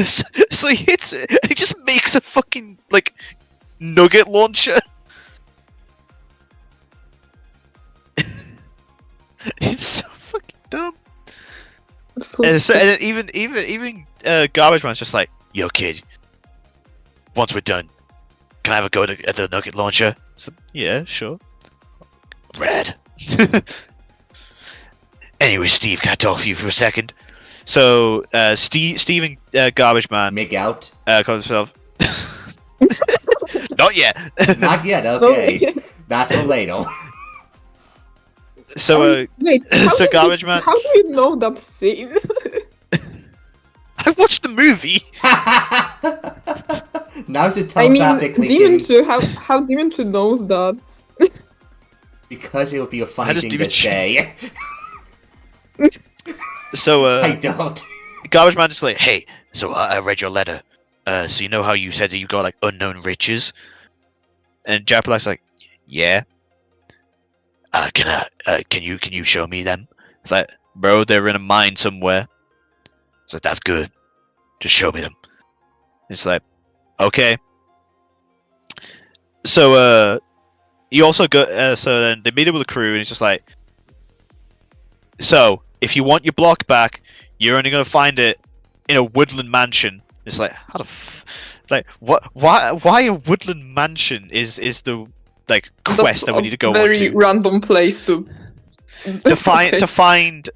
So he hits it, and he just makes a fucking like nugget launcher. It's so fucking dumb. And even Garbage Man's just like, yo kid, once we're done, can I have a go at the nugget launcher? So, yeah, sure. Rad. Anyway, Steve, can I talk to you for a second? So, Steve and Garbage Man Make out? calls himself. Not yet. Not yet, okay. That's for later. So, Wait, so Garbage Man. How do you know that scene? I watched the movie. Now's the I mean, telepathically Dimitri, how Dimitri knows that? because it would be a funny How does thing to Dimitri- say. So, I don't. Garbage Man just like, hey, so I read your letter. So you know how you said that you got like unknown riches? And Jack Black's like, yeah. Can you show me them? It's like, bro, they're in a mine somewhere. It's like, that's good. Just show me them. It's like, okay. So he also got so then they meet up with the crew and he's just like, so if you want your block back, you're only gonna find it in a woodland mansion. It's like, how the like what? Why a woodland mansion is the like quest that we need to go on very to? random place to find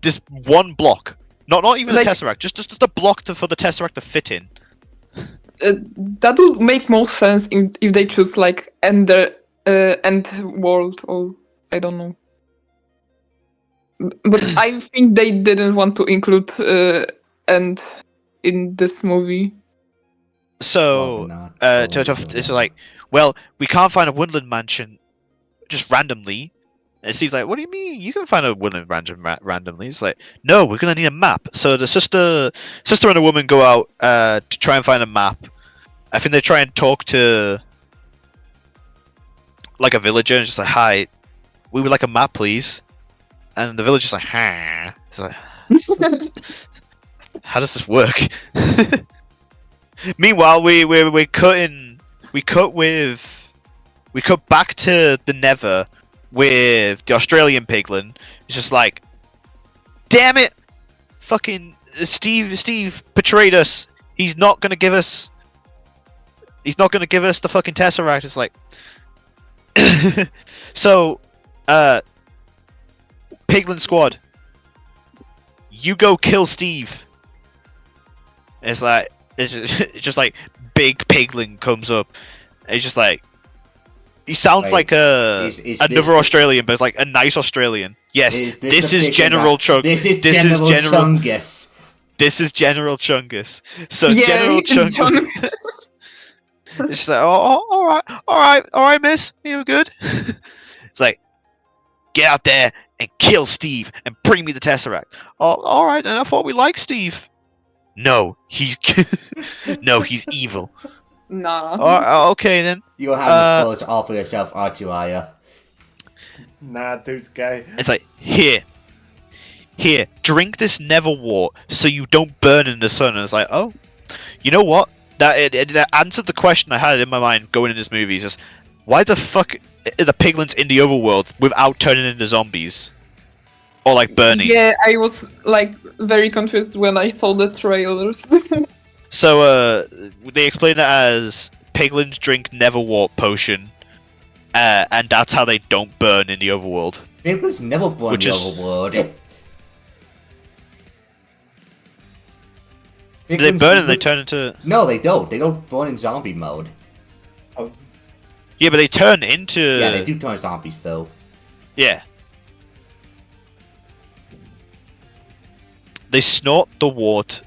this one block. Not even Like- a tesseract, just a block for the tesseract to fit in. that would make more sense if they choose like end world or I don't know. But I think they didn't want to include End in this movie. So, it's like, well, we can't find a woodland mansion just randomly. And Steve's like, what do you mean? You can find a woodland mansion randomly. It's like, no, we're gonna need a map. So the sister and a woman go out to try and find a map. I think they try and talk to like a villager and just like, hi, we would like a map, please. And the villager's like, ha. It's like, how does this work? Meanwhile, we cut back to the Nether with the Australian piglin. It's just like, damn it, fucking Steve betrayed us. He's not gonna give us the fucking Tesseract. It's like, so, Piglin Squad, you go kill Steve. It's just like big Piglin comes up. And it's just like, he sounds like another Australian, but it's like a nice Australian. Yes, this is General Chungus. This is General Chungus. This is General Chungus. So Yeah, General it's Chungus. It's like, oh, all right, miss, you good? It's like, get out there and kill Steve and bring me the Tesseract. Oh, all right, and I thought we liked Steve. No, he's he's evil. Nah. Oh, okay then. You'll have the spoilers all for yourself, aren't you, Aya? Nah, dude's gay. It's like, here, drink this Neverwort so you don't burn in the sun. And it's like, oh, you know what? That answered the question I had in my mind going in this movie. Is just, why the fuck are the piglins in the overworld without turning into zombies? Or like burning? Yeah, I was like very confused when I saw the trailers. So they explain it as piglins drink Neverwort potion, and that's how they don't burn in the overworld. Piglins never born in the overworld. They burn and they turn into... No, they don't. They don't burn in zombie mode. Oh, Yeah, but they turn into... Yeah, they do turn zombies, though. Yeah. They snort the wart,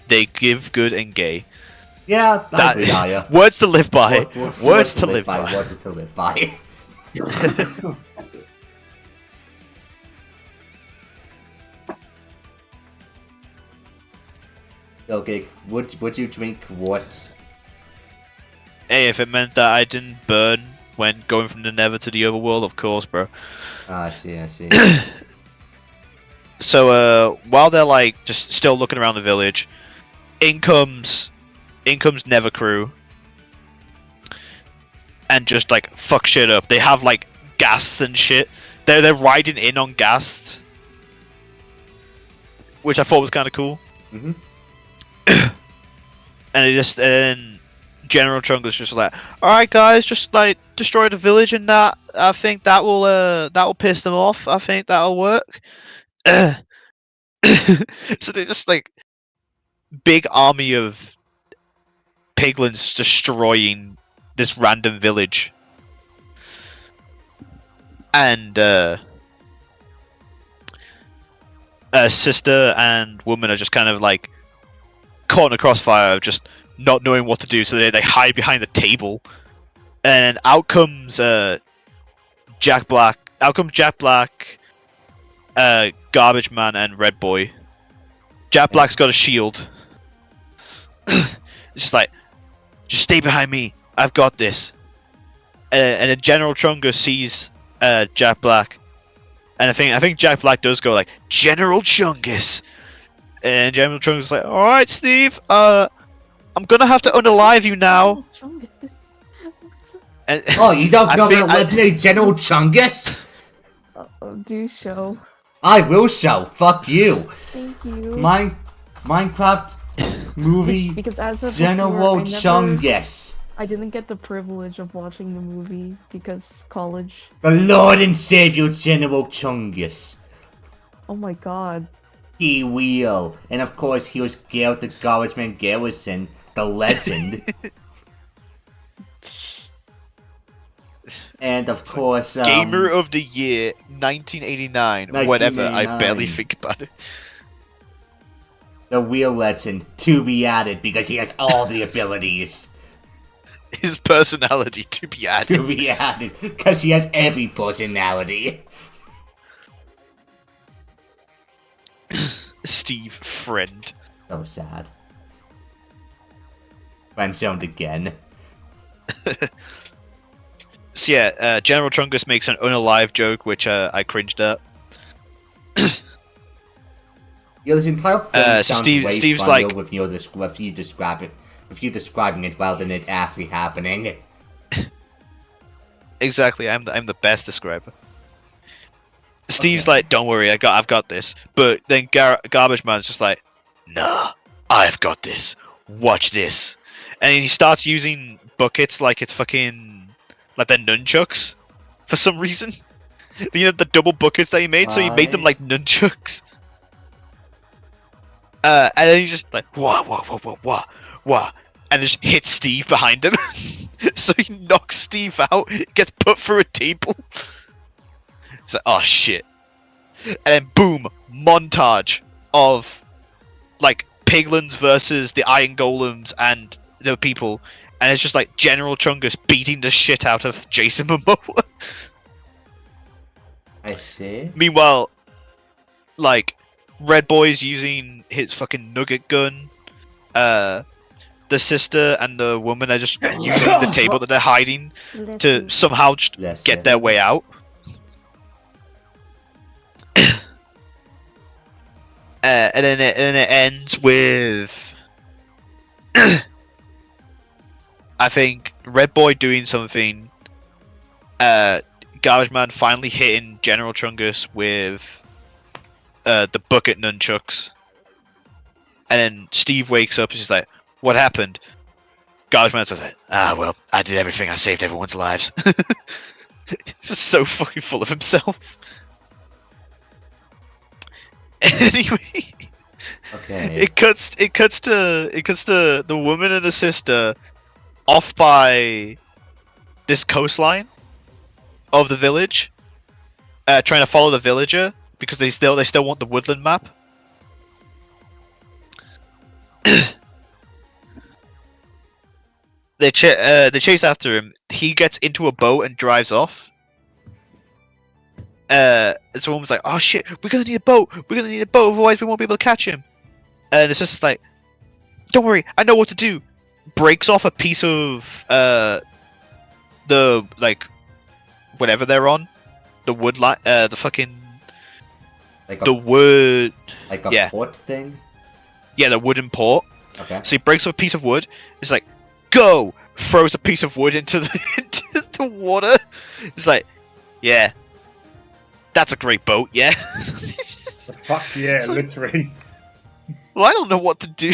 they give good and gay. Yeah, I agree, Aya. Words to live by. Words to live by. Words to live by. Okay, would you drink what? Hey, if it meant that I didn't burn when going from the Nether to the overworld, of course, bro. I see. So, while they're like just still looking around the village, in comes Nether crew, and just like fuck shit up. They have like ghasts and shit. They're riding in on ghasts, which I thought was kind of cool. Mm-hmm. And General Chungus just like, all right, guys, just like destroy the village, and that I think that will piss them off. I think that'll work. So they're just like big army of piglins destroying this random village, and sister and woman are just kind of like caught in a crossfire of just not knowing what to do, so they hide behind the table, and out comes Jack Black, Garbage Man, and Red Boy. Jack Black's got a shield. It's just like, just stay behind me, I've got this. And then General Chungus sees Jack Black, and I think Jack Black does go like, General Chungus. And General Chungus is like, alright, Steve, I'm gonna have to unalive you now. And, oh, you don't know the legendary General Chungus? Do show. I will show. Fuck you. Thank you. Minecraft movie because as of General before, Chungus. I didn't get the privilege of watching the movie because college. The Lord and Savior General Chungus. Oh my god. He will. And of course, he was Garrett the Garbage Man Garrison, the legend. And of course, Gamer of the Year, 1989. Whatever, I barely 1989. think about it. The real legend to be added because he has all the abilities His personality to be added. to be added because he has every personality. Steve, friend. So sad. Friend-zoned again. So yeah, General Chungus makes an unalive joke, which I cringed at. Yeah, this entire thing So sounds way Steve's funnier like- with you describing it rather than it actually happening. Exactly, I'm the best describer. Steve's like, "Don't worry, I've got this." But then Garbage Man's just like, "Nah, I've got this. Watch this." And he starts using buckets like it's fucking like they're nunchucks for some reason. You know the double buckets that he made, so he made them Why? like nunchucks. And then he's just like, wah, and just hits Steve behind him. So he knocks Steve out, gets put through a table. It's like, oh shit. And then boom, montage of like piglins versus the Iron Golems and the people. And it's just like General Chungus beating the shit out of Jason Momoa. I see. Meanwhile, like, Red Boy's using his fucking nugget gun. The sister and the woman are just using the table that they're hiding to somehow just Yes, get yeah. their way out. And then it ends with I think Red Boy doing something. Garbage Man finally hitting General Chungus with the bucket nunchucks. And then Steve wakes up and she's like, "What happened?" Garbage Man says, well, I did everything. I saved everyone's lives." He's just so fucking full of himself. Anyway, Okay. it cuts to the woman and the sister off by this coastline of the village, trying to follow the villager because they still want the woodland map. They chase after him. He gets into a boat and drives off. And someone was like, "Oh shit, we're gonna need a boat. We're gonna need a boat, otherwise we won't be able to catch him." And the sister's like, "Don't worry, I know what to do." Breaks off a piece of the like whatever they're on, the wood line, the fucking Like the a, wood, like a yeah. port thing? yeah, the wooden port. Okay. So he breaks off a piece of wood. It's like, "Go!" Throws a piece of wood into the into the water. It's like, yeah, that's a great boat. Yeah. Fuck yeah, It's like- literally. Well, I don't know what to do.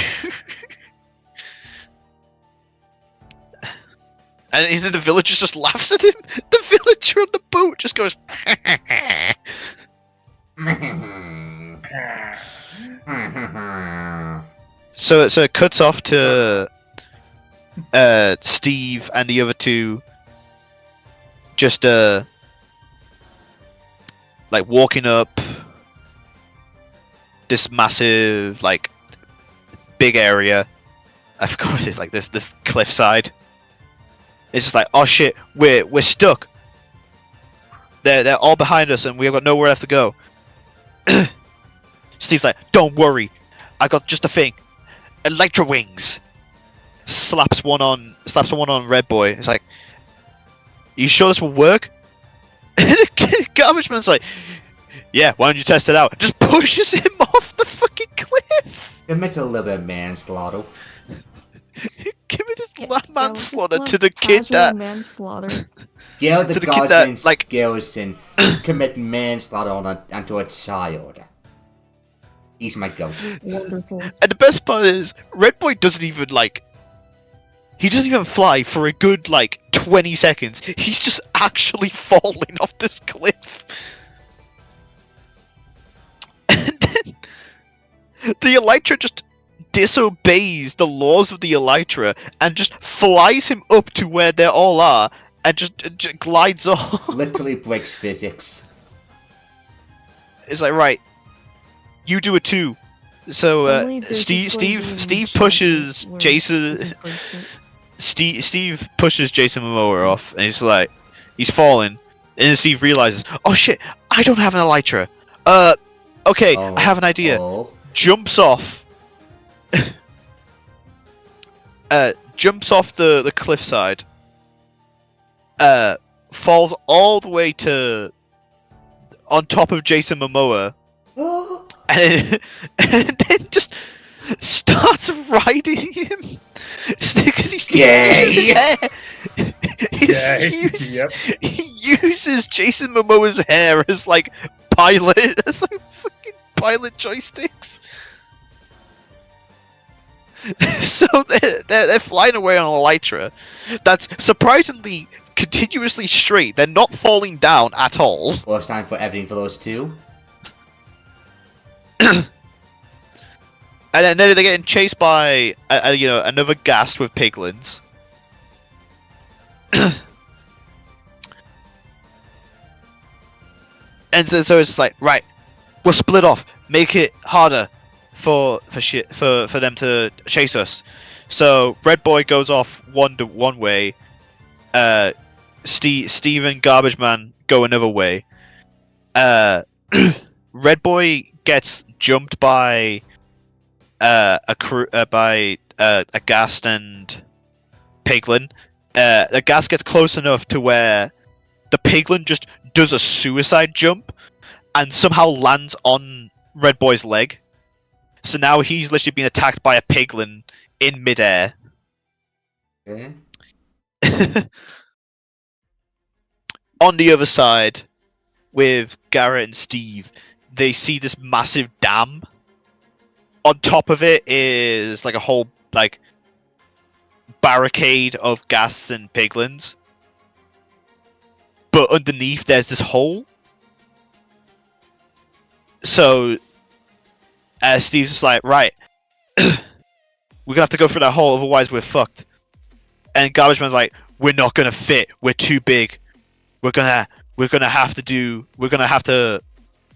And then the villager just laughs at him. The villager on the boat just goes. So it cuts off to Steve and the other two just like walking up this massive like big area. I forgot what it is, like this cliffside. It's just like, oh shit, we're stuck. They're all behind us and we've got nowhere left to go. Steve's like, "Don't worry, I got just a thing. Electro wings." Slaps one on Red Boy. It's like, "You sure this will work?" Garbage Man's like, "Yeah, why don't you test it out?" Just pushes him off the fucking cliff. Commits a little bit of manslaughter. Give it his That was manslaughter just to the like kid casual that manslaughter. Yeah, the To the kid that, Guardians like- Garrison just commit manslaughter onto a child. He's my goat. Wonderful. And the best part is, Red Boy doesn't even like. He doesn't even fly for a good like 20 seconds. He's just actually falling off this cliff. And then the Elytra just disobeys the laws of the Elytra and just flies him up to where they all are and just glides off. Literally breaks physics. It's like, right, you do it too. So Only if there's a Steve slave pushes where Jason. he breaks it. Steve pushes Jason Momoa off, and he's like, he's falling, and then Steve realizes, oh shit, I don't have an elytra. Okay, I have an idea. Oh. Jumps off. Jumps off the cliffside. Falls all the way to on top of Jason Momoa, and then just starts riding him because he uses his hair. He uses Jason Momoa's hair as like pilot, as like fucking pilot joysticks. So they're flying away on Elytra. That's surprisingly continuously straight. They're not falling down at all. Well, it's time for everything for those two. And then they're getting chased by another ghast with piglins. And so it's just like, right, we'll split off, make it harder for them to chase us. So Red Boy goes off one way, Steve and Garbage Man go another way. Red Boy gets jumped by a ghast and piglin. The ghast gets close enough to where the piglin just does a suicide jump and somehow lands on Red Boy's leg. So now he's literally being attacked by a piglin in midair. Okay. On the other side, with Garrett and Steve, they see this massive dam. On top of it is like a whole like barricade of ghasts and piglins. But underneath there's this hole. So Steve's just like, right, we're gonna have to go through that hole, otherwise we're fucked. And Garbage Man's like, we're not gonna fit, we're too big. We're gonna have to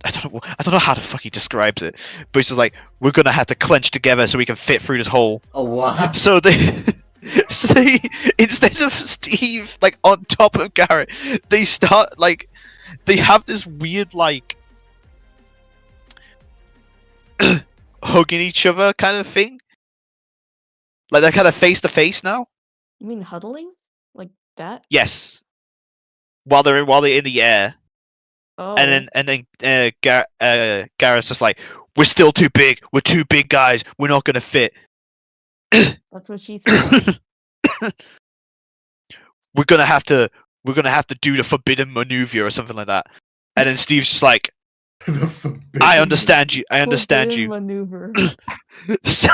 I don't know how to fuck he describes it, but he's just like, we're gonna have to clench together so we can fit through this hole. Oh, what? So they instead of Steve like on top of Garrett, they start like they have this weird like hugging each other kind of thing. Like they're kind of face to face now. You mean huddling? Like that? Yes. While they're in the air. Oh. And then Garrett's just like, we're still too big. We're two big guys. We're not gonna fit. That's what she said. We're gonna have to do the forbidden maneuver or something like that. And then Steve's just like, I understand you. Forbidden maneuver. So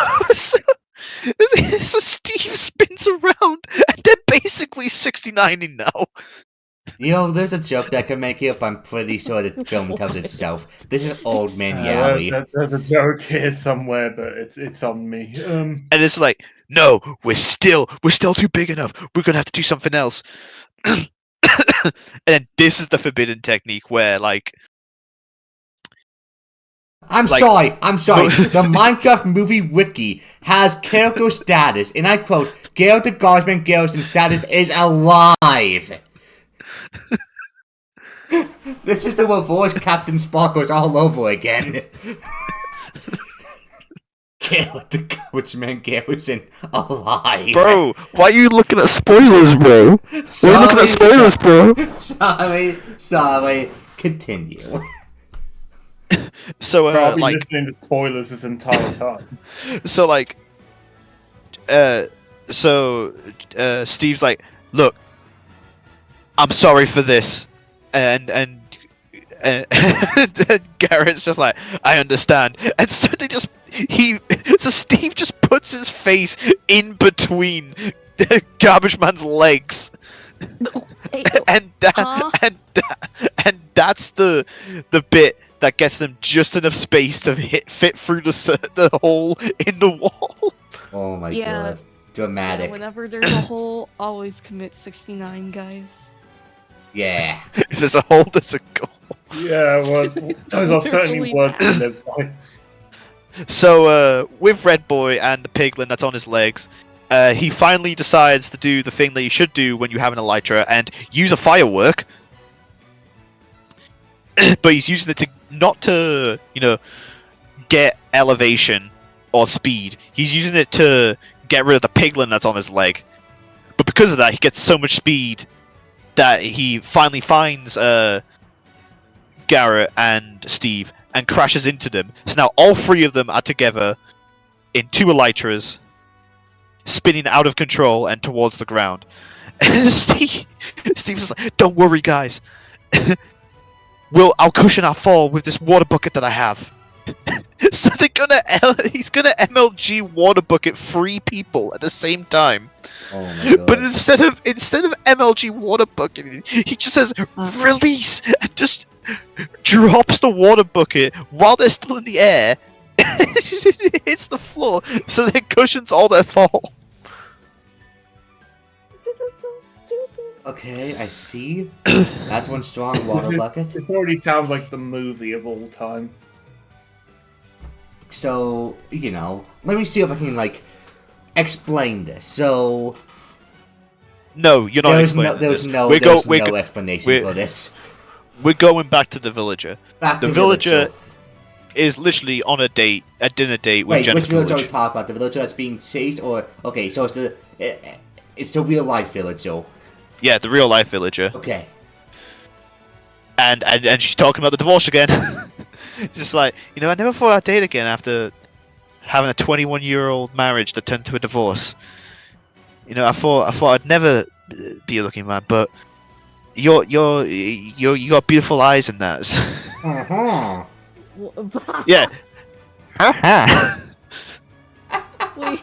Steve spins around and they're basically 69ing now. You know, there's a joke that can make it, but I'm pretty sure the film tells itself. This is old man Yowie. There's a joke here somewhere, but it's on me. And it's like, no, we're still too big enough. We're gonna have to do something else. And this is the forbidden technique where like I'm sorry. The Minecraft movie wiki has character status, and I quote, Garrett the Guardsman Garrison status is alive. This is to avoid Captain Sparkles all over again. Garrett the Guardsman Garrison alive. Bro, why are you looking at spoilers, bro? Why are you looking at spoilers, bro? Sorry. Continue. So I've been like listening to spoilers this entire time. so like Steve's like, look, I'm sorry for this, and Garrett's just like, I understand, and so Steve just puts his face in between Garbage Man's legs, and that's the bit that gets them just enough space to fit through the hole in the wall. Oh my Yeah. god. Dramatic. Whenever there's a hole, always commit 69, guys. Yeah. If there's a hole, there's a goal. Yeah, well, those are certainly Literally words to that. live by. So, with Red Boy and the piglin that's on his legs, he finally decides to do the thing that you should do when you have an elytra and use a firework. But he's using it to not to, get elevation or speed. He's using it to get rid of the piglin that's on his leg. But because of that, he gets so much speed that he finally finds Garrett and Steve and crashes into them. So now all three of them are together in two elytras, spinning out of control and towards the ground. Steve's like, "Don't worry, guys. I'll cushion our fall with this water bucket that I have." So he's gonna MLG water bucket 3 people at the same time. Oh my god. But instead of MLG water bucket, he just says release and just drops the water bucket while they're still in the air. It hits the floor, so it cushions all their fall. That's so stupid. Okay, I see. That's one strong water bucket. This already sounds like the movie of all time. So, let me see if I can, explain this. So, No, you're not explaining there's this. no explanation for this. We're going back to the villager. Back The to villager is literally on a dinner date with Wait, Jennifer which villager are we Coolidge. talking about? The villager that's being chased, or okay? So it's the real life villager. Yeah, the real life villager. Okay. And she's talking about the divorce again. Just like, I never thought I'd date again after having a 21-year-old marriage that turned to a divorce. I thought I'd never be a looking man, but you got beautiful eyes in that. Uh-huh. Yeah. Wait,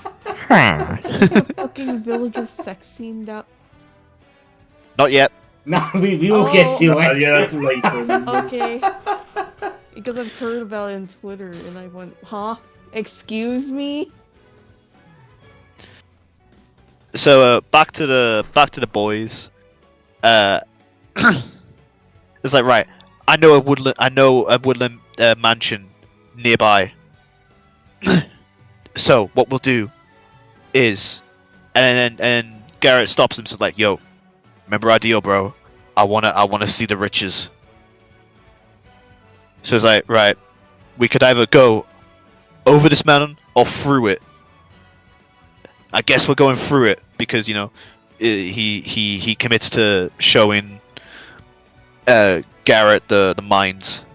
is the fucking villager sex scene that? Not yet. No, we will get to it. Yeah, that's later. Okay. Because I've heard about it on Twitter, and I went, huh? Excuse me? So back to the boys. It's like, right, I know a woodland mansion nearby. So what we'll do is, and Garrett stops him. So like, yo, remember our deal, bro? I wanna see the riches. So it's like, right, we could either go over this mountain or through it. I guess we're going through it because he commits to showing Garrett the mines.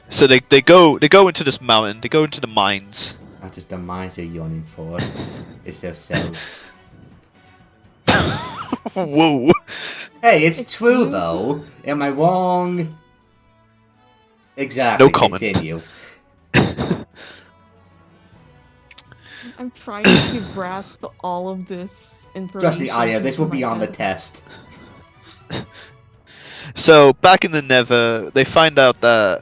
So they go into this mountain. They go into the mines. Not just the mines they're yawning for. It's themselves. Whoa! Hey, it's true though. Am I wrong? Exactly. No comment. Continue. I'm trying to grasp all of this information. Trust me, Aya, this will into be my on the head. test. So back in the Nether, they find out that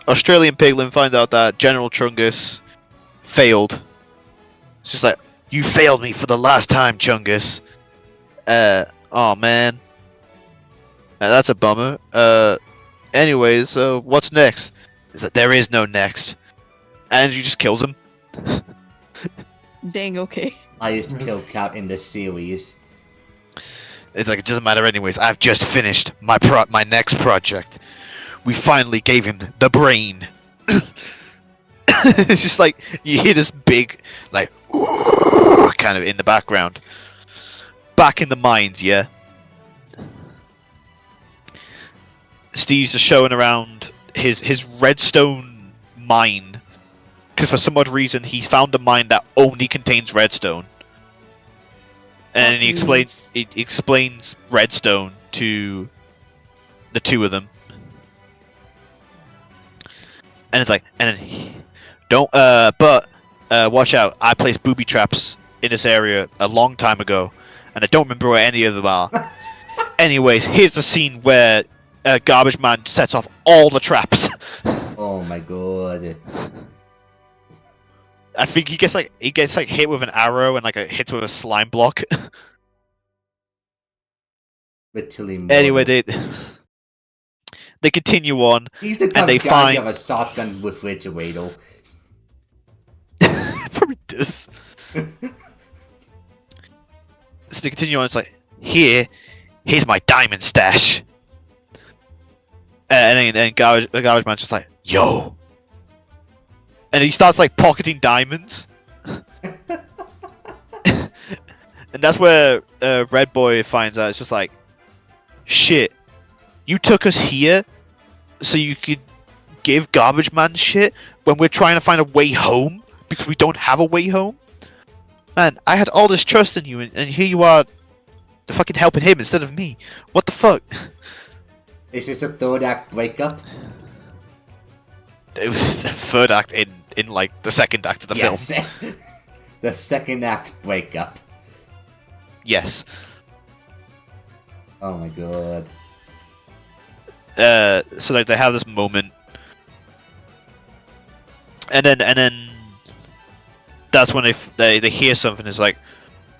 Australian Piglin find out that General Chungus failed. It's just like, you failed me for the last time, Chungus. Oh man, that's a bummer. Anyways, so what's next? Is that there is no next, and you just kills him. Dang, okay. Highest kill count in the series. It's like, it doesn't matter anyways. I've just finished my next project. We finally gave him the brain. It's just like you hear this big, like, kind of in the background. Back in the mines, yeah. Steve's just showing around his redstone mine, because for some odd reason he's found a mine that only contains redstone. And he explains redstone to the two of them. And it's like, watch out, I placed booby traps in this area a long time ago, and I don't remember where any of them are. Anyways, here's the scene where Garbage Man sets off all the traps. Oh my god. I think he gets hit with an arrow and like hits with a slime block. Literally mortal. Anyway, they continue on. He's the and kind they of guy you find have a shotgun refrigerator. probably does. So they continue on. It's like, here's my diamond stash. And then the garbage man's just like, yo. And he starts like pocketing diamonds. And that's where Red Boy finds out. It's just like, shit, you took us here so you could give garbage man shit when we're trying to find a way home because we don't have a way home? Man, I had all this trust in you, and here you are fucking helping him instead of me. What the fuck? Is this a third act breakup? It was the third act in like the second act of the film. Yes. The second act breakup. Yes. Oh my god. So like they have this moment, and then that's when they hear something. It's like,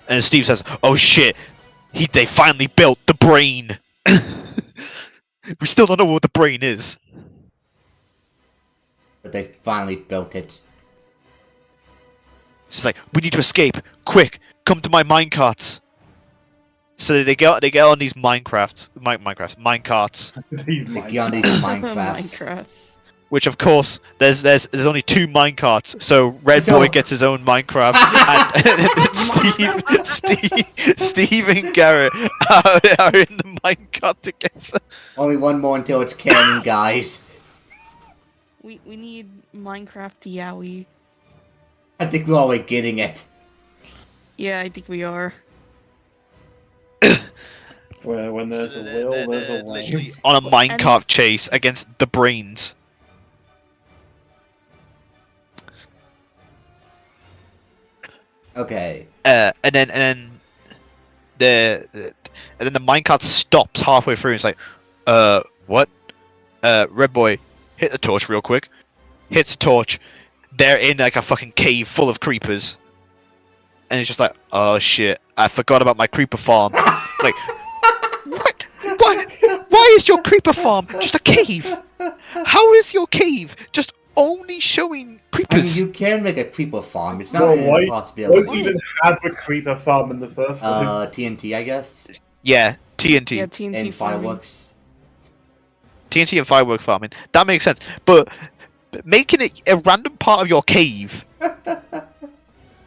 and Steve says, "Oh shit, they finally built the brain." We still don't know what the brain is. But they finally built it. She's like, "We need to escape! Quick, come to my minecarts." So they get on these minecarts, These They might- get on these Minecrafts. Minecrafts. which of course there's only 2 minecarts. So Red So- Boy gets his own Minecraft, and Steve and Garrett are in the minecart together. Only one more until it's canon, guys. We need Minecraft Yowie. I think we're already getting it. Yeah, I think we are. Where when there's a will, there's a way. Literally on a minecart chase against the brains. Okay. And then the minecart stops halfway through. And it's like, what? Red Boy, hit the torch real quick. Hits the torch. They're in like a fucking cave full of creepers. And it's just like, oh shit, I forgot about my creeper farm. Like, what? Why is your creeper farm just a cave? How is your cave just only showing I mean, creepers? you can make a creeper farm. It's not Well, an why impossibility. even have a creeper farm in the first place? TNT, I guess. Yeah, TNT. Yeah, TNT And farming. fireworks. TNT and firework farming. That makes sense. But making it a random part of your cave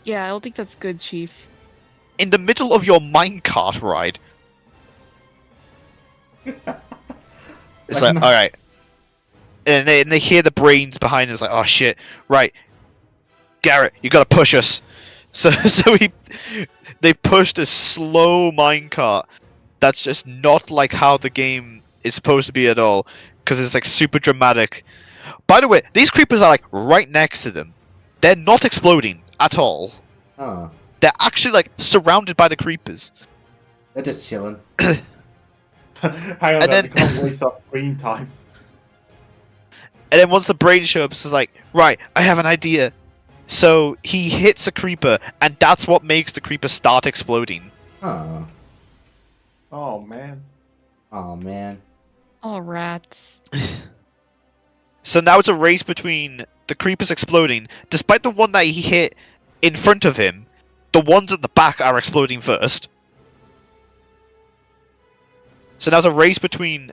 Yeah, I don't think that's good, Chief. in the middle of your minecart ride. It's like, alright. And they hear the brains behind them. It's like, oh shit. Right. Garrett, you gotta push us. So they pushed a slow minecart. That's just not like how the game is supposed to be at all. Because it's like super dramatic. By the way, these creepers are like right next to them. They're not exploding at all. Huh. They're actually like surrounded by the creepers. They're just chilling. Hang on, and then- we can't waste our screen time. And then once the brains show up, it's just like, right, I have an idea. So he hits a creeper, and that's what makes the creeper start exploding. Huh. Oh man. Oh man. Oh, rats. So now it's a race between the creepers exploding. Despite the one that he hit in front of him, the ones at the back are exploding first. So now it's a race between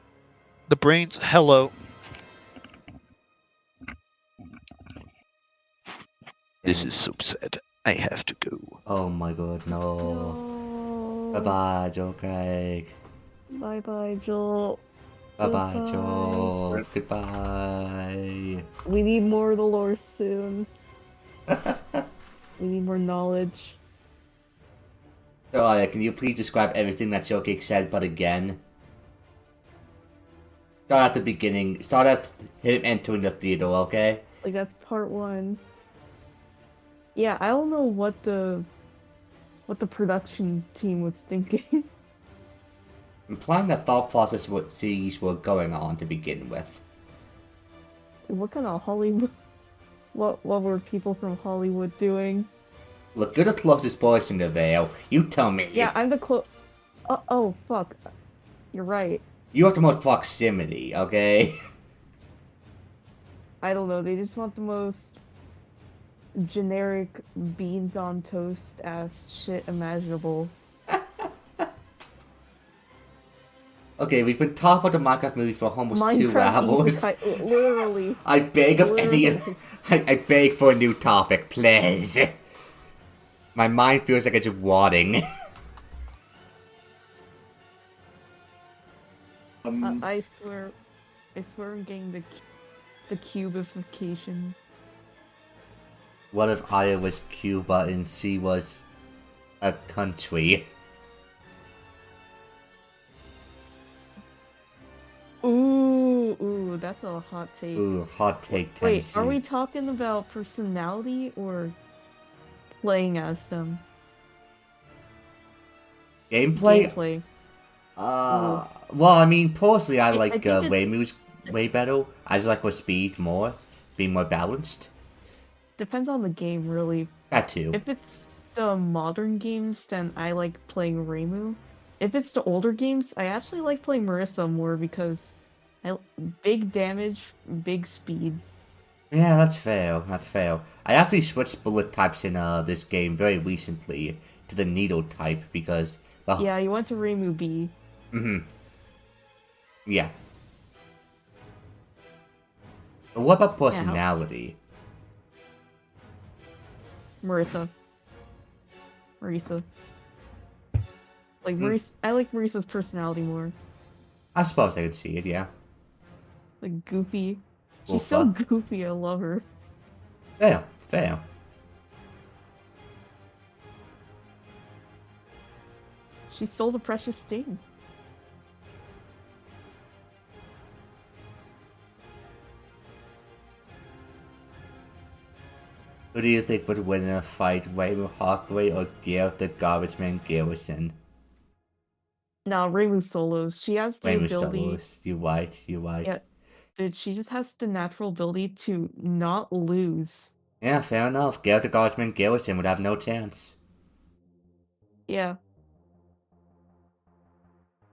the brains. Hello. This is so sad. I have to go. Oh my god, no. Bye bye, Joe Craig. Bye bye, Joel. Bye bye, Goodbye. Joe. Goodbye. We need more of the lore soon. We need more knowledge. So, can you please describe everything that Joe Cake said, but again? Start at the beginning. Start at him entering the theater, okay? Like, that's part 1. Yeah, I don't know what the production team was thinking. Implying the thought process what series were going on to begin with. What kind of Hollywood? What were people from Hollywood doing? Look, you're the closest person to Vale. You tell me. Yeah, I'm the oh, fuck. You're right. You have the most proximity, okay? I don't know, they just want the most generic beans on toast ass shit imaginable. Okay, we've been talking about the Minecraft movie for almost 2 Minecraft hours. isekai, literally. I beg of any. Literally. I beg for a new topic, please. My mind feels like it's rotting. I swear I'm getting the cubification. What if I was Cuba and C was a country? Ooh, that's a hot take. Ooh, hot take. Wait, Tennessee. are we talking about personality or playing as them? Gameplay? Gameplay. Well, I mean, personally, I I like think it- Waymu's way better. I just like with speed more, being more balanced. Depends on the game, really. That too. If it's the modern games, then I like playing Reimu. If it's the older games, I actually like playing Marissa more because big damage, big speed. Yeah, that's fair. That's fair. I actually switched bullet types in this game very recently to the needle type because Yeah, you went to Reimu B. Yeah. But what about personality? Marissa. Like Marissa, I like Marissa's personality more. I suppose I could see it. Yeah. Like goofy. She's so goofy. I love her. Fair. Fair. She stole the precious thing. Who do you think would win in a fight, Raymond Hawkway or Gareth the Garbage Man Garrison? No, Reimu solos. She has the Raymond ability. Solos. You right. You right. Yeah, dude, she just has the natural ability to not lose. Yeah, fair enough. Gareth the Garbage Man Garrison would have no chance. Yeah.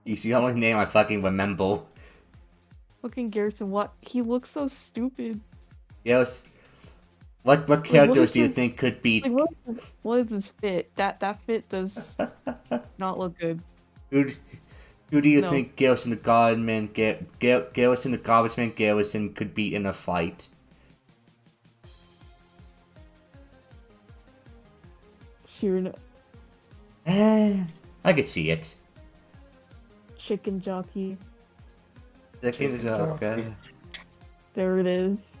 He's the only name I fucking remember. Fucking Garrison, what? He looks so stupid. Yes. What characters do you his- think could beat? Like, what is his fit? That fit does not look good. Who do you No. think Garrison the Garbage Man Garrison the Garbage Man Garrison could beat in a fight? Sure, I could see it. chicken jockey. Okay. There it is.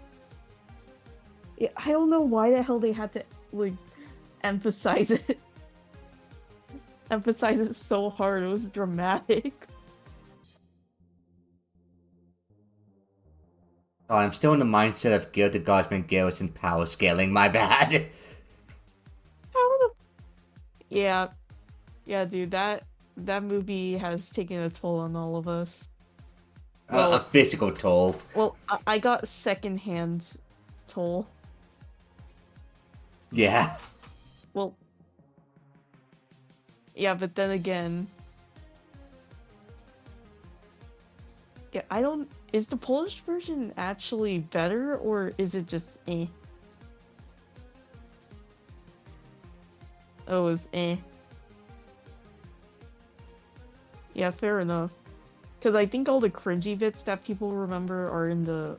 Yeah, I don't know why the hell they had to like emphasize it. Emphasize it so hard. It was dramatic. Oh, I'm still in the mindset of Gareth the Garbage Man Garrison power scaling. My bad. How the? Yeah, dude. That movie has taken a toll on all of us. A physical toll. Well, I got secondhand toll. Yeah. Well, yeah, but then again, yeah, I don't. Is the Polish version actually better, or is it just eh? Oh, it's eh. Yeah, fair enough. Because I think all the cringy bits that people remember are in the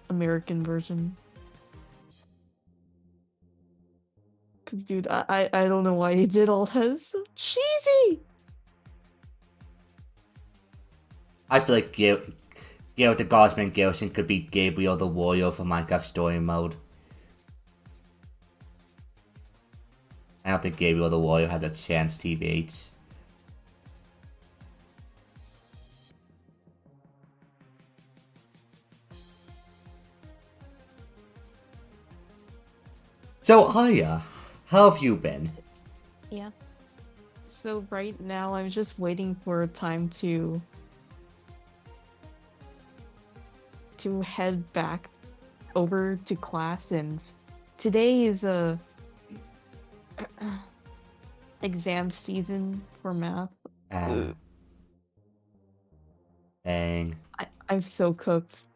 American version. Because, dude, I don't know why he did all that. It's so cheesy! I feel like Gareth the Garbage Man Garrison could beat Gabriel the Warrior for Minecraft Story Mode. I don't think Gabriel the Warrior has a chance, TBH. So, Aya, how have you been? Yeah. So right now I'm just waiting for time to head back over to class and today is a exam season for math. Ah. Dang. I'm so cooked.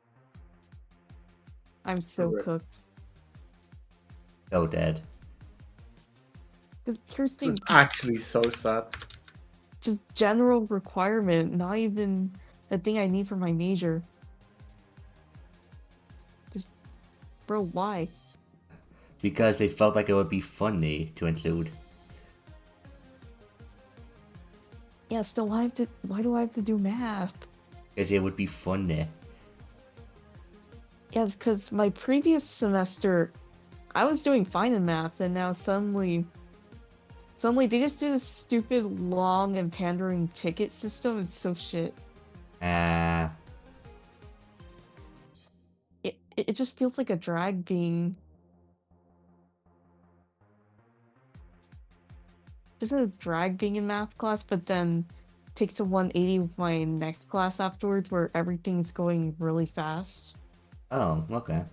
I'm so Correct. cooked. So dead. 'Cause here's the thing, It's actually so sad. just general requirement, not even a thing I need for my major. Just, bro, why? Because they felt like it would be funny to include. Yeah, still, why do I have to do math? Because it would be funny. Yeah, it's because my previous semester, I was doing fine in math, and now suddenly they just do this stupid long and pandering ticket system. It's so shit. Ah. It just feels like a drag being. Just a drag being in math class, but then takes a 180 with my next class afterwards, where everything's going really fast. Oh, okay.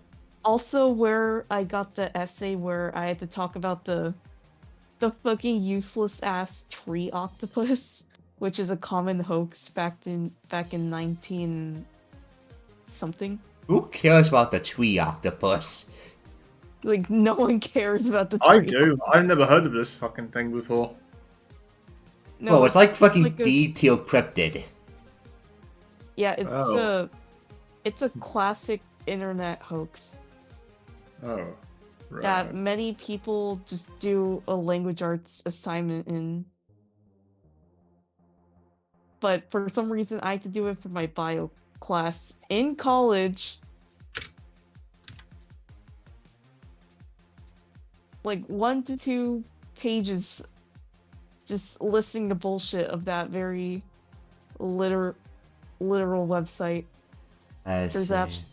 Also, where I got the essay where I had to talk about the fucking useless ass tree octopus, which is a common hoax back in 19 something. Who cares about the tree octopus? Like, no one cares about the I tree. do. I've never heard of this fucking thing before. No, Well, it's like fucking like a- detailed cryptid. Yeah, Oh. it's a classic internet hoax Oh. Right. that many people just do a language arts assignment in. But for some reason, I had to do it for my bio class in college. Like 1 to 2 pages just listing the bullshit of that very literal website. I There's see.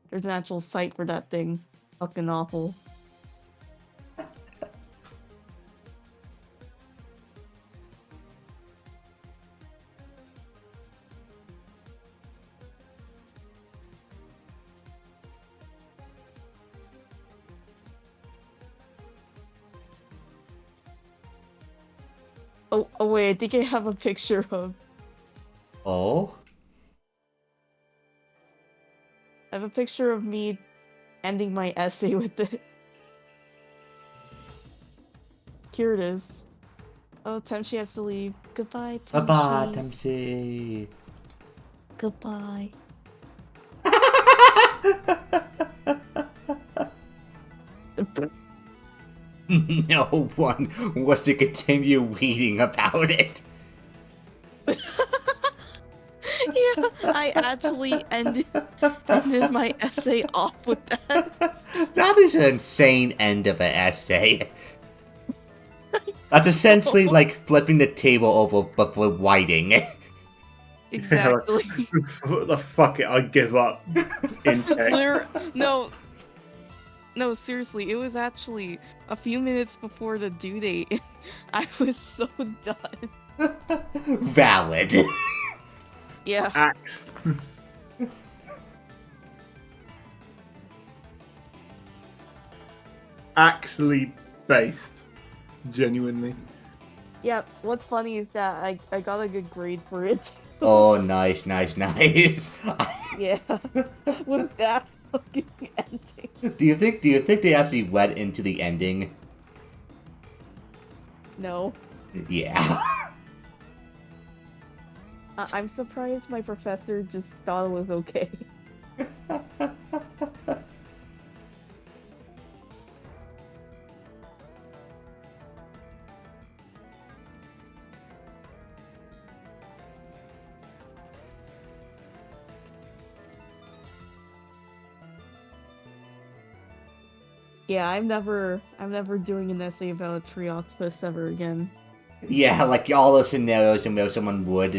there's an actual site for that thing. Fucking awful. Oh wait, I think I have a picture of. Oh? I have a picture of me ending my essay with it. Here it is. Oh, Temshi has to leave. Goodbye, Temshi. Bye-bye, Dempsey. Goodbye. No one was to continue reading about it. Yeah, I actually ended my essay off with that. That is an insane end of an essay. That's essentially like flipping the table over but for writing. Exactly. What the fuck it? I give up. In tech. No, seriously, it was actually a few minutes before the due date. I was so done. Valid. Yeah. Act. Actually based. Genuinely. Yeah, what's funny is that I got a good grade for it. Oh, nice. Yeah. With that fucking ending. Do you think they actually read into the ending? No. Yeah. I'm surprised my professor just thought it was okay. Yeah, I'm never doing an essay about a tree octopus ever again. Yeah, like all those scenarios in where someone would...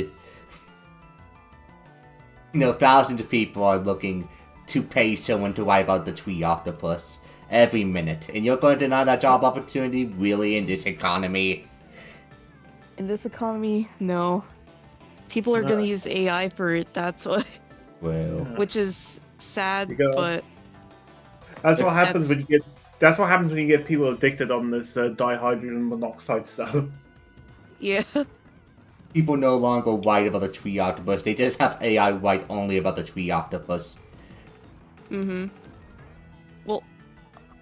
You know, thousands of people are looking to pay someone to write about the tree octopus every minute. And you're going to deny that job opportunity, really, in this economy? In this economy, no. People are gonna use AI for it, that's why. Well... Which is sad, You go. but That's what happens when you get That's what happens when you get people addicted on this dihydrogen monoxide stuff. Yeah. People no longer write about the tree octopus. They just have AI write only about the tree octopus. Mm-hmm. Well,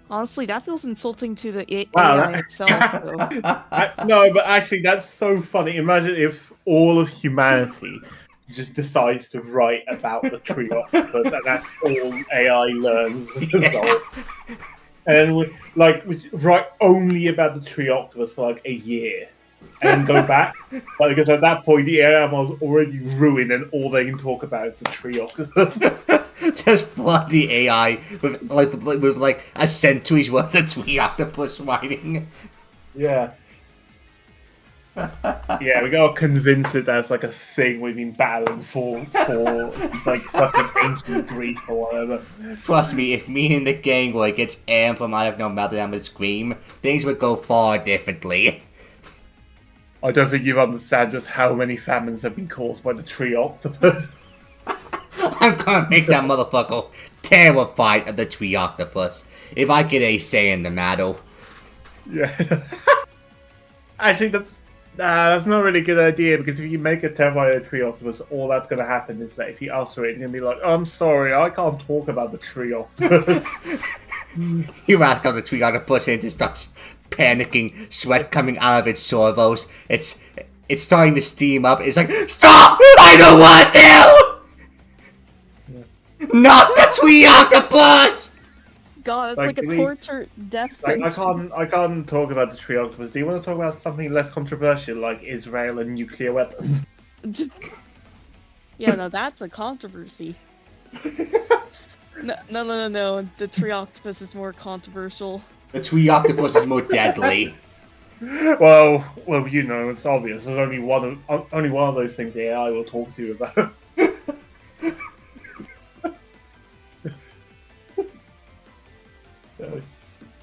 honestly, that feels insulting to the Wow, AI itself, though. No, but actually, that's so funny. Imagine if all of humanity just decides to write about the tree octopus, and that's all AI learns as a result. And we write only about the tree octopus for like a year, and then go back. Like, because at that point, the AI model's already ruined, and all they can talk about is the tree octopus. Just flood the AI with a century's worth of tree octopus writing. Yeah. Yeah, we gotta convince it that's like a thing we've been battling for like fucking ancient Greece or whatever. Trust me, if me and the gang were against Am from I Have No Mother and would scream, things would go far differently. I don't think you understand just how many famines have been caused by the tree octopus. I'm gonna make that motherfucker terrified of the tree octopus if I get a say in the matter. Yeah. Actually, that's not really a good idea, because if you make a terrified of the tree octopus, all that's going to happen is that if you ask for it, it's going to be like, oh, I'm sorry, I can't talk about the tree octopus. You ask how the tree octopus and it just starts panicking, sweat coming out of its servos. It's starting to steam up. It's like, stop! I don't want to! Yeah. Not the tree octopus! God, it's like a torture death sentence. I can't talk about the tree octopus. Do you want to talk about something less controversial, like Israel and nuclear weapons? Yeah, no, that's a controversy. No. The tree octopus is more controversial. The tree octopus is more deadly. Well, you know, it's obvious. There's only one of those things the AI will talk to you about.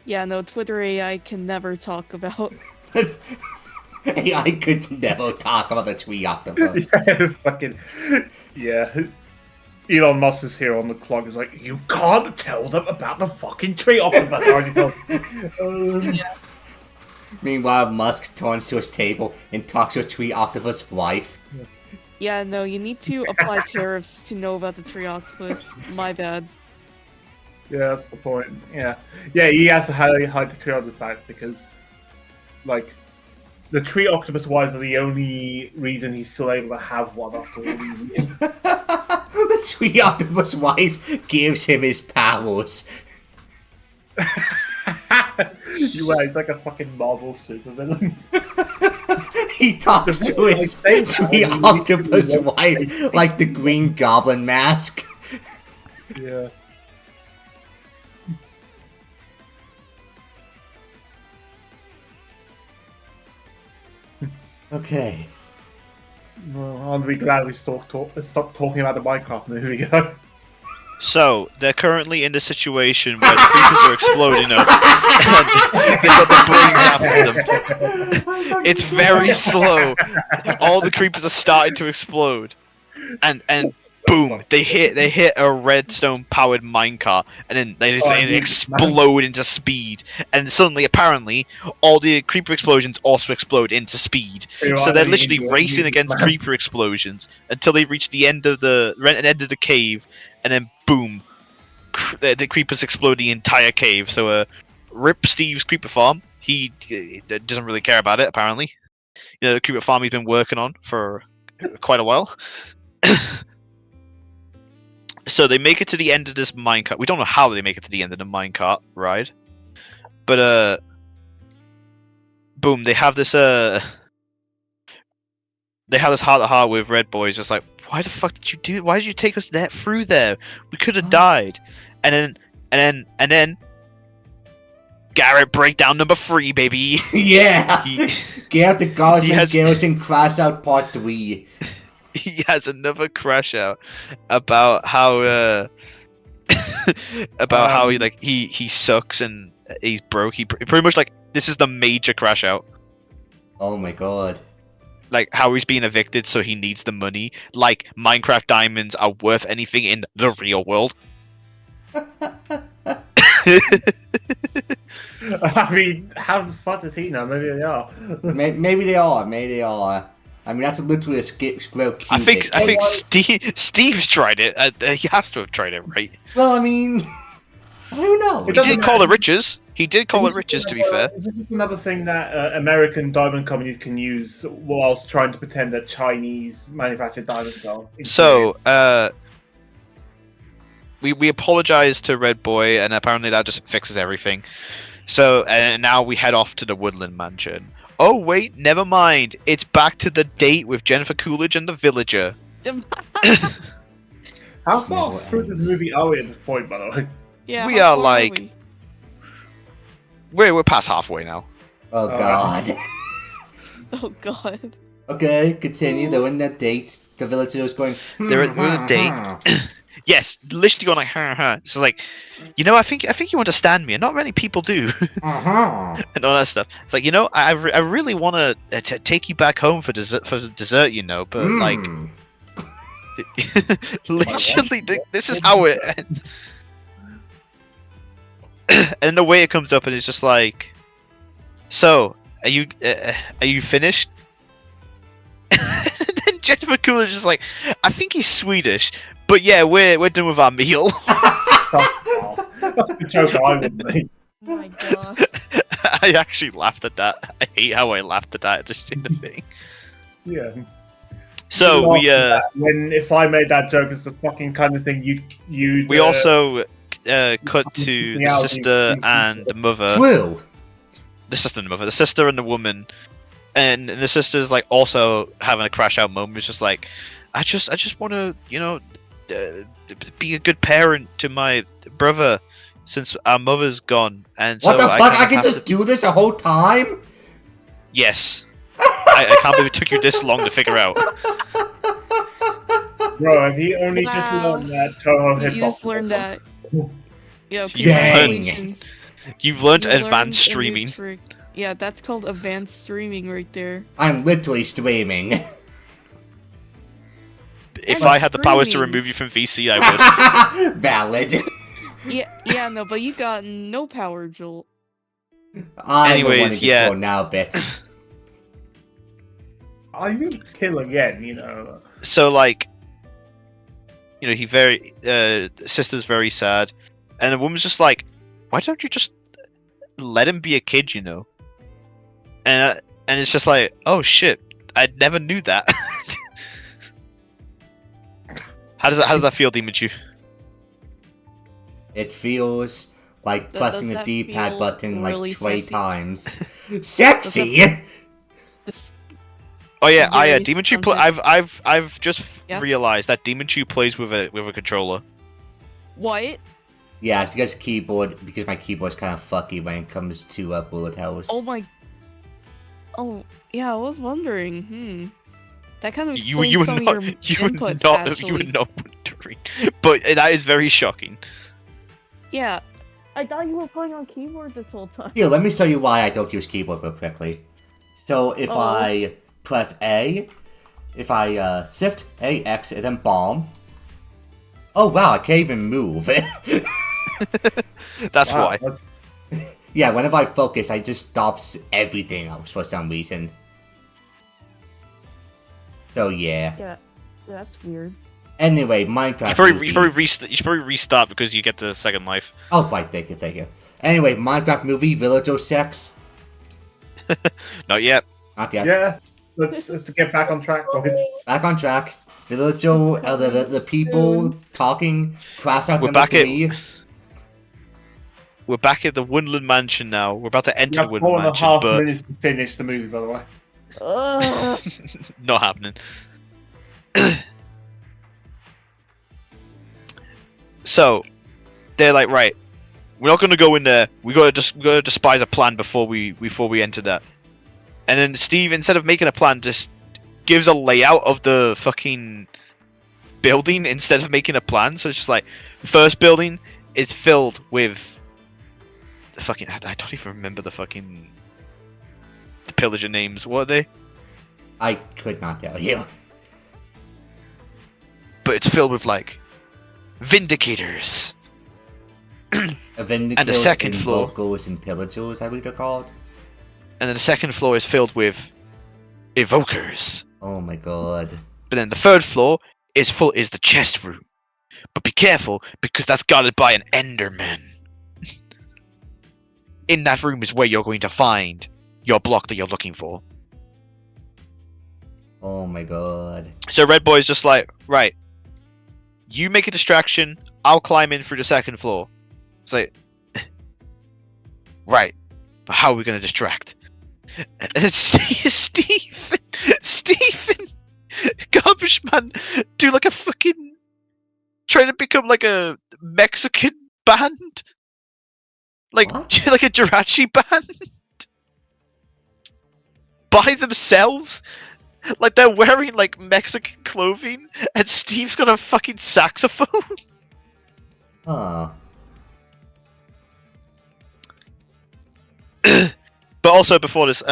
Yeah, no, Twitter AI can never talk about. AI could never talk about the tree octopus. Yeah. Elon Musk is here on the clock. He's like, you can't tell them about the fucking tree octopus. Meanwhile, Musk turns to his table and talks to a tree octopus wife. Yeah, no, you need to apply tariffs to know about the tree octopus. My bad. Yeah, that's the point. Yeah, he has to hide the tree octopus back because, like, the tree octopus wives are the only reason he's still able to have one after all these years. The tree octopus wife gives him his powers. He's like a fucking Marvel supervillain. He talks to his tree octopus wife like the Green Goblin mask. Yeah. Okay. Well, I'm really glad we stopped talking about the Minecraft movie. So, they're currently in the situation where the creepers are exploding up, and they've got the brains after them. It's very slow. All the creepers are starting to explode. And boom, they hit a redstone powered minecart, and then they just explode into speed. And suddenly, apparently, all the creeper explosions also explode into speed. So they're literally racing against creeper explosions until they reach the end of the cave, and then boom, the creepers explode the entire cave. So rip Steve's creeper farm. He doesn't really care about it, apparently. You know, the creeper farm he's been working on for quite a while. So they make it to the end of this minecart. We don't know how they make it to the end of the minecart ride, but boom, they have this heart to heart with Red Boy. Just like, why the fuck did you do it? Why did you take us through there? We could have died. And then Garrett breakdown number 3, baby. Yeah. Garrett the Gosling Garrison Crash Out Part 3. He has another crash out about how how he sucks and he's broke. He pretty much like this is the major crash out. Oh my god. Like how he's being evicted, so he needs the money. Like Minecraft diamonds are worth anything in the real world. I mean, how the fuck does he know? Maybe they are. Maybe they are. Maybe they are. I mean, that's literally a square cubic. I think Steve's tried it. He has to have tried it, right? Well, I mean, who knows? He doesn't did call it matter. Riches. He did call it Riches, to be fair. Is this just another thing that American diamond companies can use whilst trying to pretend that Chinese manufactured diamonds are? So, we apologize to Red Boy, and apparently that just fixes everything. So, and now we head off to the Woodland Mansion. Oh wait, never mind. It's back to the date with Jennifer Coolidge and the Villager. How This far never through the ends. movie are we at this point, by the way? Yeah, We how are far like- we? We're past halfway now. Oh god. Oh god. Okay, continue. They're in that date. The villager is going. They're in a date. Yes, literally going like, ha ha. It's like, you know, I think you understand me, and not many people do, Uh-huh. and all that stuff. It's like, you know, I really want to take you back home for dessert, you know, but like, Mm. literally, this is how it ends. And the way it comes up, and it's just like, so are you finished? And then Jennifer Coolidge is like, I think he's Swedish, but yeah, we're done with our meal. That's the joke I would make. Oh my god. I actually laughed at that. I hate how I laughed at that just in the thing. Yeah. So we When if I made that joke, it's the fucking kind of thing you. we also cut to the reality sister is- and the mother. True. The sister and the mother. The sister and the woman. And the sister's like also having a crash out moment. It's just like, I just want to, you know, be a good parent to my brother since our mother's gone. And so What the fuck? kind I of can have just to... do this the whole time? Yes. I can't believe it took you this long to figure out. Bro, have you only just Wow. learned that Touhou hip You hop? just learned that. Yeah, Dang. congratulations. You've learned You learned advanced a new streaming. trick. Yeah, that's called advanced streaming right there. I'm literally streaming. If I'm I had the powers to streaming. remove you from VC, I would. Valid. Yeah, no, but you got no power, Joel. I'm the one in Anyways, yeah. control now, bits. I will kill again, you know. So like, you know, sister's very sad, and the woman's just like, why don't you just let him be a kid, you know? And it's just like, oh shit, I never knew that. How does that feel, Demonchu? It feels like Does pressing the that D-pad feel button like really 20 sexy? times. Sexy? This, Oh yeah, Really Demonchu. sometimes- I've just Yeah? realized that Demonchu plays with a controller. what? Yeah, it's because my keyboard's kind of fucky when it comes to bullet hells. Oh my. Oh, yeah, I was wondering. That kind of You explains were some not of your you were inputs, not actually. you were not wondering, but that is very shocking. Yeah. I thought you were playing on keyboard this whole time. Here, let me show you why I don't use keyboard real quickly. So if Oh. I press A, if I shift A, X, and then bomb. Oh wow, I can't even move. That's Wow, why. that's- Yeah, whenever I focus, I just stops everything else for some reason. So yeah. Yeah, that's weird. Anyway, Minecraft. You should probably restart because you get the second life. Oh, right, thank you. Anyway, Minecraft movie, Villager sex. Not yet. Not yet. Yeah, let's get back on track, boys. Back on track. Villager, the people talking, crash out We're number back at- 3. We're back at the Woodland Mansion now. We're about to We enter the have Woodland 4.5 Mansion, but minutes to finish the movie, by the way. not happening. So, they're like, right, we're not gonna go in there. We gotta despise a plan before we enter that. And then Steve, instead of making a plan, just gives a layout of the fucking building instead of making a plan. So it's just like, first building is filled with the fucking. I don't even remember the pillager names. What are they? I could not tell you. But it's filled with like Vindicators. Vindicators, the second floor. Invocos, and Pillagers, I believe they're called. And then the second floor is filled with evokers. Oh my god. But then the third floor is the chest room. But be careful, because that's guarded by an Enderman. In that room is where you're going to find your block that you're looking for. Oh my god. So Red Boy's just like, right, you make a distraction, I'll climb in through the second floor. It's like, right, but how are we going to distract? And it's Stephen, Garbage Man, do like a fucking, trying to become like a Mexican band? Like, What? like a Jirachi band? By themselves? Like they're wearing like Mexican clothing, and Steve's got a fucking saxophone. Huh. But also before this,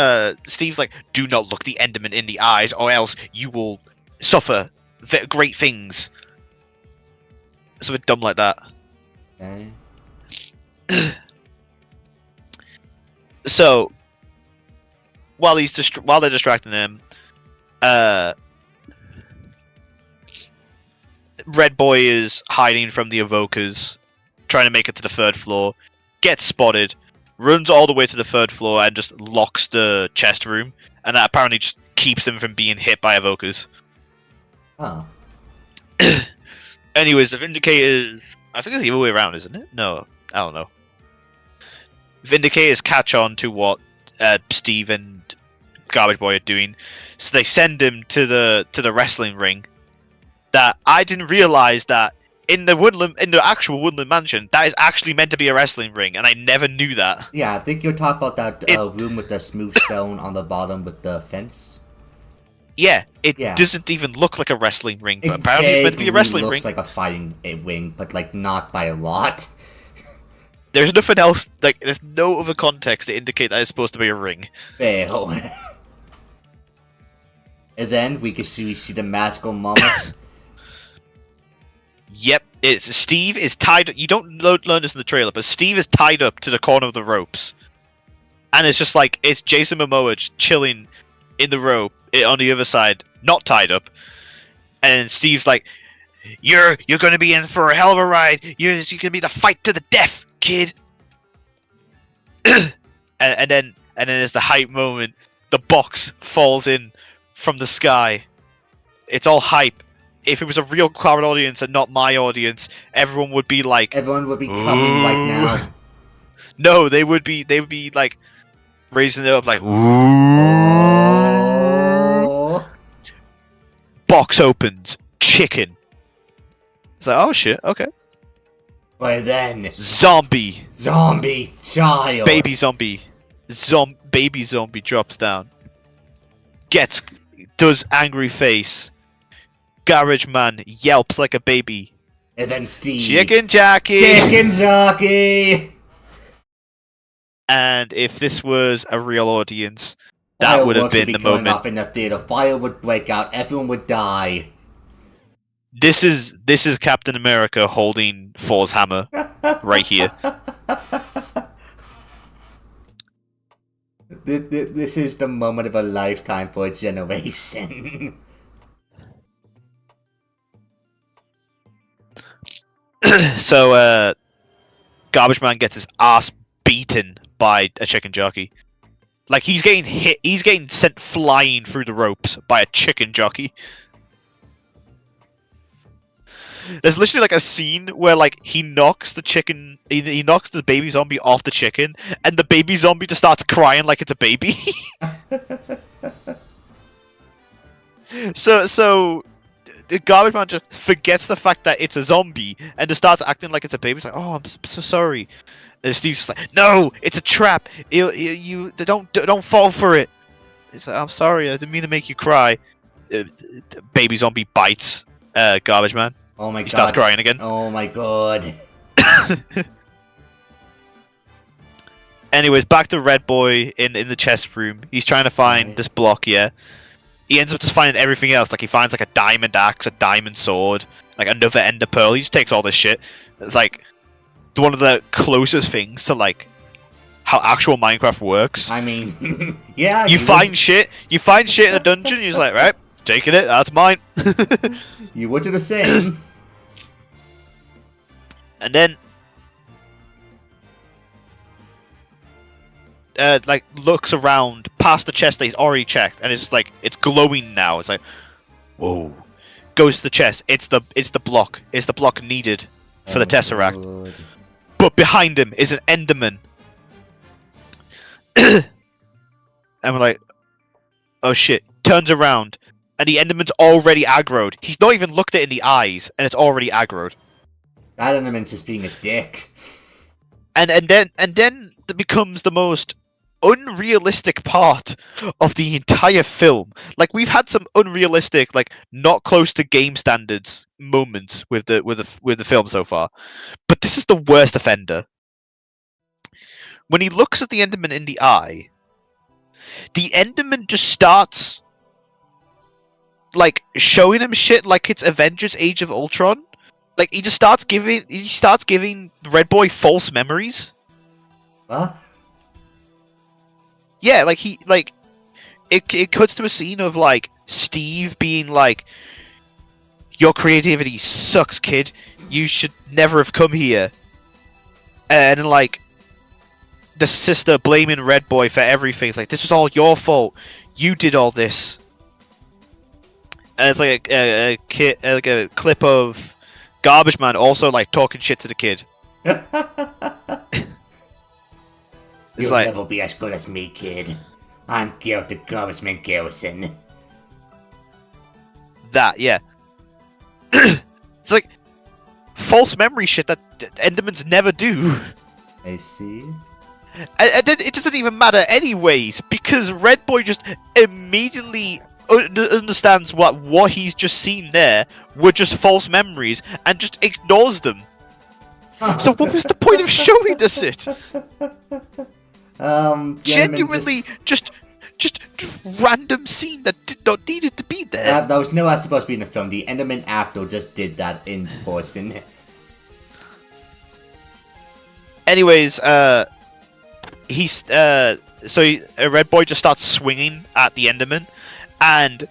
Steve's like, "Do not look the Enderman in the eyes, or else you will suffer great things." Something dumb like that. Okay. So while they're distracting him, Red Boy is hiding from the evokers, trying to make it to the third floor, gets spotted, runs all the way to the third floor and just locks the chest room, and that apparently just keeps him from being hit by evokers. Oh. Anyways, the Vindicators, I think it's the other way around, isn't it? No, I don't know. Vindicators catch on to what Steve and Garbage Boy are doing, so they send him to the wrestling ring. That I didn't realize that in the actual Woodland Mansion, that is actually meant to be a wrestling ring, and I never knew that. Yeah, I think you're talking about that room with the smooth stone on the bottom with the fence. Yeah, it Yeah. doesn't even look like a wrestling ring, but apparently it's meant to be a wrestling ring. It looks like a fighting ring, but like not by a lot. There's nothing else, like there's no other context to indicate that it's supposed to be a ring. Fail. And then we see the magical moment. Yep, it's Steve is tied. You don't learn this in the trailer, but Steve is tied up to the corner of the ropes, and it's just like it's Jason Momoa just chilling in the rope on the other side, not tied up, and Steve's like, "You're going to be in for a hell of a ride. You're going to be the fight to the death, kid." and then as the hype moment, the box falls in from the sky. It's all hype. If it was a real crowd audience and not my audience, everyone would be like, Everyone would be coming right now. no, they would be like raising it up like, Oh. box opens, chicken. It's like, oh shit, okay. But then, Zombie child. baby zombie drops down, does angry face. Garage Man yelps like a baby. And then Steve. Chicken jockey. Chicken jockey. And if this was a real audience, that Fireworks would have been be the going moment. off in the theater. Fire would break out. Everyone would die. This is Captain America holding Thor's hammer right here. This is the moment of a lifetime for a generation. So, Garbage Man gets his ass beaten by a chicken jockey. Like, he's getting hit, he's getting sent flying through the ropes by a chicken jockey. There's literally like a scene where like he knocks he knocks the baby zombie off the chicken, and the baby zombie just starts crying like it's a baby. So the Garbage Man just forgets the fact that it's a zombie and just starts acting like it's a baby. He's like, "Oh, I'm so sorry." And Steve's just like, "No, it's a trap. You don't fall for it." He's like, "I'm sorry. I didn't mean to make you cry." Baby zombie bites Garbage Man. Oh my god. He starts crying again. Oh my god. Anyways, back to Red Boy in the chest room. He's trying to find this block, yeah. He ends up just finding everything else. Like, he finds, like, a diamond axe, a diamond sword, like, another ender pearl. He just takes all this shit. It's like, one of the closest things to like how actual Minecraft works. I mean, yeah. You find shit in a dungeon. You're just like, right, taking it. That's mine. You would do the same. And then, like looks around past the chest that he's already checked, and it's like it's glowing now. It's like, whoa. Goes to the chest. It's the block. It's the block needed for the Tesseract. Good. But behind him is an Enderman. And we're like, oh shit. Turns around, and the Enderman's already aggroed. He's not even looked it in the eyes, and it's already aggroed. That Enderman's just being a dick. And then it becomes the most unrealistic part of the entire film. Like, we've had some unrealistic, like not close to game standards moments with the film so far, but this is the worst offender. When he looks at the Enderman in the eye, the Enderman just starts like showing him shit like it's Avengers Age of Ultron. Like, he starts giving Red Boy false memories. What? Yeah, like it cuts to a scene of like Steve being like, "Your creativity sucks, kid. You should never have come here." And then, like, the sister blaming Red Boy for everything. It's like, this was all your fault. You did all this. And it's like a clip of Garbage Man also like talking shit to the kid. It's You'll like, never be as good as me, kid. I'm Garrett the Garbage Man Garrison. that, yeah. It's like false memory shit that Endermans never do. I see. And then it doesn't even matter anyways, because Red Boy just immediately understands what he's just seen there were just false memories and just ignores them. So what was the point of showing us it? Genuinely, just random scene that did not need it to be there. That was no supposed to be in the film. The Enderman actor just did that in person. Anyways, he's Red Boy just starts swinging at the Enderman, and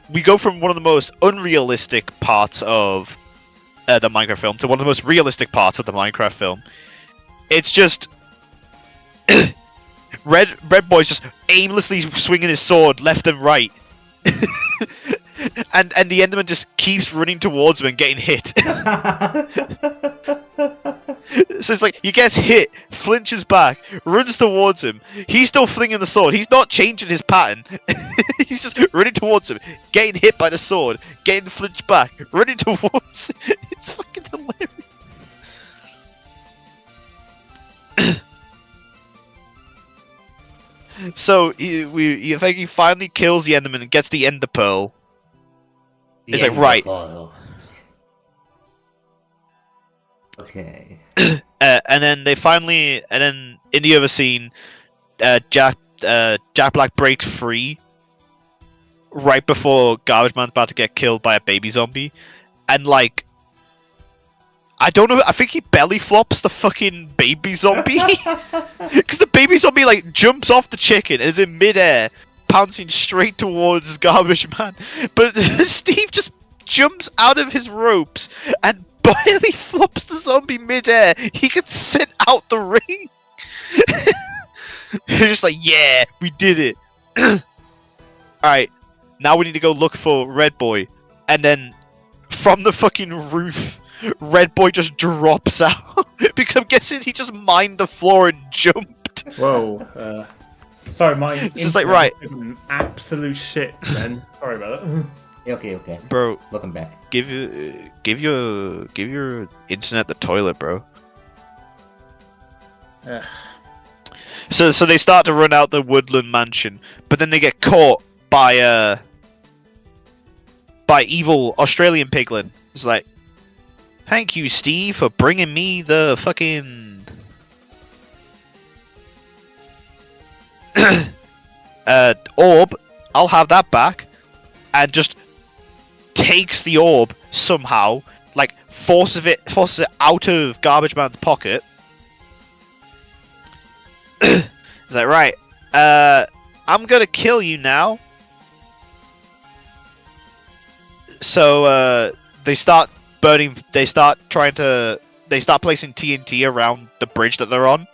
we go from one of the most unrealistic parts of the Minecraft film to one of the most realistic parts of the Minecraft film. It's just Red Boy's just aimlessly swinging his sword left and right, and the Enderman just keeps running towards him and getting hit. So it's like, he gets hit, flinches back, runs towards him. He's still flinging the sword. He's not changing his pattern. He's just running towards him, getting hit by the sword, getting flinched back, running towards him. It's fucking hilarious. So I think he finally kills the Enderman and gets the Ender Pearl. It's like, right. Okay. And then in the other scene, Jack Black breaks free right before Garbage Man's about to get killed by a baby zombie, and like, I don't know, I think he belly flops the fucking baby zombie, because the baby zombie like jumps off the chicken and is in midair, pouncing straight towards Garbage Man, but Steve just jumps out of his ropes and barely flops the zombie midair. He can sit out the ring. He's just like, yeah, we did it. Alright, now we need to go look for Red Boy. And then, from the fucking roof, Red Boy just drops out. Because I'm guessing he just mined the floor and jumped. Whoa. Sorry, my It's just like, right. Absolute shit, then. Sorry about that. Okay. Bro, Looking back. give your internet the toilet, bro. Ugh. So they start to run out the woodland mansion, but then they get caught by evil Australian piglin. It's like, thank you, Steve, for bringing me the fucking orb. I'll have that back, and just takes the orb somehow like forces it out of Garbage Man's pocket. Is that right? I'm gonna kill you now. So they start burning. They start placing TNT around the bridge that they're on.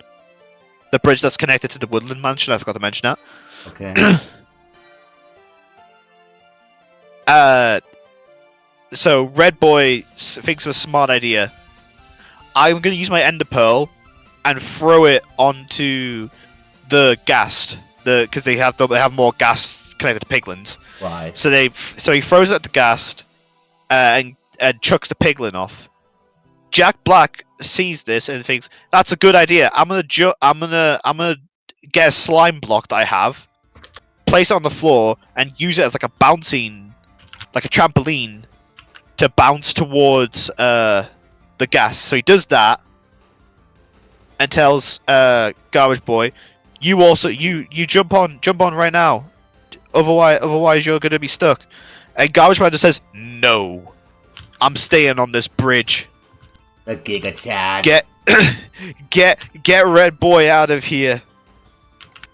The bridge that's connected to the Woodland Mansion. I forgot to mention that. Okay. So Red Boy thinks of a smart idea. I'm going to use my Ender Pearl and throw it onto the ghast, because they have more gas connected to piglins. Right. So he throws it at the ghast and chucks the piglin off. Jack Black sees this and thinks that's a good idea. I'm gonna get a slime block that I have, place it on the floor, and use it as like a trampoline to bounce towards the gas. So he does that and tells Garbage Boy, "You also you jump on right now, otherwise you're gonna be stuck." And Garbage Man just says, "No, I'm staying on this bridge. The Giga Chad. Get Red Boy out of here.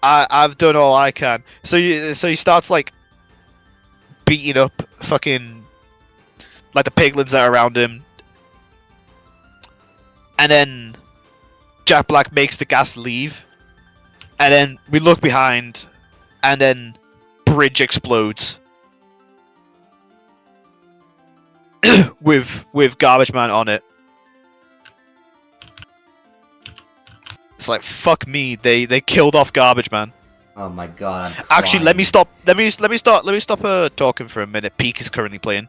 I've done all I can." So he starts like beating up fucking like the piglins that are around him, and then Jack Black makes the gas leave, and then we look behind, and then bridge explodes with Garbage Man on it. It's like, fuck me, they killed off Garbage Man. Oh my god. I'm Actually, let me crying. stop talking for a minute. Peak is currently playing.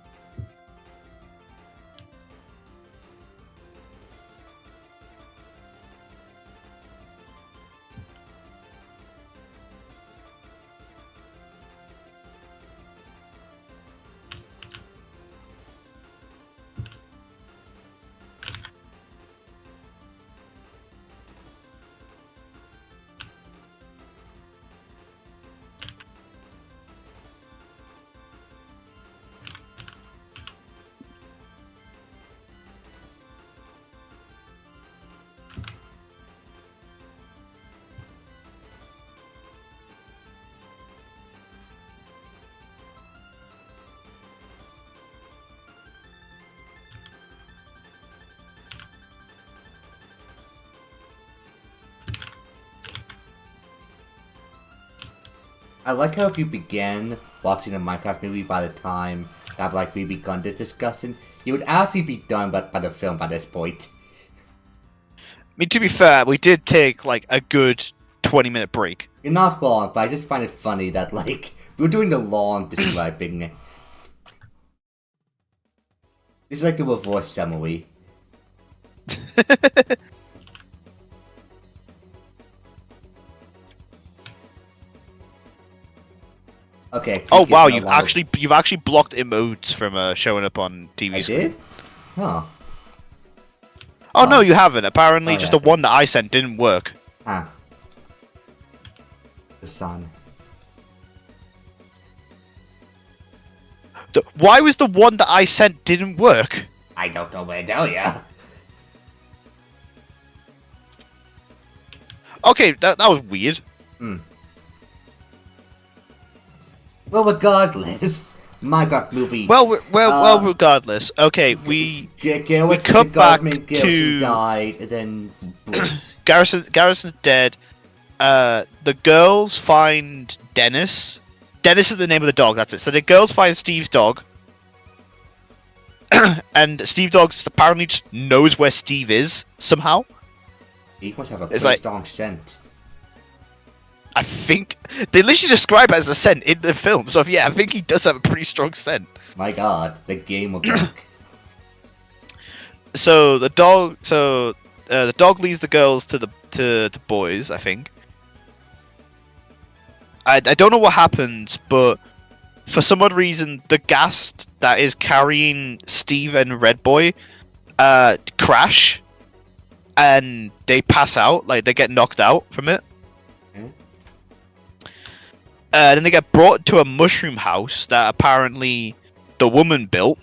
I like how if you began watching a Minecraft movie by the time that like we begun this discussion, you would actually be done by the film by this point. I mean, to be fair, we did take like a good 20-minute break. You're not wrong, but I just find it funny that like we were doing the long describing. This is like the reverse summary. Okay. Oh Peak is wow, no you've longer- actually blocked emotes from showing up on TV I screen. did? Huh. Oh no, you haven't. Apparently, Oh, just yeah. the one that I sent didn't work. Huh. The sun. Why was the one that I sent didn't work? I don't know where to tell ya. Okay, that was weird. Well, regardless, Minecraft movie. Well, regardless. Okay, we Garrison, cut back Garrison to- died, and then Bruce. Garrison's dead. The girls find Dennis. Dennis is the name of the dog. That's it. So the girls find Steve's dog, and Steve Dog apparently just knows where Steve is somehow. He must have a It's pretty like- strong scent. I think they literally describe it as a scent in the film. So yeah, I think he does have a pretty strong scent. My god, the game will work. So the dog leads the girls to the boys. I think. I don't know what happens, but for some odd reason, the ghast that is carrying Steve and Red Boy crash, and they pass out. Like they get knocked out from it. Okay. Then they get brought to a mushroom house that apparently the woman built.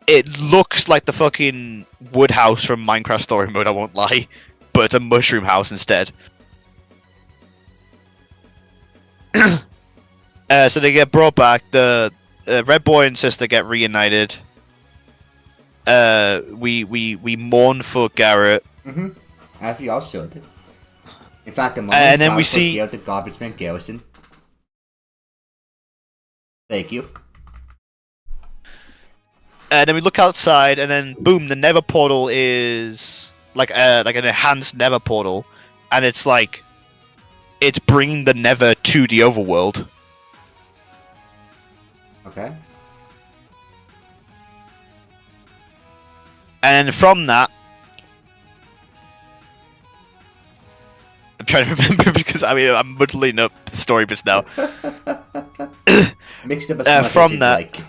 It looks like the fucking wood house from Minecraft Story Mode, I won't lie. But it's a mushroom house instead. So they get brought back. The Red Boy and Sister get reunited. We mourn for Garrett. Mm-hmm. As we all should. In fact, the moment And then we see the garbage man Garrison. Thank you. And then we look outside, and then boom, the Nether portal is like an enhanced Nether portal, and it's like it's bringing the Nether to the overworld. Okay. And from that, I'm trying to remember because I'm muddling up the story bits now. Mixed up as much From as you'd that, like.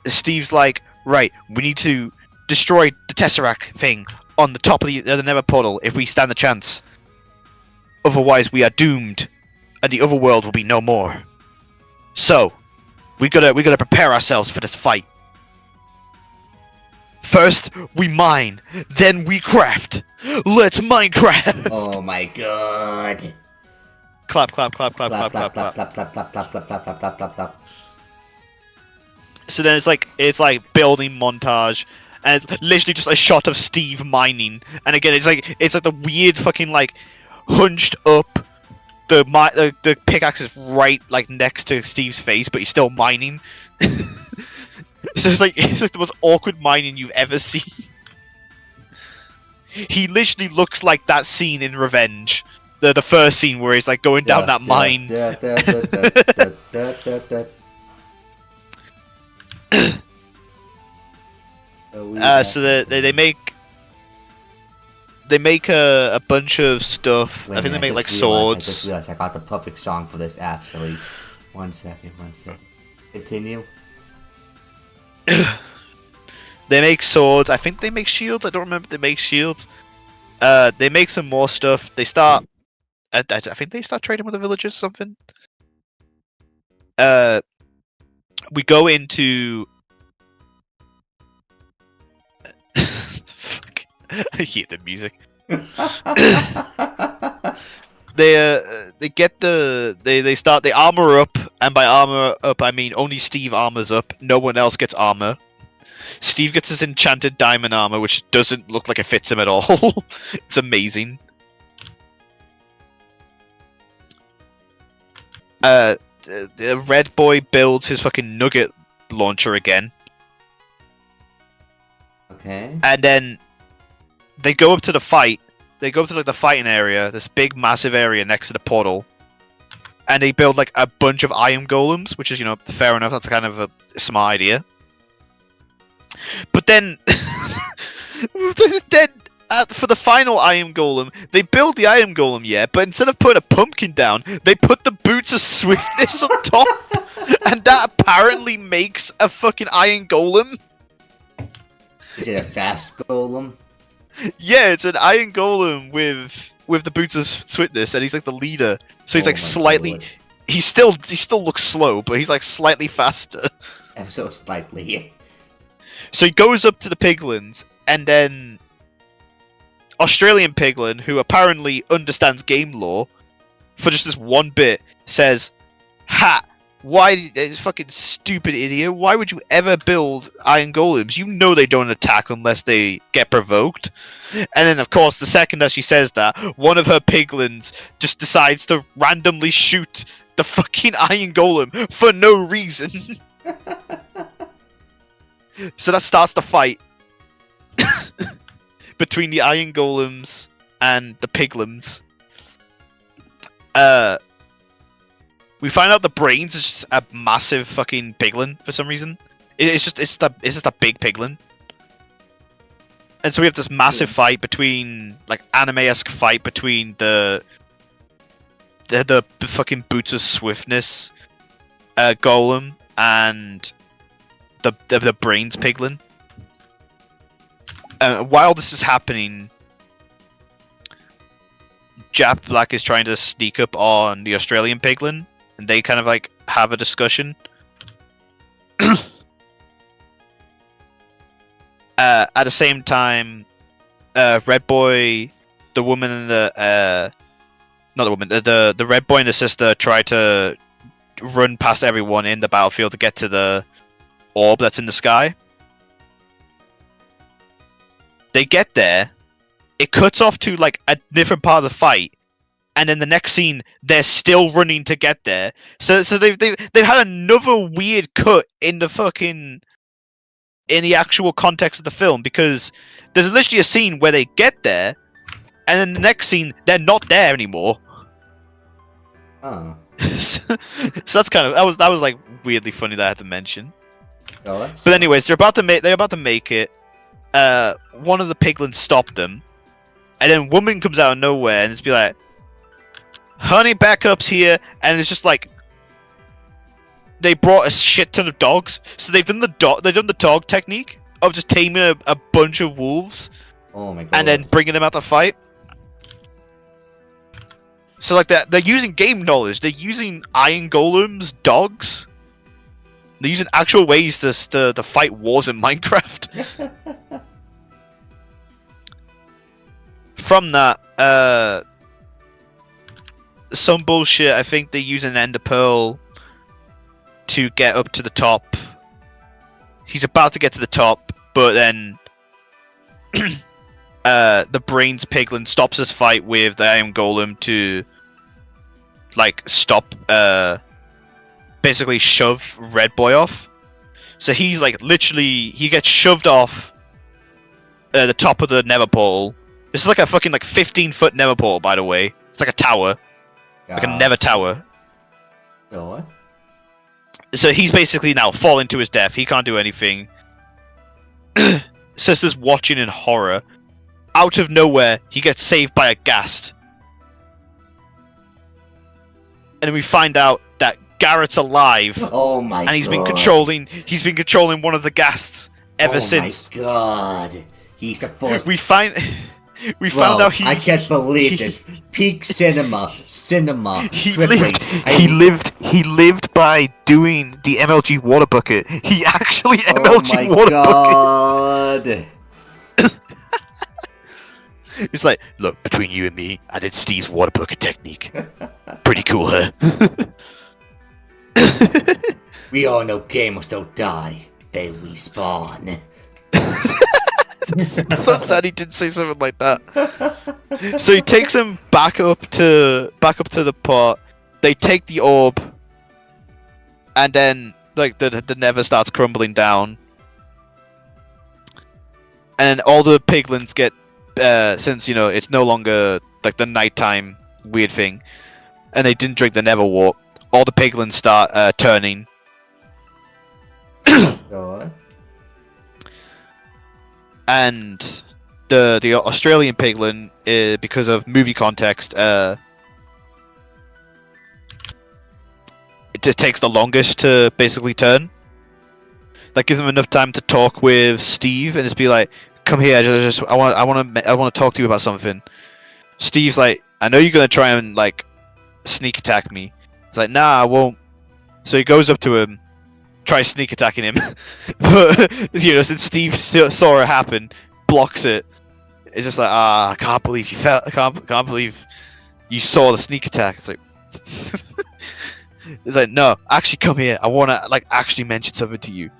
Steve's like, right, we need to destroy the Tesseract thing on the top of the Nether portal if we stand a chance. Otherwise, we are doomed, and the overworld will be no more. So, we gotta prepare ourselves for this fight. First, we mine, then we craft. Let's Minecraft. Oh my god. Clap, clap, clap, clap, clap, clap, clap. clap, clap, clap, clap, clap, clap, clap, clap, clap. So then it's like building montage, and it's literally just a shot of Steve mining. And again, it's like the weird fucking like hunched up. The pickaxe is right like next to Steve's face, but he's still mining. So it's like the most awkward mining you've ever seen. He literally looks like that scene in Revenge, the first scene where he's like going down that mine. So they make a bunch of stuff. I think they make like swords. I just realized I got the perfect song for this actually. One second. Continue. They make swords. I think they make shields. I don't remember if they make shields. They make some more stuff. They start. I think they start trading with the villagers or something. We go into. Fuck. I hate the music. They get they armor up, and by armor up I mean only Steve armors up. No one else gets armor. Steve gets his enchanted diamond armor, which doesn't look like it fits him at all. It's amazing. The Red Boy builds his fucking nugget launcher again. Okay. And then they go up to the fight. They go up to like the fighting area, this big massive area next to the portal. And they build like a bunch of iron golems, which is, you know, fair enough, that's kind of a smart idea. But then for the final iron golem, they build the iron golem, yeah, but instead of putting a pumpkin down, they put the boots of swiftness on top. And that apparently makes a fucking iron golem. Is it a fast golem? Yeah, it's an iron golem with the boots of swiftness, and he's like the leader. So he's like slightly. God. He still looks slow, but he's like slightly faster. Ever so slightly. So he goes up to the piglins, and then Australian piglin, who apparently understands game lore, for just this one bit, says, "Ha! Why, this fucking stupid idiot, why would you ever build iron golems? You know they don't attack unless they get provoked." And then, of course, the second that she says that, one of her piglins just decides to randomly shoot the fucking iron golem for no reason. So that starts the fight between the iron golems and the piglins. We find out the brains is just a massive fucking piglin for some reason. It's just a big piglin. And so we have this massive fight between, like, anime-esque fight between the fucking boots of swiftness golem and the brains piglin. While this is happening, Jap Black is trying to sneak up on the Australian piglin, and they kind of like have a discussion. at the same time, Red Boy, the woman and the not the woman, the Red Boy and the sister try to run past everyone in the battlefield to get to the orb that's in the sky. They get there, it cuts off to like a different part of the fight, and then the next scene they're still running to get there. So they've had another weird cut in the actual context of the film, because there's literally a scene where they get there, and then the next scene they're not there anymore. Oh. So that's kind of that was like weirdly funny that I had to mention. Oh, But anyways, they're about to make it. One of the piglins stopped them, and then woman comes out of nowhere and it's be like, "Honey, backup's here," and it's just like they brought a shit ton of dogs. So they've done the dog technique of just taming a bunch of wolves Oh my god. and then bringing them out to fight. So like they're using game knowledge. They're using iron golems, dogs. They're using actual ways to fight wars in Minecraft. From that, some bullshit. I think they use an ender pearl to get up to the top. He's about to get to the top, but then the brains piglin stops his fight with the iron golem to like stop, basically shove Red Boy off. So he's like literally he gets shoved off the top of the nether portal. This is like a fucking like 15-foot nether portal, by the way. It's like a tower, like a nether tower. So what? So he's basically now falling to his death. He can't do anything. Sister's watching in horror. Out of nowhere, he gets saved by a ghast. And then we find out that Garrett's alive. Oh my god. And he's been controlling one of the ghasts ever since. Oh my god. He's the first. We found Bro, out I can't believe this. Peak cinema. He Crippling. lived by doing the MLG water bucket. He actually MLG Oh my god. It's like, look, between you and me, I did Steve's water bucket technique. Pretty cool, huh? We all know gamers don't die. They respawn. So sad he didn't say something like that. So he takes him back up to the pot. They take the orb, and then like the nether starts crumbling down, and then all the piglins get since you know it's no longer like the nighttime weird thing, and they didn't drink the nether wort. All the piglins start turning. So what? And the Australian piglin, because of movie context, it just takes the longest to basically turn. That gives them enough time to talk with Steve and just be like, "Come here, I want to talk to you about something." Steve's like, "I know you're gonna try and like sneak attack me." It's like, "Nah, I won't." So he goes up to him, tries sneak attacking him, but you know, since Steve saw it happen, blocks it. It's just like, I can't believe you felt. I can't believe you saw the sneak attack. It's like, it's like, no, actually, come here. I want to like actually mention something to you.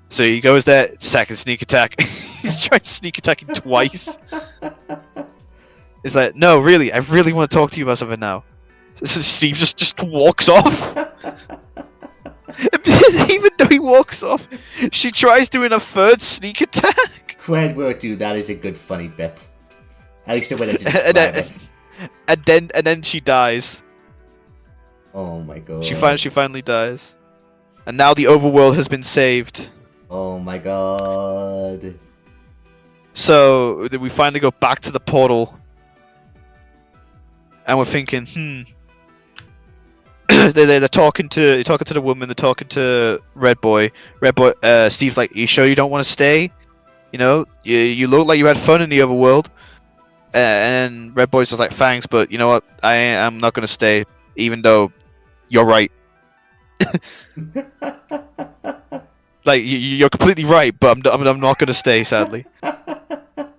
So he goes there, second sneak attack. He's trying to sneak attack him twice. It's like, no, really, I really want to talk to you about something now. So Steve just walks off. Even though he walks off, she tries doing a third sneak attack. Cred will do that is a good funny bit. At least the way that you describe it. And then she dies. Oh my god. She finally dies. And now the overworld has been saved. Oh my god. So we finally go back to the portal. And we're thinking, they're talking to the woman. They're talking to Red Boy. Steve's like, "You sure you don't want to stay? You know, you look like you had fun in the overworld." And Red Boy's just like, "Thanks, but you know what? I'm not gonna stay, even though you're right." Like you're completely right, but I'm not gonna stay, sadly.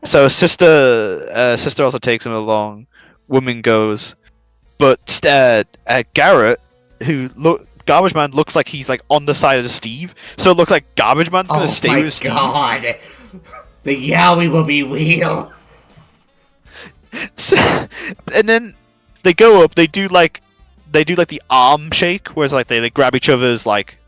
So sister also takes him along. Woman goes, but Garrett, Garbage Man looks like he's like on the side of Steve. So it looks like Garbage Man's gonna stay with Steve. Oh my god! The Yowie will be real. So, and then they go up. They do like the arm shake, whereas like they grab each other's like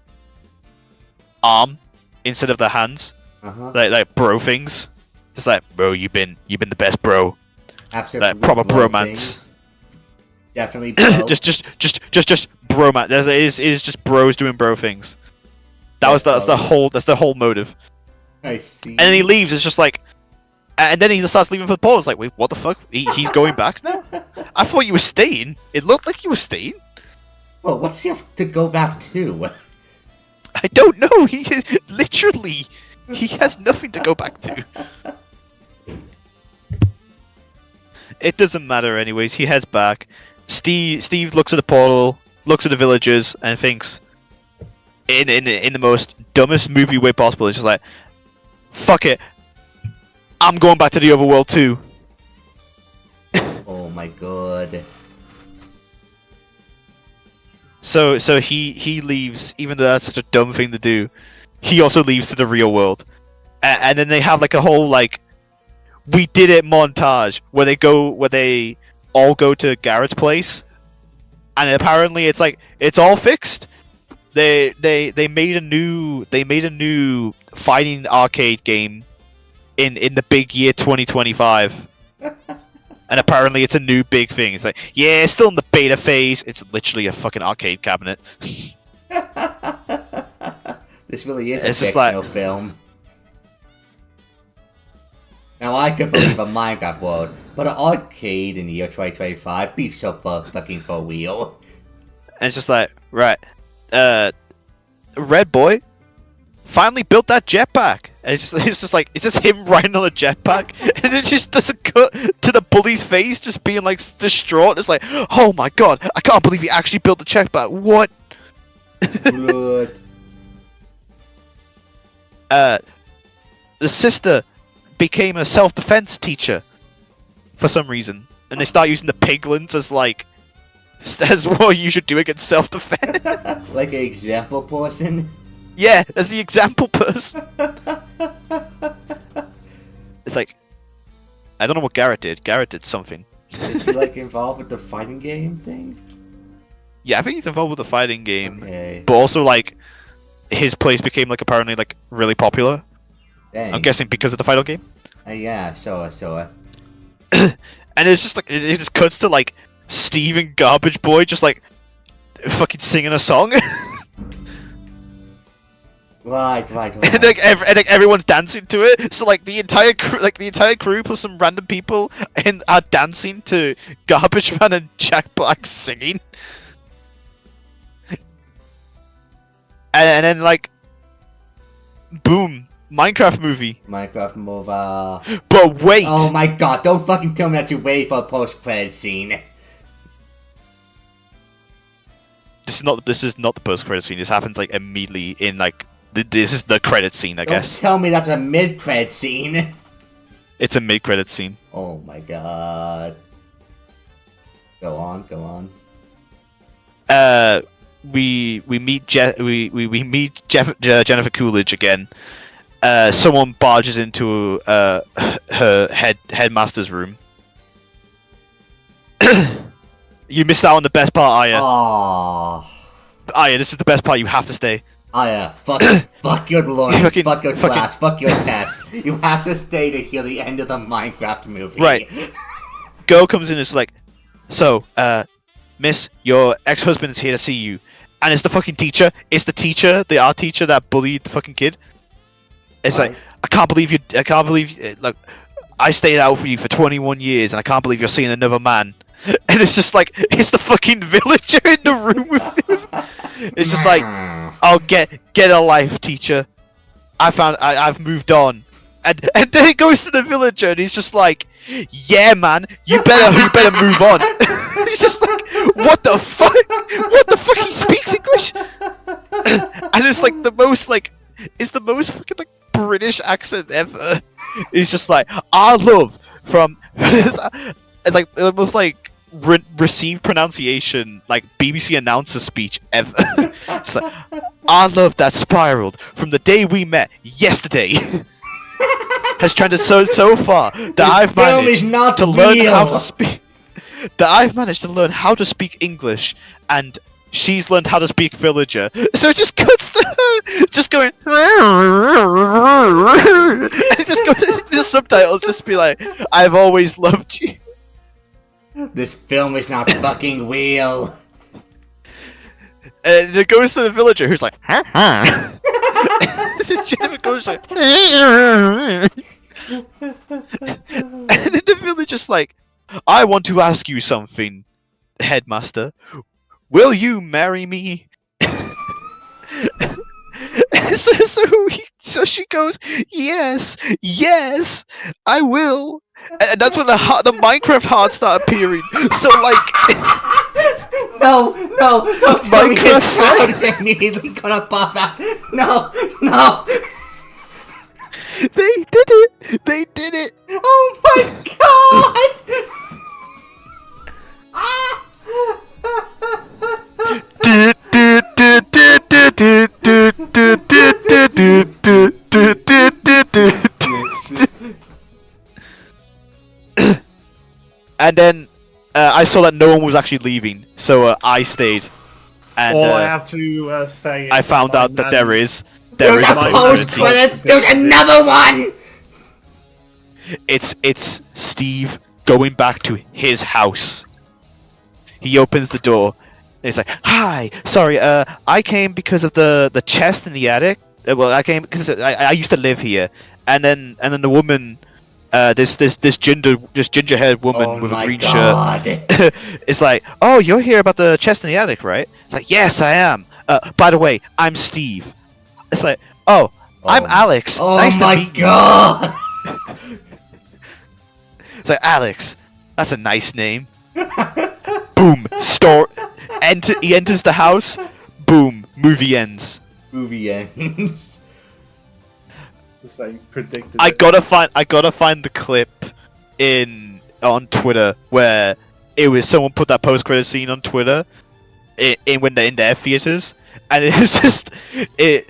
arm instead of their hands, like bro things. Just like, bro, you've been the best, bro. Absolutely, like proper bro bromance. Things. Definitely, bro. just bromance. It is just bros doing bro things. That's the whole motive. I see. And then he leaves. It's just like, and then he starts leaving for the pole. It's like, wait, what the fuck? He's going back now? I thought you were staying. It looked like you were staying. Well, what's he have to go back to? I don't know. He literally, he has nothing to go back to. It doesn't matter anyways. He heads back. Steve looks at the portal, looks at the villagers, and thinks, in the most dumbest movie way possible, it's just like, fuck it. I'm going back to the overworld too. Oh my god. So he leaves, even though that's such a dumb thing to do. He also leaves to the real world, and then they have like a whole like, we did it montage where they all go to Garrett's place, and apparently it's like it's all fixed. They made a new fighting arcade game in the big year 2025. And apparently it's a new big thing. It's like, yeah, it's still in the beta phase. It's literally a fucking arcade cabinet. This really is It's a just fictional like- film. Now I could believe a Minecraft world, but an arcade in the year 2025 be so fucking for real. And it's just like, right, Red Boy finally built that jetpack. And it's just like, it's just him riding on a jetpack, and it just does a cut to the bully's face, just being like distraught. It's like, oh my god, I can't believe he actually built the jetpack. What? Good. The sister became a self-defense teacher for some reason, and they start using the piglins as like as what you should do against self-defense. Like an example person? Yeah, as the example person. It's like, I don't know what Garrett did. Garrett did something. Is he like involved with the fighting game thing? Yeah, I think he's involved with the fighting game, Okay. but also like his place became like apparently like really popular. Dang. I'm guessing because of the fighting game. Yeah, so. And it's just like it just cuts to like Steve and Garbage Boy just like fucking singing a song. Right. And like, everyone's dancing to it. So like the entire crew plus some random people are dancing to Garbage Man and Jack Black singing. And then like, boom, Minecraft movie. Minecraft movie. But wait. Oh my god! Don't fucking tell me that you wait for a post-credit scene. This is not the post-credit scene. This happens like immediately in like this is the credit scene, I guess. Don't tell me that's a mid-credit scene. It's a mid-credit scene. Oh my god. Go on. We meet Jennifer Coolidge again. Someone barges into her headmaster's room. You missed out on the best part, Aya. Aww. Aya, this is the best part. You have to stay. Fuck your learning, Fucking- fuck your fucking- class, fuck your test. You have to stay to hear the end of the Minecraft movie. Right. Girl comes in and is like, so, miss, your ex-husband is here to see you. And it's the fucking teacher. It's the teacher, the art teacher that bullied the fucking kid. It's Right. like, I can't believe, like, I stayed out for you for 21 years and I can't believe you're seeing another man. And it's just like, it's the fucking villager in the room with him. It's just like, oh, get a life, teacher. I've moved on. And then it goes to the villager and he's just like, yeah, man, you better move on. He's just like, what the fuck? What the fuck? He speaks English? And it's like the most like, is the most fucking like British accent ever. It's just like our love from it's like it was like received pronunciation like BBC announcer speech ever. It's like our love that spiraled from the day we met yesterday has trended so far that I've managed to learn how to speak. That I've managed to learn how to speak English, and she's learned how to speak villager. So it just cuts to her just going and it just goes the subtitles just be like, I've always loved you. This film is not fucking real. And it goes to the villager who's like, huh? The Jennifer goes like and then the villager's like, I want to ask you something, headmaster. Will you marry me? So she goes, yes, I will. And that's when the Minecraft hearts start appearing. So like, no, don't tell me Minecraft his sound is immediately gonna pop out. No. They did it. Oh my god! And then I saw that no one was actually leaving, so I stayed. And All I have to say is I found out that there is There's a a post-credit. There's another one. It's Steve going back to his house. He opens the door. And he's like, "Hi, sorry, I came because of the chest in the attic. Well, I came because I used to live here." And then the woman, this ginger-haired woman with a green shirt, is like, "Oh, you're here about the chest in the attic, right?" It's like, "Yes, I am. By the way, I'm Steve." It's like, "Oh, I'm Alex. Oh nice my to meet god! It's like, Alex, that's a nice name." Boom. He enters the house. Boom. Movie ends. Movie ends. the same predicted. I gotta find the clip on Twitter where it was someone put that post credit scene on Twitter when they're in their theaters, and it was just the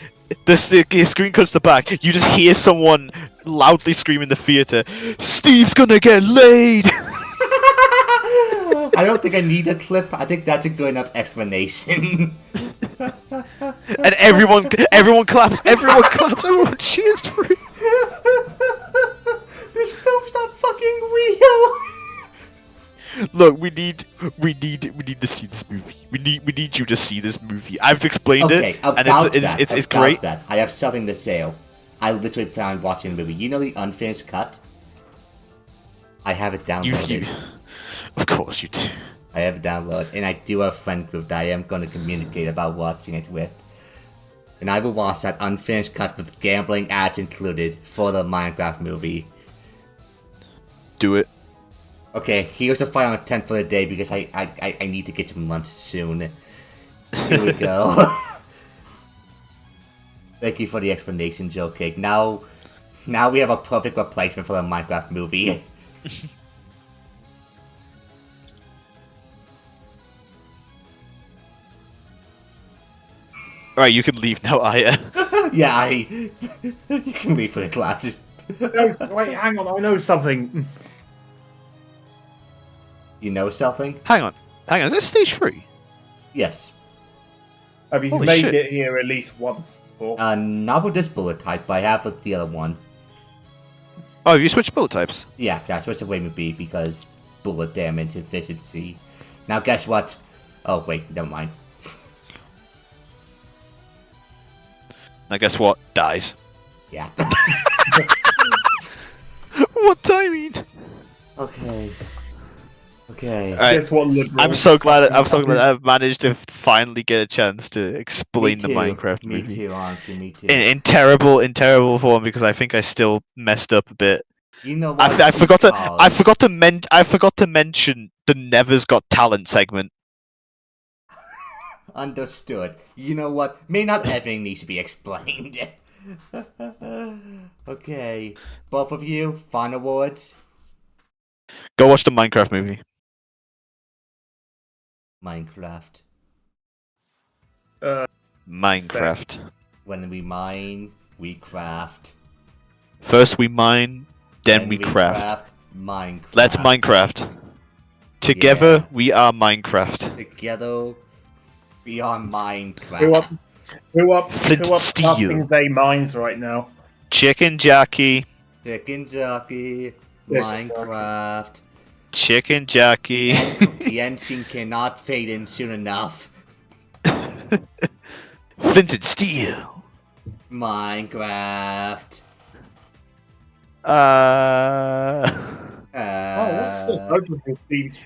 screen cuts to back. You just hear someone loudly scream in the theater, "Steve's gonna get laid!" I don't think I need a clip. I think that's a good enough explanation. And everyone claps. Everyone cheers for it. This film's not fucking real. Look, we need to see this movie. We need you to see this movie. I've explained it, and it's great. That. I have something to say. I literally plan on watching the movie. You know the unfinished cut? I have it downloaded. Of course you do. I have it downloaded, and I do have a friend group that I am going to communicate about watching it with. And I will watch that unfinished cut with gambling ads included for the Minecraft movie. Do it. Okay, here's the final intent for the day because I need to get some lunch soon. Here we go. Thank you for the explanation, Joe Cake. Now we have a perfect replacement for the Minecraft movie. Alright, you can leave now, Aya. Yeah, you can leave for the classes. No, wait, hang on. I know something. You know something? Hang on. Is this stage 3? Yes. Have you Holy made shit. it here at least once before? Not with this bullet type, but I have with the other one. Oh, have you switched bullet types? Yeah, that's what's the way would be because bullet damage efficiency. Now guess what? Oh wait, never mind. Now guess what? Dies. Yeah. What timing? Okay. Alright. Guess what, liberal? I'm so glad I've managed to finally get a chance to explain the Minecraft movie. Me too, honestly, me too. In terrible form because I think I still messed up a bit. You know what? I forgot to mention the Never's Got Talent segment. Understood. You know what? Maybe not everything needs to be explained. Okay, both of you, final words. Go watch the Minecraft movie. Minecraft. Minecraft. When we mine, we craft. First we mine, then When we craft. Minecraft. Let's Minecraft. Together Yeah. we are Minecraft. Together, we are Minecraft. Who up Flint steel. crafting their mines right now? Chicken Jackie. Chicken Jockey, Chicken Minecraft. Chicken Jackie. The end scene cannot fade in soon enough. Flint and steel. Minecraft.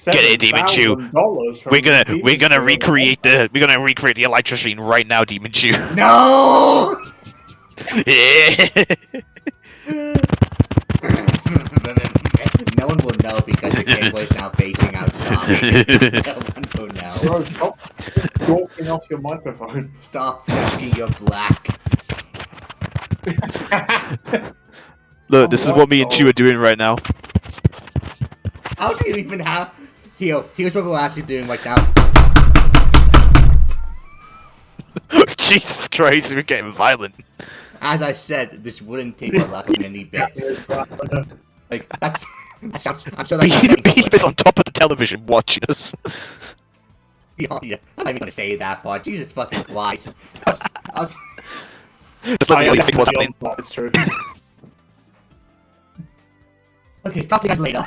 Get it, Demon Chew. We're gonna recreate the Elytra scene right now, Demon Chew. No! Yeah. No one will know because the camera is now facing outside. No one will know. Bro, stop talking off your microphone. Stop talking, you're black. Look, this is what me and Chew are doing right now. How do you even have... Here's what we're actually doing right now. Jesus Christ, we're getting violent. As I said, this wouldn't take a lot of many bits. Like, that sounds... I'm sure that's... Beef is on top of the television watching us. Yeah, I'm not even gonna say that part. Jesus fucking Christ. I was... Just let me know you think what's happening. It's true. Okay, talk to you guys later.